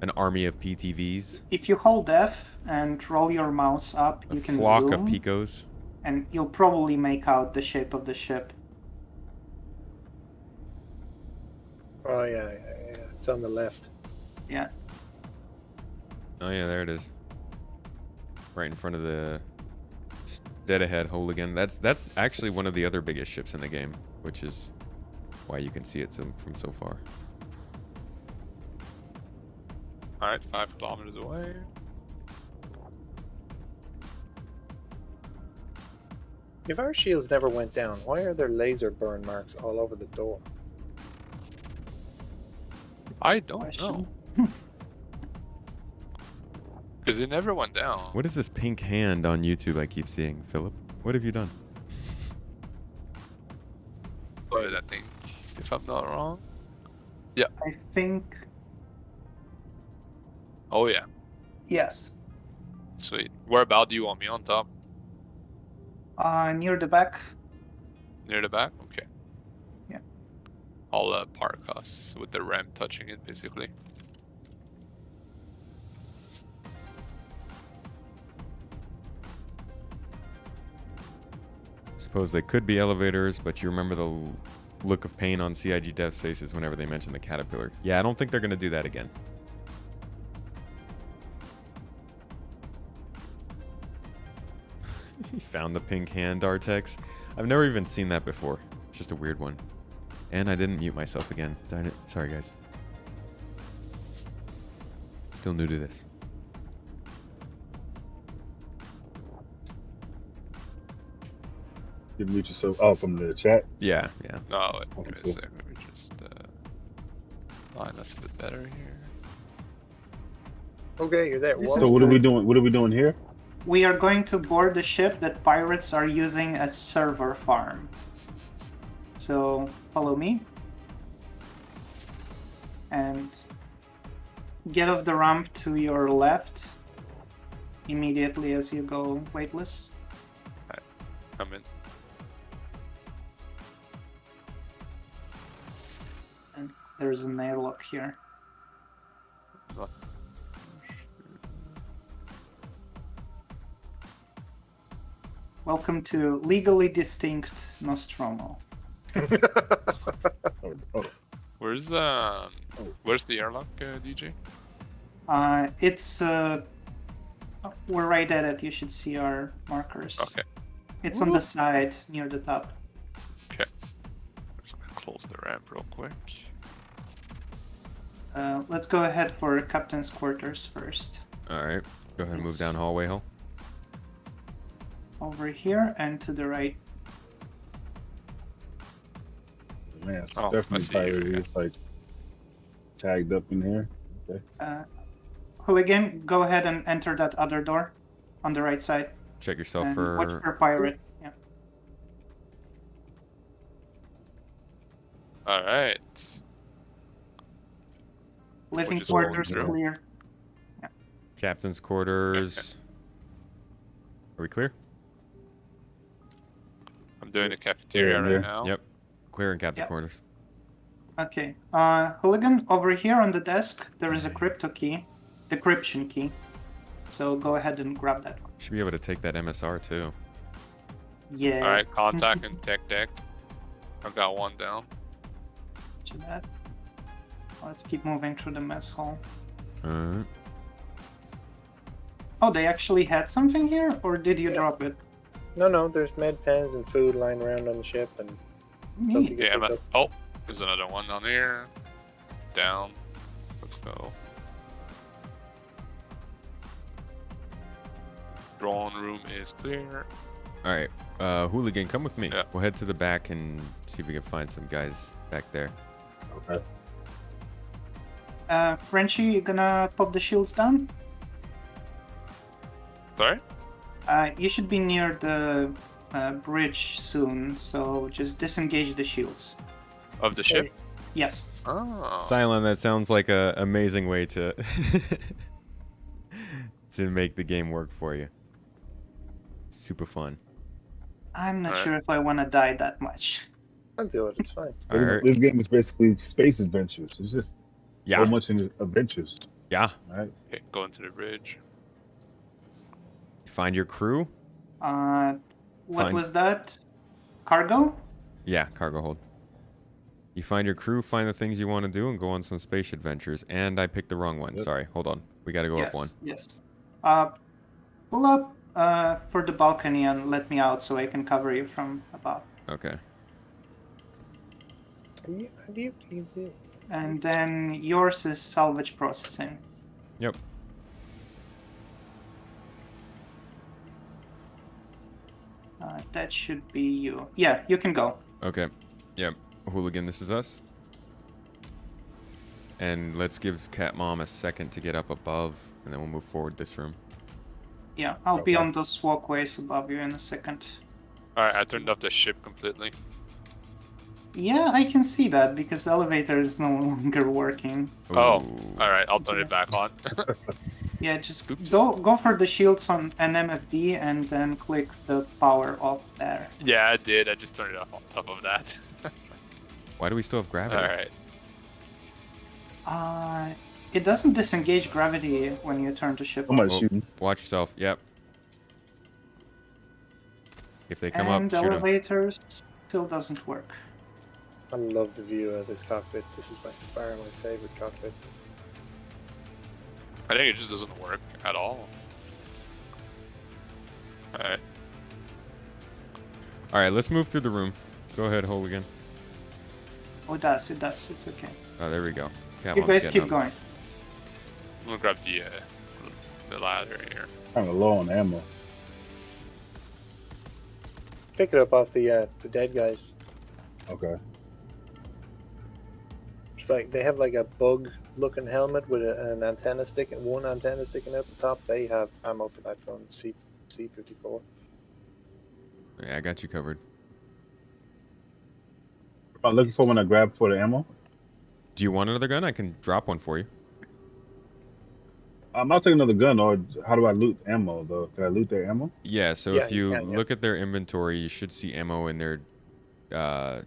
An army of PTVs. If you hold F and roll your mouse up, A you can flock zoom, of Picos. and you'll probably make out the shape of the ship. Oh, yeah. It's on the left. Yeah. Oh yeah, there it is. Right in front of the dead ahead hole again. That's actually one of the other biggest ships in the game, which is why you can see it from so far. Alright, 5 kilometers away. If our shields never went down, why are there laser burn marks all over the door? I don't Question. know. Because it never went down. What is this pink hand on YouTube I keep seeing, Philip? What have you done? But I think, if I'm not wrong. I think Oh yeah, yes. sweet. Where about do you want me on top? Near the back. Near the back? Okay. Yeah. I'll park us with the ramp touching it, basically. Suppose they could be elevators, but you remember the look of pain on CIG devs' faces whenever they mention the Caterpillar. Yeah, I don't think they're going to do that again. He found the pink hand, Dartex. I've never even seen that before. It's just a weird one. And I didn't mute myself again. Darn it. Sorry, guys. Still new to this. You mute yourself. Oh, from the chat. Yeah. No, wait Okay, a cool. second. Let me just line us a bit better here. Okay, you're there. This What? is So what are good. we doing? What are we doing here? We are going to board the ship that pirates are using as server farm. So follow me. And get off the ramp to your left immediately as you go weightless. Come in. And there's an airlock here. Welcome to legally distinct Nostromo. Oh, Where's where's the airlock, DJ? It's we're right at it. You should see our markers. Okay. It's on the side near the top. Okay. Just gonna close the ramp real quick. Let's go ahead for captain's quarters first. All right. Go ahead and move It's- down hallway hole. Over here and to the right. man, it's Oh, I definitely see you, pirate. yeah. It's like tagged up in here. Okay. Hooligan, go ahead and enter that other door on the right side. Check yourself And watch for. for pirate. Yeah. All right. Living just rolling quarters through. clear. Captain's quarters. Are we clear? I'm doing the cafeteria Yeah, right yeah. now. Yep. Clear in captain Yep. quarters. Okay. Hooligan, over here on the desk, there is a crypto key, decryption key. So go ahead and grab that. Should be able to take that MSR too. Yes. All right, contact and tech deck. I've got one down. To that. Let's keep moving through the mess hall. Alright. Oh, they actually had something here, or did you drop it? No, there's med pens and food lying around on the ship, and Neat. Yeah, pick up. oh, there's another one down here. Down. Let's go. Drawing room is clear. Alright. Hooligan, come with me. Yeah. We'll head to the back and see if we can find some guys back there. Okay. Frenchie, you gonna pop the shields down? Sorry? You should be near the bridge soon, so just disengage the shields. Of the ship? Yes. Oh. Cylon, that sounds like a amazing way to to make the game work for you. Super fun. I'm not Alright. sure if I want to die that much. I'll do it. It's fine. Alright. This game is basically space adventures. It's just Yeah. so much in adventures, Yeah. right? Okay, going to the bridge. Find your crew. What Fine. was that? Cargo? Yeah, cargo hold. You find your crew, find the things you want to do, and go on some space adventures. And I picked the wrong one. Yep. Sorry. Hold on. We got to go yes. up one. Yes. Pull up for the balcony and let me out so I can cover you from above. Okay. Have you And then yours is salvage processing. Yep. That should be you. Yeah, you can go. Okay. Yep. Hooligan, this is us. And let's give Cat Mom a second to get up above, and then we'll move forward this room. Yeah, I'll be Okay. on those walkways above you in a second. Alright, I turned off the ship completely. Yeah, I can see that because the elevator is no longer working. Oh, Ooh. alright, I'll turn it back on. Yeah, just Oops. go for the shields on an MFD and then click the power off there. Yeah, I did. I just turned it off on top of that. Why do we still have gravity? Alright. It doesn't disengage gravity when you turn the ship on. Somebody's Oh. shooting. Watch yourself. Yep. If they come And up, the shoot them. elevator still doesn't work. I love the view of this cockpit. This is by far my favorite cockpit. I think it just doesn't work at all. Alright. All right, let's move through the room. Go ahead, Hooligan. Oh, it does. It's okay. Oh, there we go. Cat You Mom's guys getting keep up. going. I'm gonna grab the ladder here. Kind of low on ammo. Pick it up off the dead guys. Okay. It's like they have like a bug-looking helmet with an antenna sticking, one antenna sticking out the top. They have ammo for that from C-54. Yeah, I got you covered. I'm looking for when I grab for the ammo. Do you want another gun? I can drop one for you. I'm not taking another gun, or how do I loot ammo though? Can I loot their ammo? Yeah, so Yeah, if you you can, yeah. look at their inventory, you should see ammo in their Oh,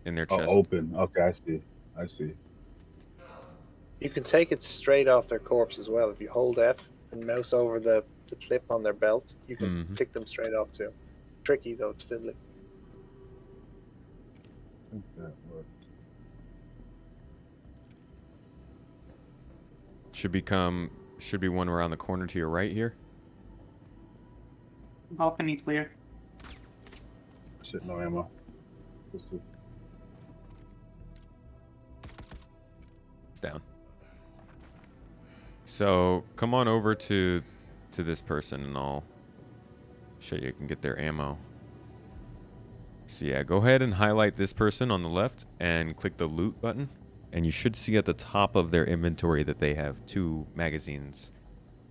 chest. open. Okay, I see. You can take it straight off their corpse as well. If you hold F and mouse over the clip on their belt, you can Mhm. pick them straight off too. Tricky though, it's fiddly. I think that worked. Should be one around the corner to your right here. Balcony clear. Shit, no ammo. Let's do- It's down. So come on over to this person, and I'll show you. You can get their ammo. So yeah, go ahead and highlight this person on the left and click the loot button, and you should see at the top of their inventory that they have 2 magazines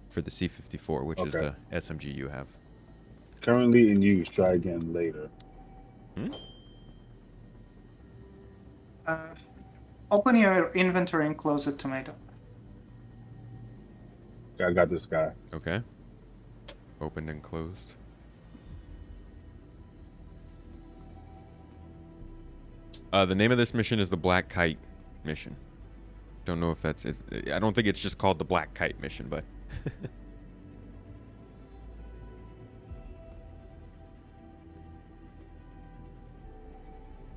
for the C-54, which is Okay. the SMG you have. Currently in use. Try again later. Open your inventory and close it, Tomato. I got this guy. Okay. Opened and closed. The name of this mission is the Black Kite mission. Don't know if that's it. I don't think it's just called the Black Kite mission, but.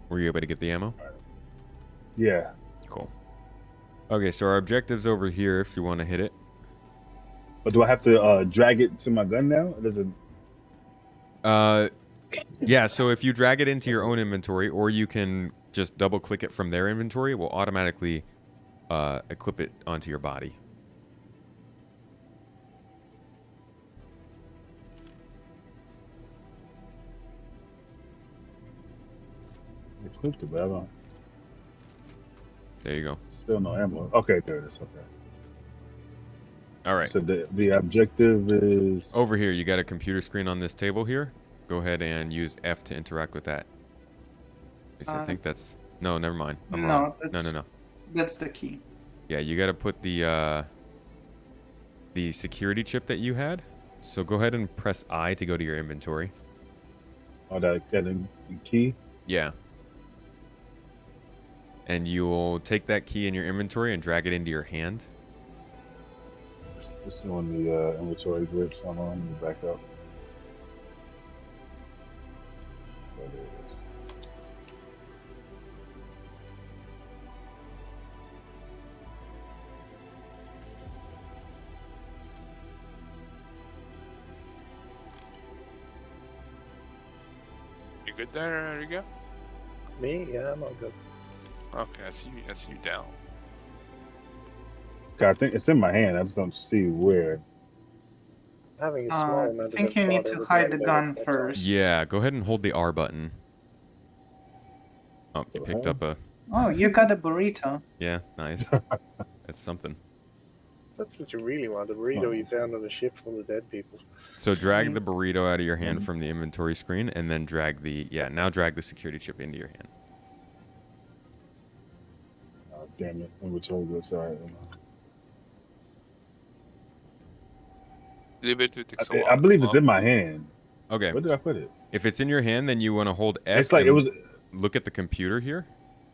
Were you able to get the ammo? Yeah. Cool. Okay, so our objective's over here if you want to hit it. But do I have to drag it to my gun now? Or does it? Yeah, so if you drag it into your own inventory, or you can just double click it from their inventory, it will automatically equip it onto your body. Equipped it, but I don't. There you go. Still no ammo. Okay, there it is. Okay. All right. So the objective is. Over here, you got a computer screen on this table here. Go ahead and use F to interact with that. At least I think that's... No, never mind. I'm wrong. No. That's the key. Yeah, you got to put the security chip that you had. So go ahead and press I to go to your inventory. Oh, that key? Yeah. And you'll take that key in your inventory and drag it into your hand. This is on the inventory grip, so I'm on the back up. There it is. You good there, Riga? Me? Yeah, I'm all good. Okay, I see you down. Okay, I think it's in my hand. I just don't see where. Having a small I amount of think you need gunpowder to would hide the make gun it, that's all. first. Yeah, go ahead and hold the R button. Oh, you picked up a... Oh, you got a burrito. Yeah, nice. That's something. That's what you really want, a burrito you found on a ship full of dead people. So drag the burrito out of your hand from the inventory screen, and then drag the... Yeah, now drag the security chip into your hand. Oh, damn it. Inventory grip, sorry. I believe it's in my hand. Okay. Where did I put it? If it's in your hand, then you want to hold F. It's like it and was, look at the computer here.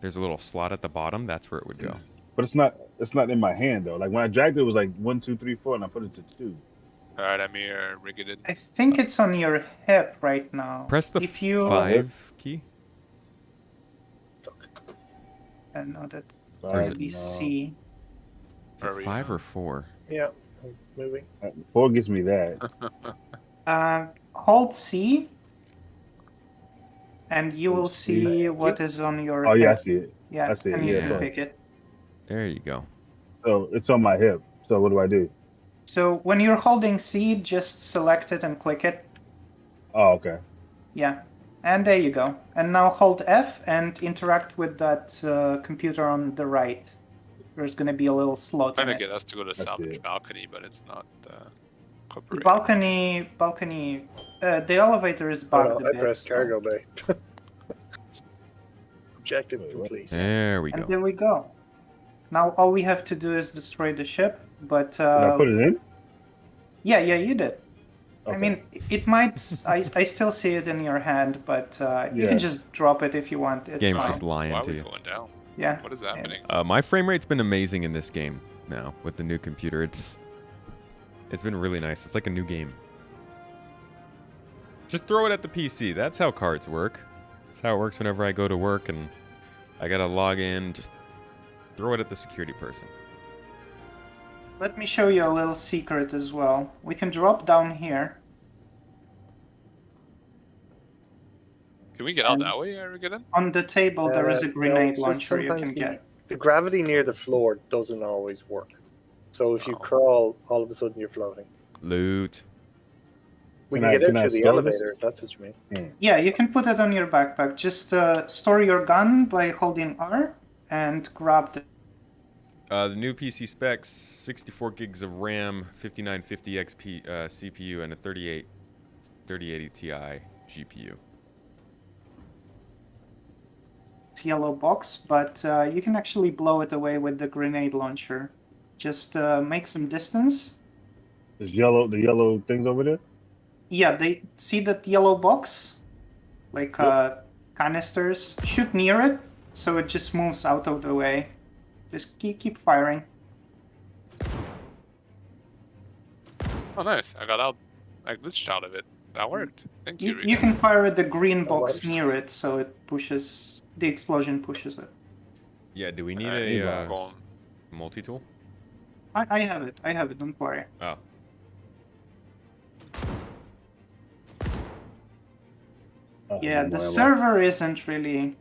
There's a little slot at the bottom. That's where it would go. but it's not. It's not in my hand though. Like when I dragged it, it was like 1, 2, 3, 4, and I put it to 2. Alright, I'm here, rigged it. I think it's on your hip right now. Press the if you 5 key. No, that's Or is it- maybe C. Is it 5 or 4? Yeah, I'm moving. 4 gives me that. Hold C, and you will see what is on your Oh hip. yeah, I see it. Yeah, I see it, and you yeah, can sorry. pick it. There you go. So it's on my hip. So what do I do? So when you're holding C, just select it and click it. Oh, okay. Yeah, and there you go. And now hold F and interact with that computer on the right. There's going to be a little slot Trying in to it. get us to go to see salvage it. balcony, but it's not The cooperating. balcony. The elevator is Oh, bugged no, a I bit. pressed so- cargo bay. Objective Wait, what? complete. There we And go. there we go. Now all we have to do is destroy the ship. But Did I put it in? yeah, you did. I Okay. mean, it might. I still see it in your hand, but you Yeah. can just drop it if you want. It's Game's fine. just lying Why are to we you. going down? Yeah. What is happening? My frame rate's been amazing in this game now with the new computer. It's been really nice. It's like a new game. Just throw it at the PC. That's how cards work. That's how it works whenever I go to work and I gotta log in. Just throw it at the security person. Let me show you a little secret as well. We can drop down here. Can we get out that way, Rigged? On the table, there is a No, grenade it's just launcher you sometimes can get. The gravity near the floor doesn't always work. So if you Oh. crawl, all of a sudden you're floating. Loot. We Can can I- get can out I through the store this? elevator, if that's what you mean. Yeah, you can put it on your backpack. Just store your gun by holding R and grab the The new PC specs: 64 gigs of RAM, 5950 XP CPU, and a 3080 Ti GPU. It's yellow box, but you can actually blow it away with the grenade launcher. Just make some distance. There's the yellow things over there. Yeah, they see that yellow box, like Yep. canisters. Shoot near it, so it just moves out of the way. Just keep firing. Oh, nice. I got out. I glitched out of it. That worked. Thank you, You can fire at the green box works. near it, so it pushes. The explosion pushes it. Yeah. Do we need Alright, a going. multi-tool? I have it. I have it. Don't worry. Oh. Yeah, the Well, server isn't really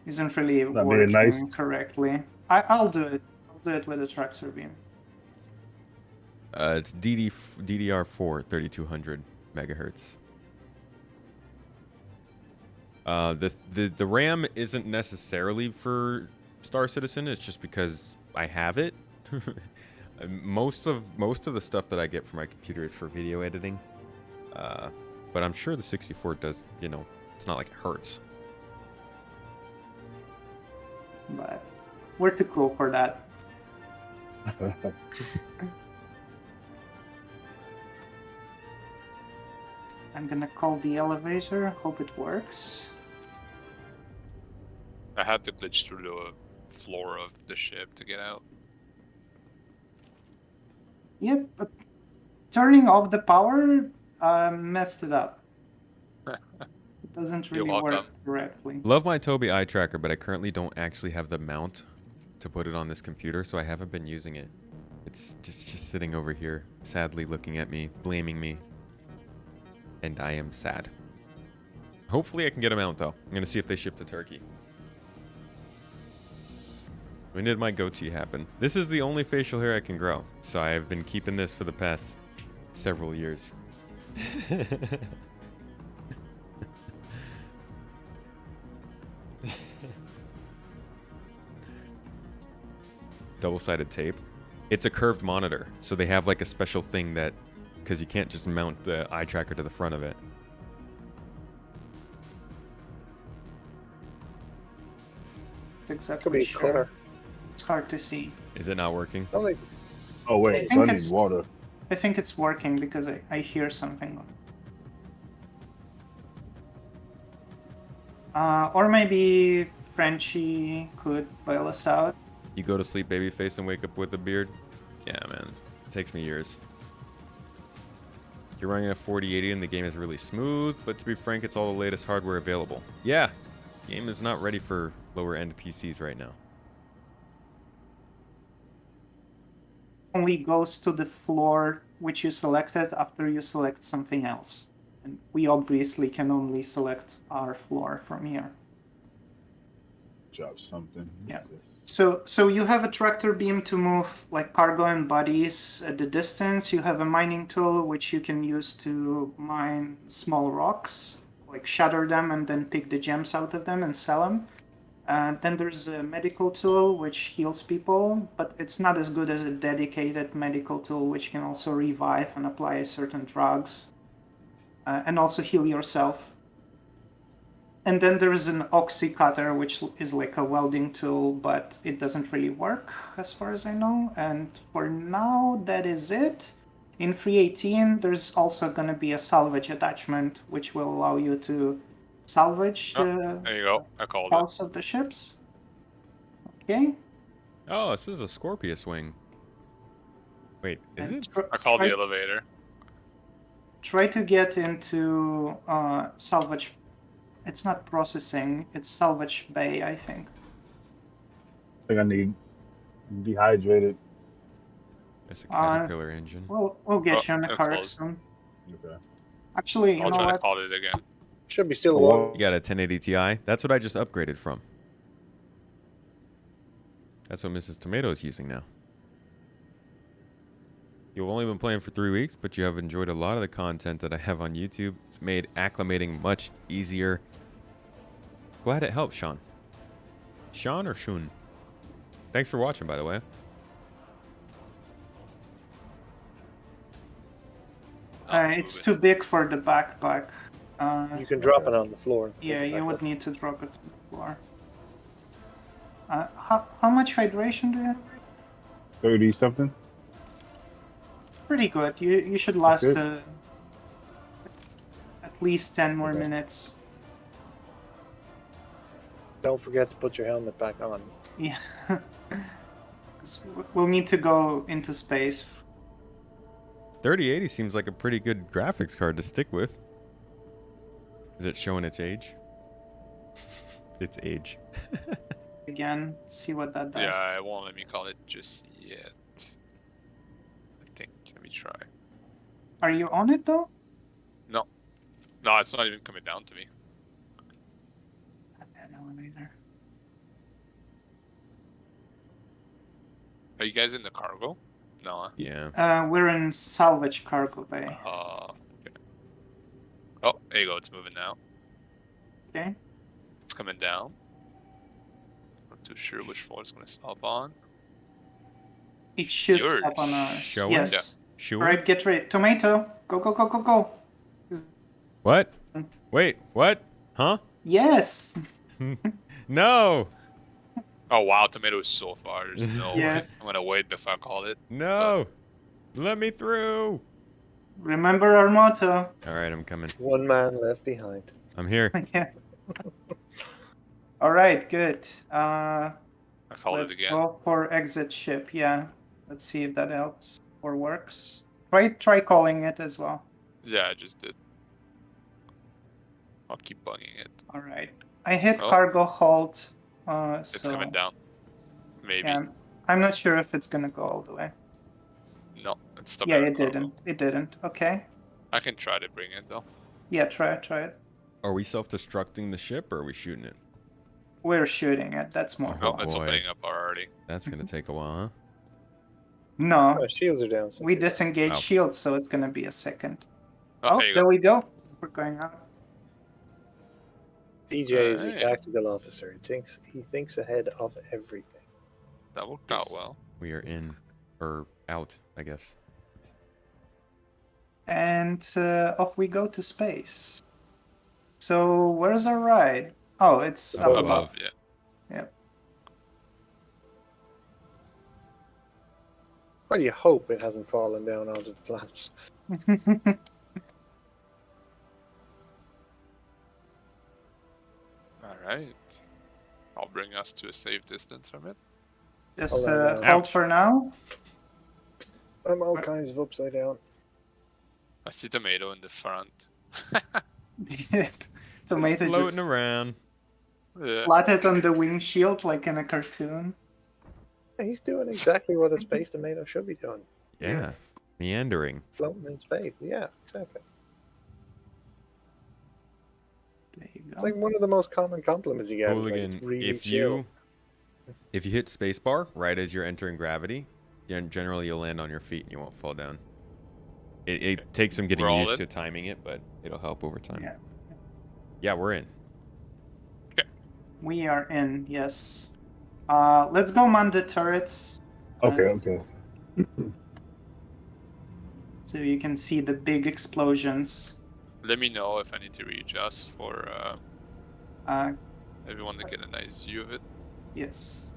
Not very working nice. correctly. I'll do it. I'll do it with a tractor beam. It's DDR4 3200 megahertz. The RAM isn't necessarily for Star Citizen. It's just because I have it. most of the stuff that I get from my computer is for video editing. But I'm sure the 64 does. You know, it's not like it hurts. But we're too cool for that. I'm gonna call the elevator. Hope it works. I had to glitch through the floor of the ship to get out. Yep. But turning off the power messed it up. It doesn't You're really work welcome. correctly. Love my Tobii eye tracker, but I currently don't actually have the mount to put it on this computer, so I haven't been using it. It's just sitting over here, sadly looking at me, blaming me. And I am sad. Hopefully I can get a mount, though. I'm going to see if they ship to Turkey. When did my goatee happen? This is the only facial hair I can grow, so I have been keeping this for the past several years. Double-sided tape. It's a curved monitor, so they have like a special thing that, because you can't just mount the eye tracker to the front of it. Exactly. Could be Sure. clever. It's hard to see. Is it not working? I don't think Oh I wait, think so I need it's- water. I think it's working because I hear something. Or maybe Frenchie could bail us out. You go to sleep babyface and wake up with a beard? Yeah, man. It takes me years. You're running a 4080 and the game is really smooth, but to be frank, it's all the latest hardware available. Yeah, game is not ready for lower end PCs right now. Only goes to the floor which you selected after you select something else. And we obviously can only select our floor from here. Drop something. Yeah. What's this? So you have a tractor beam to move like cargo and bodies at the distance. You have a mining tool which you can use to mine small rocks, like shatter them and then pick the gems out of them and sell them. Then there's a medical tool which heals people, but it's not as good as a dedicated medical tool which can also revive and apply certain drugs and also heal yourself. And then there's an oxy cutter, which is like a welding tool, but it doesn't really work as far as I know. And for now, that is it. In 318, there's also going to be a salvage attachment, which will allow you to salvage There you go. I called it. hulls of the ships. Okay. Oh, this is a Scorpius wing. Wait, is And it? I called try, the elevator. try to get into salvage. It's not processing, it's salvage bay, I think. I think I need dehydrated. It's a Caterpillar engine. We'll get Oh, you on the they're cart closed. soon. Okay. Actually, you I'll know try to what? call it again. should be still Oh, one. You got a 1080 Ti? That's what I just upgraded from. That's what Mrs. Tomato is using now. You've only been playing for 3 weeks, but you have enjoyed a lot of the content that I have on YouTube. It's made acclimating much easier. Glad it helped, Sean. Sean or Shun? Thanks for watching, by the way. not It's moving. too big for the backpack. You can drop it on the floor. And pick Yeah, it you back would up. need to drop it to the floor. How much hydration do you have? 30 something. Pretty good. You should That's last good. at least 10 more Okay. minutes. Don't forget to put your helmet back on. Yeah. 'Cause we'll need to go into space. 3080 seems like a pretty good graphics card to stick with. Is it showing its age? Its age. Again, see what that does. Yeah, it won't let me call it just yet. I think. Let me try. Are you on it though? No. No, it's not even coming down to me. I don't know either. Are you guys in the cargo? No. Yeah. We're in salvage cargo bay. Okay. Oh, there you go. It's moving now. Okay. It's coming down. Not too sure which floor it's going to stop on. It should Yours. stop on ours. Showing? Yes. Yeah. Sure. Alright, get ready. Tomato. Go, go, go, go, go. What? Wait, what? Huh? Yes. No! Oh, wow. Tomato is so far. There's no Yes. way. I'm going to wait before I call it. No! Let me through! Remember our motto. Alright, I'm coming. One man left behind. I'm here. Yes. Alright, good. I called Let's it again. go for exit ship. Yeah. Let's see if that helps or works. Try calling it as well. Yeah, I just did. I'll keep bugging it. Alright. I hit Oh. cargo halt. It's So, coming down. Maybe. yeah, I'm not sure if it's gonna go all the way. No, it's still Yeah, better it cargo. didn't. It didn't. Okay. I can try to bring it though. Yeah, try it. Are we self-destructing the ship or are we shooting it? We're shooting it. That's more. Oh, Oh, it's boy. opening up already. That's gonna take a while, huh? No, Oh, shields are down. so we good. disengage Oh. shields, so it's gonna be a second. Oh, Oh, there you there go. we go. We're going up. DJ is your Alright. tactical officer. He thinks ahead of everything. That worked out Yes. well. We are in or out, I guess. And off we go to space. So where's our ride? Oh, it's up Above. above. Yeah. Well, you hope it hasn't fallen down onto the planet. Alright. I'll bring us to a safe distance from it. Just Hold on, hold ouch. for now. I'm all kinds of upside down. I see tomato in the front. Tomato Floating just around. Yeah. flatted on the windshield like in a cartoon. He's doing exactly what a space tomato should be doing. Yeah. Meandering. Floating in space. Yeah, exactly. There you It's go. like one of the most common compliments you get. is, like, Hooligan, it's really if chill. you hit spacebar right as you're entering gravity, then generally you'll land on your feet and you won't fall down. It takes some getting We're all used in? to timing it, but it'll help over time. Yeah. Yeah, we're in. We are in, yes. Let's go man the turrets. Okay. So you can see the big explosions. Let me know if I need to readjust for Uh, everyone to get a nice view of it. yes.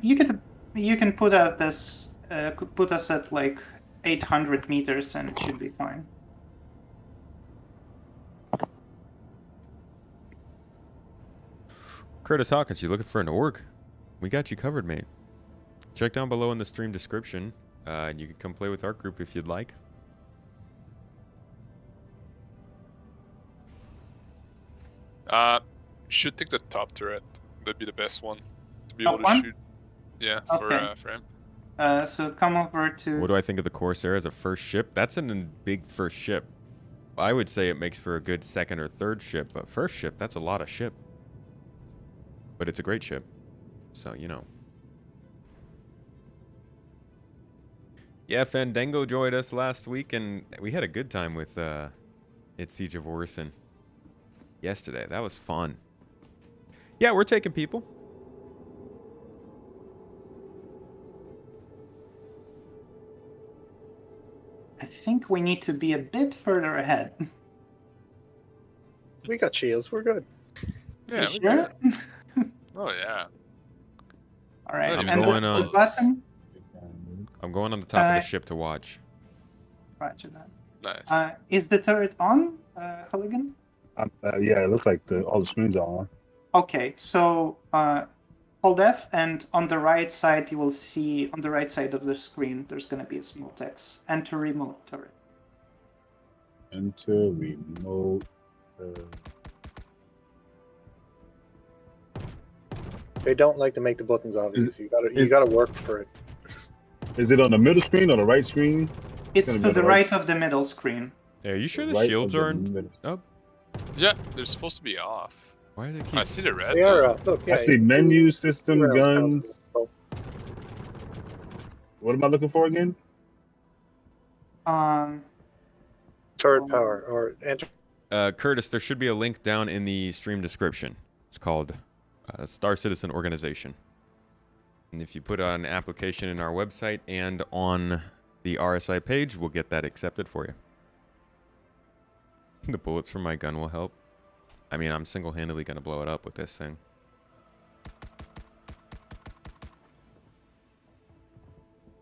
You can put out this put us at like 800 meters and it should be fine. Curtis Hawkins, you looking for an org? We got you covered, mate. Check down below in the stream description, and you can come play with our group if you'd like. Should take the top turret. That'd be the best one to be Top able to one? shoot. Yeah, Okay. for him. So come over to. What do I think of the Corsair as a first ship? That's a big first ship. I would say it makes for a good second or third ship, but first ship, that's a lot of ship. But it's a great ship. So, you know. Yeah, Fandango joined us last week, and we had a good time with It's Siege of Orison yesterday. That was fun. Yeah, we're taking people. I think we need to be a bit further ahead. We got shields. We're good. Yeah, You we sure? good. Oh yeah. All right. Not I'm even And going the on- button. I'm going on the top of the Uh, ship to watch. Roger that. Nice. Is the turret on, Halligan? Yeah, it looks like all the screens are on. Okay, so hold F, and on the right side, you will see on the right side of the screen, there's going to be a small text. Enter remote turret. Enter remote. They don't like to make the buttons obvious. You gotta work for it. Is it on the middle screen or the right screen? It's Gonna to be the the right- right of the middle screen. Hey, are you sure the Right shields of the aren't middle. up? Yeah, they're supposed to be off. Why do they I keep? see the red. They are though. off. Look, yeah. I see you can menu, system, referral guns. counts. Oh, What am I looking for again? turret power or enter. Curtis, there should be a link down in the stream description. It's called Star Citizen Organization. And if you put on an application in our website and on the RSI page, we'll get that accepted for you. The bullets from my gun will help. I mean, I'm single-handedly going to blow it up with this thing.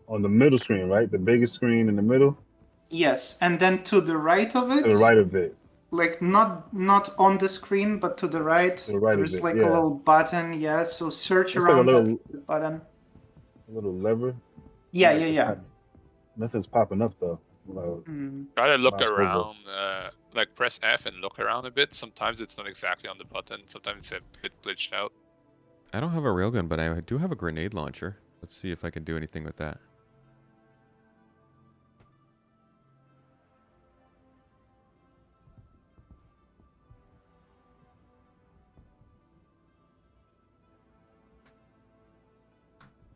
On the middle screen, right? The biggest screen in the middle? Yes, and then to the right of it, To the right of it. like not on the screen, but to the right, To the right of there's it, like yeah. a little button. Yeah, so search It's like a around little- that button. A little lever. Yeah, Like, yeah, it's yeah. not- Nothing's popping up though. Well, Try to look Mouse over. around, like press F and look around a bit. Sometimes it's not exactly on the button. Sometimes it's a bit glitched out. I don't have a railgun, but I do have a grenade launcher. Let's see if I can do anything with that.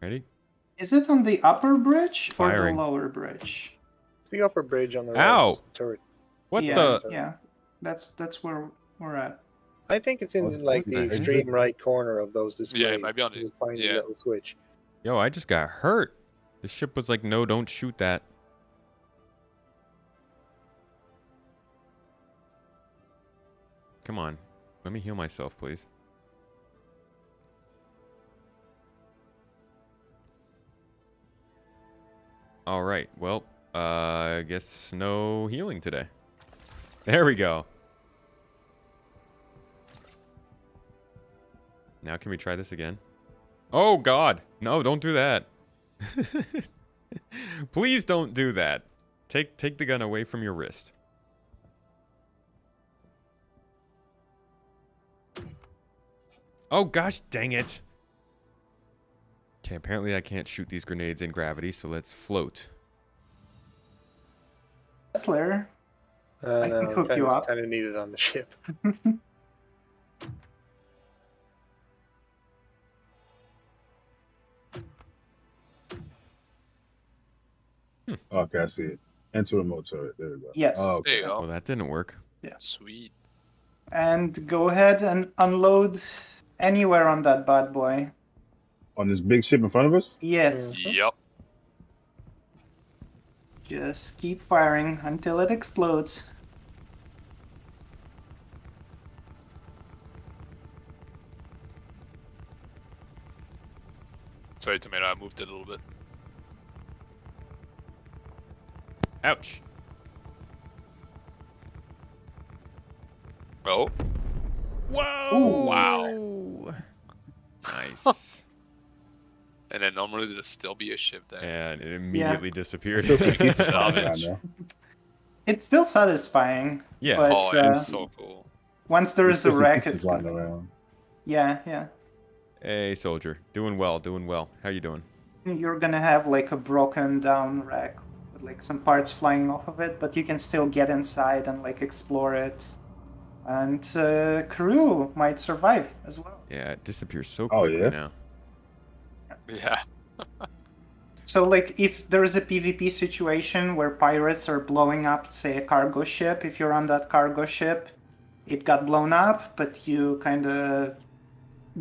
Ready? Is it on the upper bridge or Firing. the lower bridge? It's the upper bridge on the right. Ow! It's the turret. What yeah, the? Yeah, that's where we're at. I think it's in What like the the heck? extreme right corner of those displays. Yeah, it might be on There's it. a tiny Yeah. little switch. Yo, I just got hurt. The ship was like, no, don't shoot that. Come on. Let me heal myself, please. All right. Well, I guess no healing today. There we go. Now can we try this again? Oh, God. No, don't do that. Please don't do that. Take the gun away from your wrist. Oh, gosh, dang it. Okay, apparently I can't shoot these grenades in gravity, so let's float. Slayer. I can hook you up. Kind of need it on the ship. okay, I see it. Enter remote turret. There we go. Yes. Oh, There you Well, go. that didn't work. Sweet. And go ahead and unload anywhere on that bad boy. on this big ship in front of us? Yes. Yep. Just keep firing until it explodes. Sorry, Tomato, I moved it a little bit. Ouch. Oh. Whoa! Wow. Nice. And then normally there'll still be a ship there. And it immediately disappeared. Still some pieces Savage. around It's still satisfying. Yeah. But Oh, it's so cool. once there there. is a Still some wreck, pieces it's lying around. yeah. Hey, soldier. Doing well, doing well. How you doing? You're gonna have like a broken down wreck with like some parts flying off of it, but you can still get inside and like explore it. And crew might survive as well. Yeah, it disappears so Oh, quickly yeah? now. Yeah. So like if there is a PvP situation where pirates are blowing up, say, a cargo ship, if you're on that cargo ship, it got blown up, but you kind of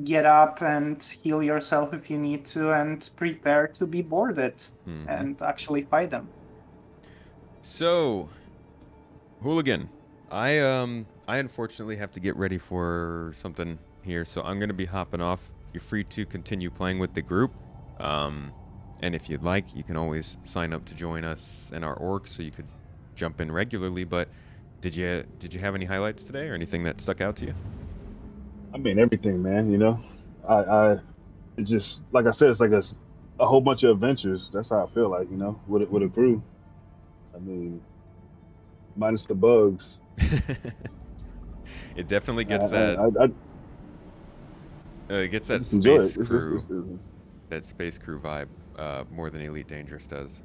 get up and heal yourself if you need to and prepare to be boarded Mhm. and actually fight them. So, Hooligan, I unfortunately have to get ready for something here, so I'm gonna be hopping off. You're free to continue playing with the group, and if you'd like, you can always sign up to join us in our org, so you could jump in regularly. But did you have any highlights today, or anything that stuck out to you? I mean, everything, man. You know, I it's just like I said, it's like a whole bunch of adventures. That's how I feel like, you know, with a crew. I mean, minus the bugs. It definitely I gets that. I, I, It gets I that just enjoy space it. crew, that space crew vibe, more than Elite Dangerous does.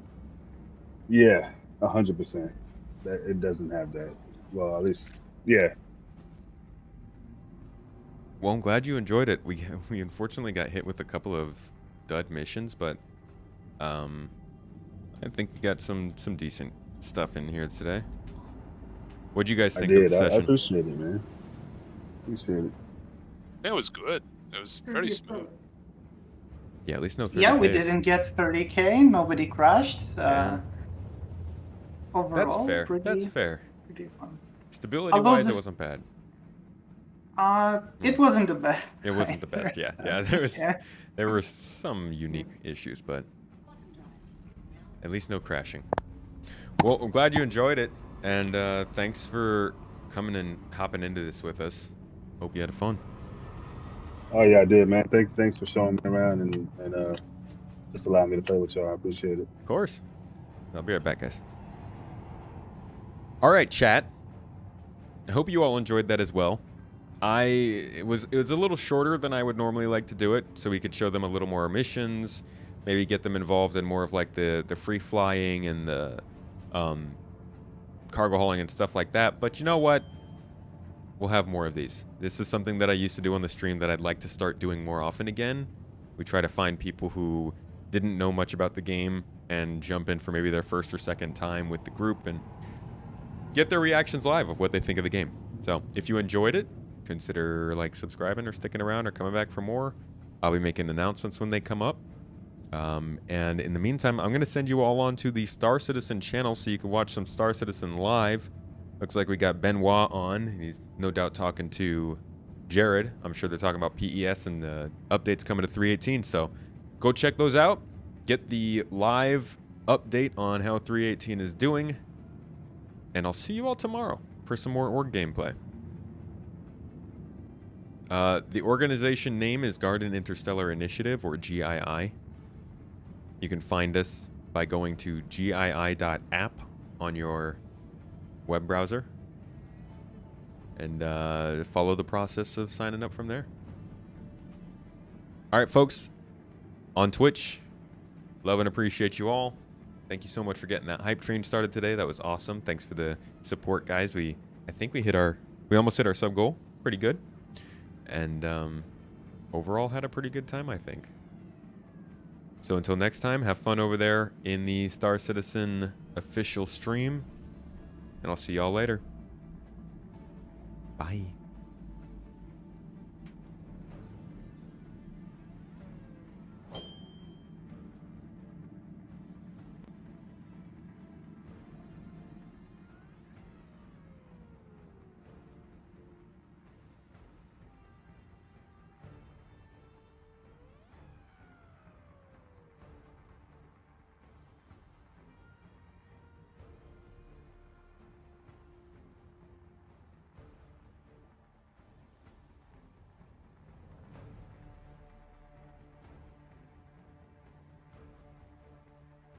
Yeah, 100%. That it doesn't have that. Well, at least, yeah. Well, I'm glad you enjoyed it. We unfortunately got hit with a couple of dud missions, but I think we got some decent stuff in here today. What'd you guys I think of the did. I session? appreciate it, man. Appreciate it. It was good. It was very smooth. Yeah, at least no 30Ks. Yeah, we didn't get 30k. Nobody crashed. Yeah. Overall, That's fair. pretty, That's fair. pretty fun. Stability-wise, it this- wasn't bad. It wasn't the best. It wasn't the best. Yeah, yeah. Yeah. There were some unique issues, but at least no crashing. Well, I'm glad you enjoyed it, and thanks for coming and hopping into this with us. Hope you had fun. Oh yeah, I did, man. Thanks for showing me around and just allowing me to play with y'all. I appreciate it. Of course. I'll be right back, guys. All right, chat. I hope you all enjoyed that as well. It was a little shorter than I would normally like to do it, so we could show them a little more missions, maybe get them involved in more of like the free flying and the cargo hauling and stuff like that. But you know what? We'll have more of these. This is something that I used to do on the stream that I'd like to start doing more often again. We try to find people who didn't know much about the game and jump in for maybe their first or second time with the group and get their reactions live of what they think of the game. So if you enjoyed it, consider like subscribing or sticking around or coming back for more. I'll be making announcements when they come up. And in the meantime, I'm going to send you all on to the Star Citizen channel so you can watch some Star Citizen live. Looks like we got Benoit on. And he's no doubt talking to Jared. I'm sure they're talking about PES and the updates coming to 3.18. So go check those out. Get the live update on how 3.18 is doing. And I'll see you all tomorrow for some more org gameplay. The organization name is Garden Interstellar Initiative, or GII. You can find us by going to gii.app on your web browser and follow the process of signing up from there. All right, folks, on Twitch, love and appreciate you all. Thank you so much for getting that hype train started today. That was awesome. Thanks for the support, guys. I think we almost hit our sub goal. Pretty good. And overall had a pretty good time, I think. So until next time, have fun over there in the Star Citizen official stream. And I'll see y'all later. Bye.